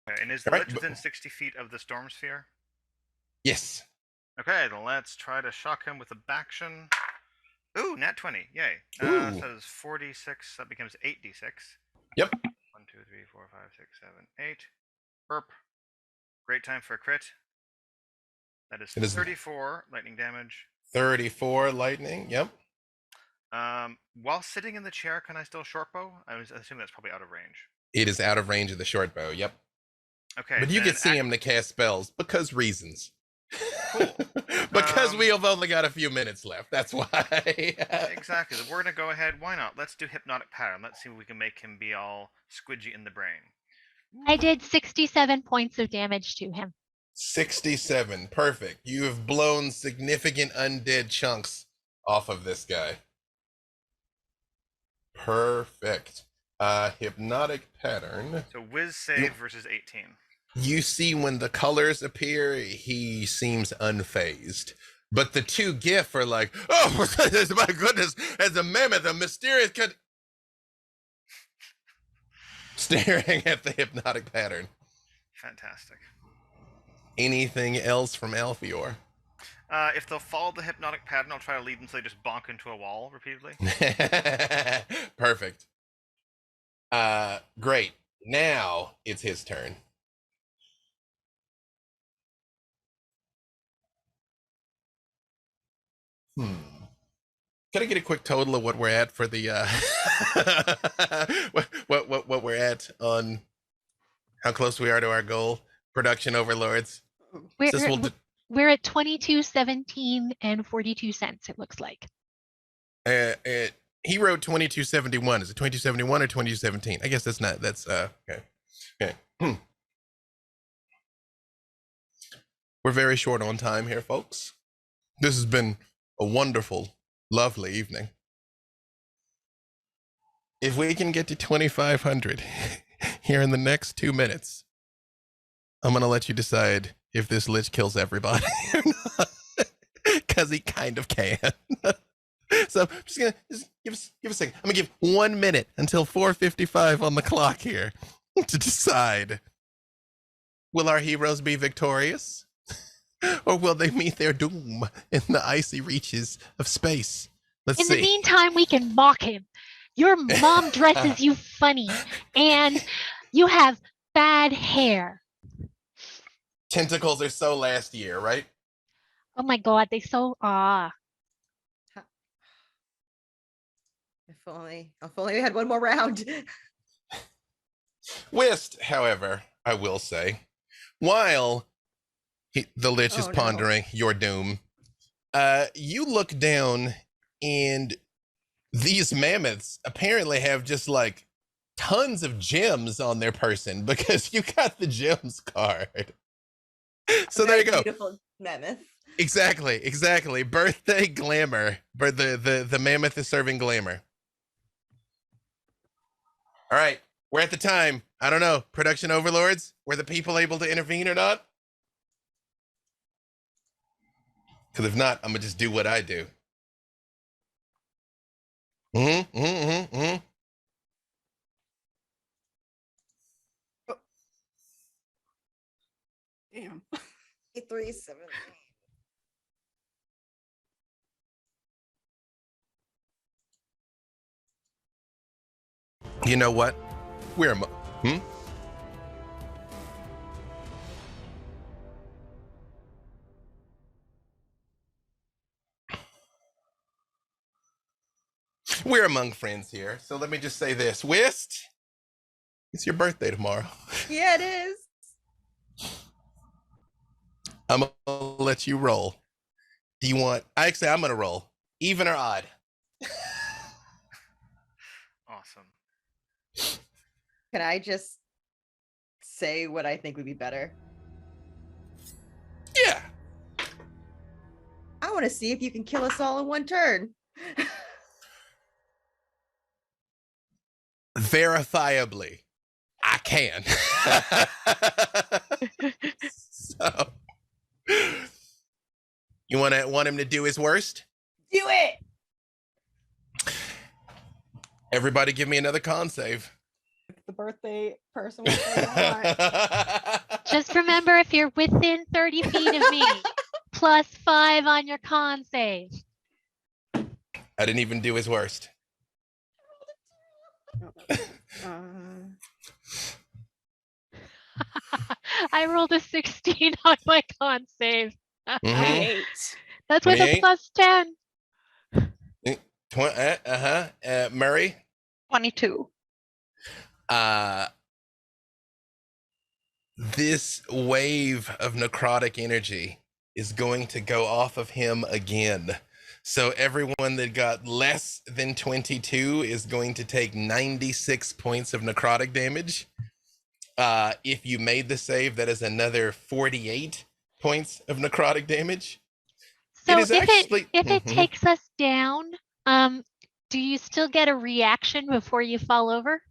Okay, and is the Alright, lich within 60 feet of the storm sphere? Yes. Okay, then let's try to shock him with a baction. Ooh, nat 20. Yay. Ooh. So it's 46. That becomes 8d6. Yep. 1, 2, 3, 4, 5, 6, 7, 8. Burp. Great time for a crit. That is It is 34 lightning damage. 34 lightning. Yep. While sitting in the chair, can I still shortbow? I assume that's probably out of range. It is out of range of the short bow. Yep. Okay. But you then can see him to cast spells because reasons. Cool. Because we have only got a few minutes left. That's why. Exactly. We're gonna go ahead. Why not? Let's do hypnotic pattern. Let's see if we can make him be all squidgy in the brain. I did 67 points of damage to him. 67. Perfect. You have blown significant undead chunks off of this guy. Perfect. Hypnotic pattern. So whiz save versus 18. You see when the colors appear, he seems unfazed. But the 2 GIF are like, oh my goodness, as a mammoth, a mysterious staring at the hypnotic pattern. Fantastic. Anything else from Alfior? If they'll follow the hypnotic pattern, I'll try to lead them so they just bonk into a wall repeatedly. Perfect. Great. Now it's his turn. Can I get a quick total of what we're at for the what we're at on how close we are to our goal? Production overlords. We're at 22.17 and 42 cents, it looks like. He wrote 2271. Is it 2271 or 2217? I guess that's not. That's okay. Okay. We're very short on time here, folks. This has been a wonderful, lovely evening. If we can get to 2,500 here in the next 2 minutes, I'm gonna let you decide if this lich kills everybody or not, because he kind of can. So I'm just gonna give a second. I'm gonna give 1 minute until 4:55 on the clock here to decide: will our heroes be victorious, or will they meet their doom in the icy reaches of space? Let's In see. the meantime, we can mock him. Your mom dresses you funny, and you have bad hair. Tentacles are so last year, right? Oh my god, they so If only we had one more round. Whist, however, I will say, while the lich is Oh, no. pondering your doom, you look down and these mammoths apparently have just like tons of gems on their person because you got the gems card. So there you go. Beautiful mammoth. Exactly. Birthday glamour. But the mammoth is serving glamour. All right. We're at the time. I don't know. Production overlords? Were the people able to intervene or not? Because if not, I'm going to just do what I do. Damn. 3-7. You know what? We're We're among friends here, so let me just say this. Whist, it's your birthday tomorrow. Yeah, it is. I'm gonna let you roll. Do you want? Actually, I'm gonna roll. Even or odd? Awesome. Can I just say what I think would be better? Yeah. I want to see if you can kill us all in one turn. Verifiably, I can. So, you want him to do his worst? Do it. Everybody, give me another con save. The birthday person was saying a lot. Just remember, if you're within 30 feet of me, +5 on your con save. I didn't even do his worst. I rolled a 16 on my con save. Mhm. 28. That's with a 28? +10. Murray? 22. This wave of necrotic energy is going to go off of him again. So everyone that got less than 22 is going to take 96 points of necrotic damage. If you made the save, that is another 48 points of necrotic damage. So is actually- if it takes us down, do you still get a reaction before you fall over?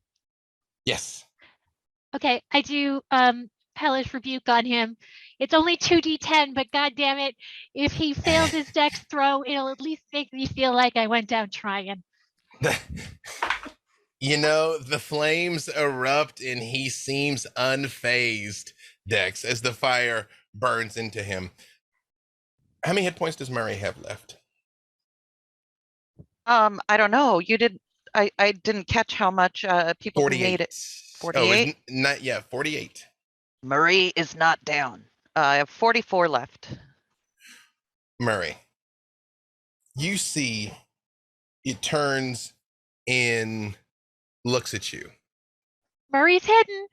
Yes. Okay, I do hellish rebuke on him. It's only 2d10, but god damn it, if he fails his dex throw, it'll at least make me feel like I went down trying. You know, the flames erupt and he seems unfazed, Dex, as the fire burns into him. How many hit points does Murray have left? I don't know. You did. I didn't catch how much people 48. made it. Oh, 48. not yet. 48. Marie is not down. I have 44 left. Murray, you see it turns and looks at you. Murray's hidden.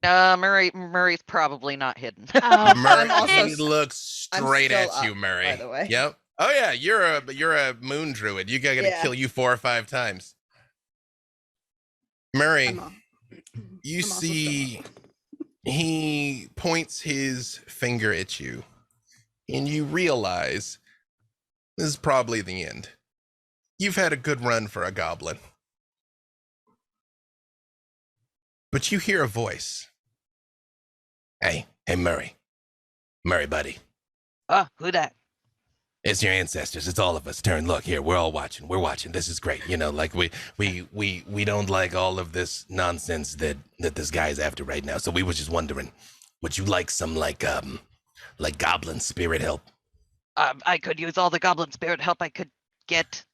Murray's probably not hidden. Oh, Murray also looks straight still at you, up, Murray. by the way. Yep. Oh yeah, you're a moon druid. You gotta Yeah. kill you 4 or 5 times. Murray, I'm a- you I'm also see he points his finger at you, and you realize this is probably the end. You've had a good run for a goblin. But you hear a voice. Hey, Murray. Murray, buddy. Who that? It's your ancestors. It's all of us. Turn, look here. We're all watching. We're watching. This is great. You know, like we don't like all of this nonsense that this guy is after right now. So we were just wondering, would you like some like goblin spirit help? I could use all the goblin spirit help I could get.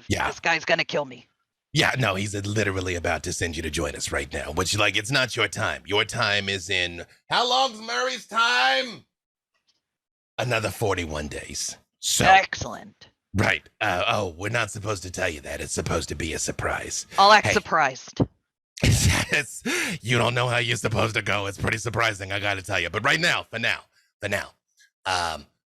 Yeah. This guy's gonna kill me. Yeah, no, he's literally about to send you to join us right now. Which, like, it's not your time. Your time is in... How long's Murray's time? Another 41 days. So, Excellent. right. We're not supposed to tell you that. It's supposed to be a surprise. I'll act Hey. surprised. You don't know how you're supposed to go. It's pretty surprising, I gotta tell you. But right now, for now,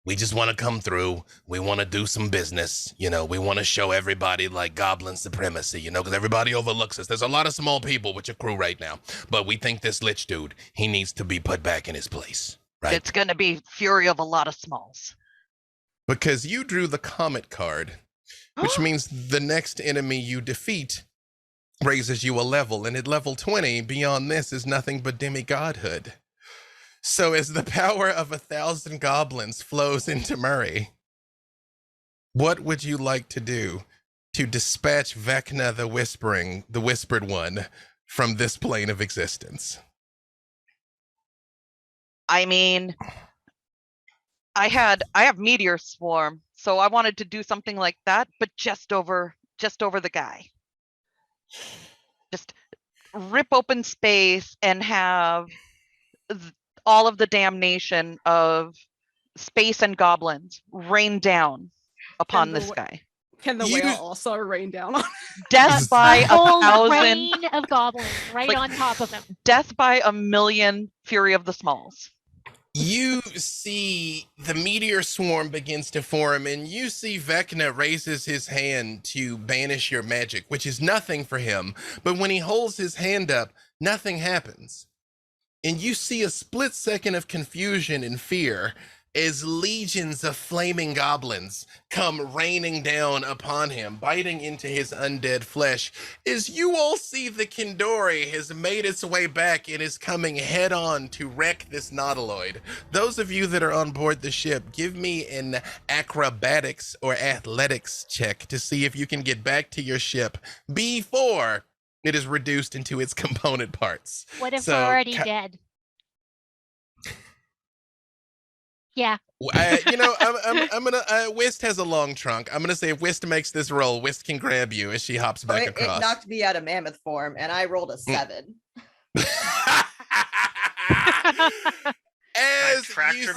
we just want to come through. We want to do some business. You know, we want to show everybody like goblin supremacy, you know, because everybody overlooks us. There's a lot of small people with your crew right now. But we think this lich dude, he needs to be put back in his place, right? It's gonna be fury of a lot of smalls. Because you drew the comet card, which means the next enemy you defeat raises you a level. And at level 20, beyond this is nothing but demigodhood. So as the power of 1,000 goblins flows into Murray, what would you like to do to dispatch Vecna the Whispered One, from this plane of existence? I mean, I have meteor swarm, so I wanted to do something like that, but just over the guy. Just rip open space and have all of the damnation of space and goblins rain down upon the this wa- guy. Can the You- whale also rain down on? Death by A whole 1,000, rain of goblins right Like- on top of him. death by 1,000,000 fury of the smalls. You see the meteor swarm begins to form, and you see Vecna raises his hand to banish your magic, which is nothing for him. But when he holds his hand up, nothing happens. And you see a split second of confusion and fear as legions of flaming goblins come raining down upon him, biting into his undead flesh. As you all see, the Kindori has made its way back and is coming head on to wreck this nautiloid. Those of you that are on board the ship, give me an acrobatics or athletics check to see if you can get back to your ship before it is reduced into its component parts. What if So, we're already dead? Yeah. You know, I'm gonna. Wist has a long trunk. I'm gonna say if Wist makes this roll, Wist can grab you as she hops back It across. knocked me out of mammoth form, and I rolled a 7. As tractor you beam.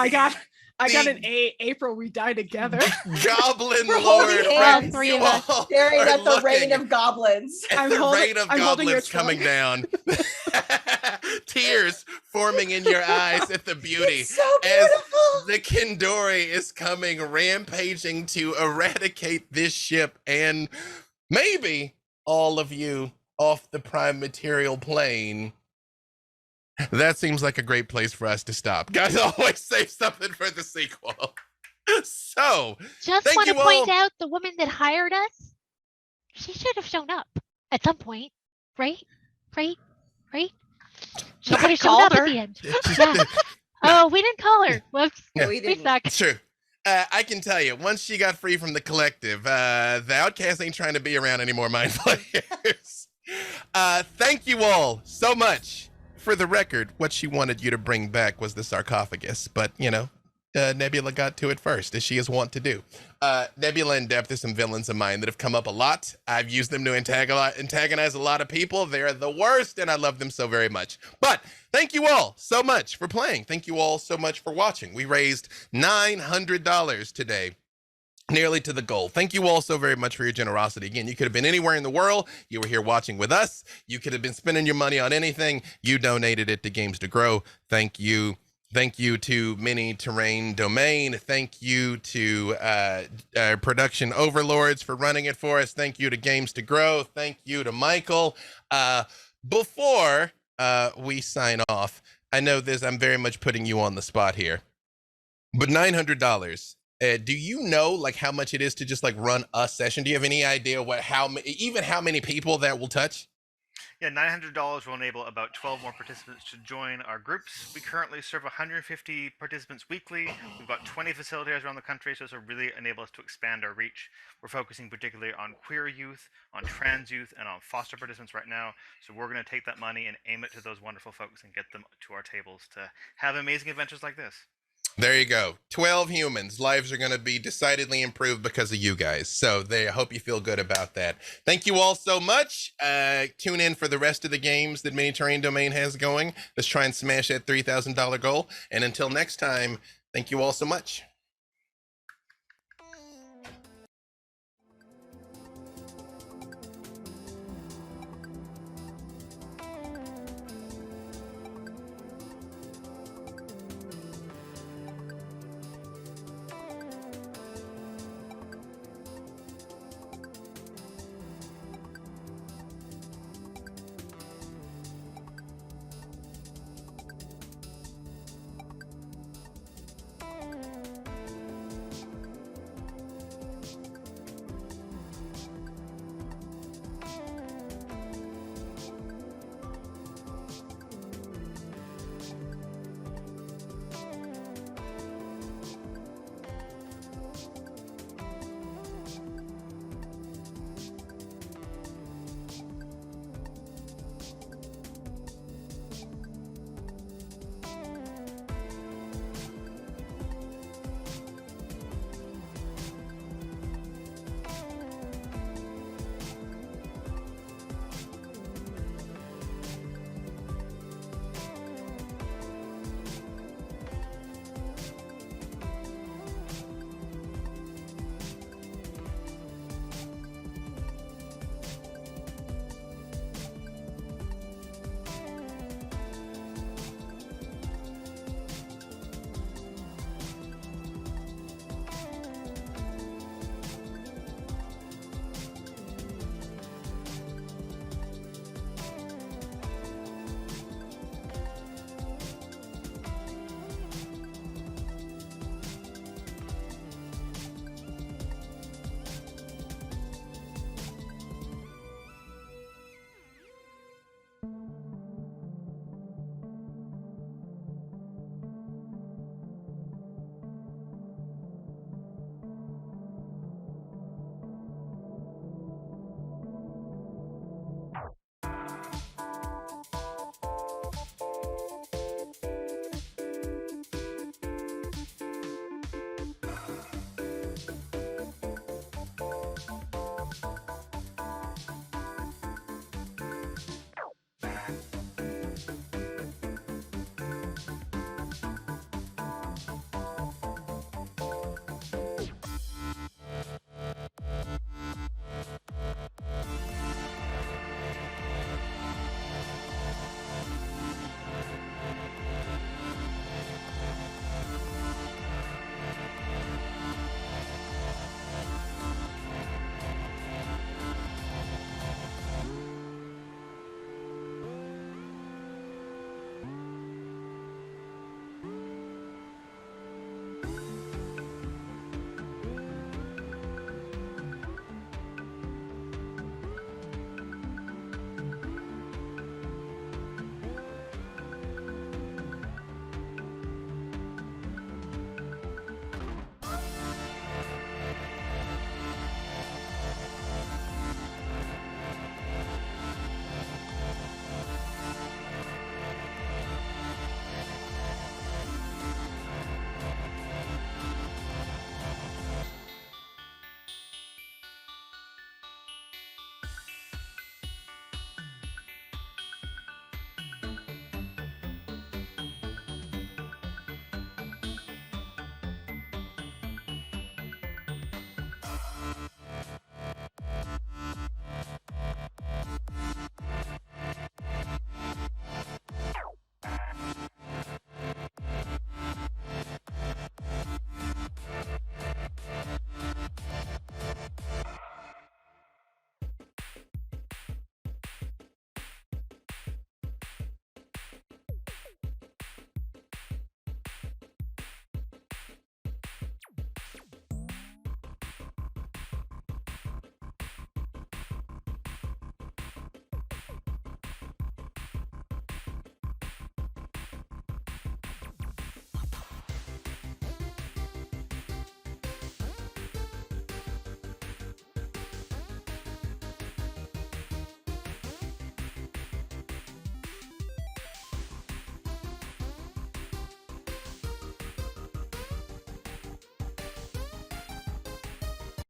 I got The- an A. April, we die together. Goblin We're Lord, holding right, hands. Three of you us. all Staring are at the rain looking of goblins. at I'm the holding- rain of I'm holding your goblins coming down. trunk. Tears forming in your eyes at the beauty. It's so As beautiful. the Kindori is coming, rampaging to eradicate this ship and maybe all of you off the prime material plane. That seems like a great place for us to stop. Guys, always save something for the sequel. So, Just Thank want to you point all. out the woman that hired us, she should have shown up at some point, right? Right? Right? She Nobody should have shown called up her. at the end. it's just- Yeah. Oh, we didn't call her. Whoops. Yeah. We We didn't. suck. It's true. I can tell you, once she got free from the collective, the Outcast ain't trying to be around anymore, mind players. Thank you all so much. For the record, what she wanted you to bring back was the sarcophagus, but, you know, Nebula got to it first, as she is wont to do. Nebula and Depth are some villains of mine that have come up a lot. I've used them to antagonize a lot of people. They're the worst, and I love them so very much. But thank you all so much for playing. Thank you all so much for watching. We raised $900 today. Nearly to the goal. Thank you all so very much for your generosity. Again, you could have been anywhere in the world. You were here watching with us. You could have been spending your money on anything. You donated it to Games to Grow. Thank you Thank you to Mini Terrain Domain. Thank you to Production Overlords for running it for us. Thank you to Games to Grow. Thank you to Michael. Before we sign off, I know this, I'm very much putting you on the spot here, but $900. Do you know like how much it is to just like run a session? Do you have any idea how many people that will touch? Yeah, $900 will enable about 12 more participants to join our groups. We currently serve 150 participants weekly. We've got 20 facilitators around the country, so this will really enable us to expand our reach. We're focusing particularly on queer youth, on trans youth, and on foster participants right now. So we're going to take that money and aim it to those wonderful folks and get them to our tables to have amazing adventures like this. There you go. 12 humans. Lives are going to be decidedly improved because of you guys. So I hope you feel good about that. Thank you all so much. Tune in for the rest of the games that Mini Terrain Domain has going. Let's try and smash that $3,000 goal. And until next time, thank you all so much.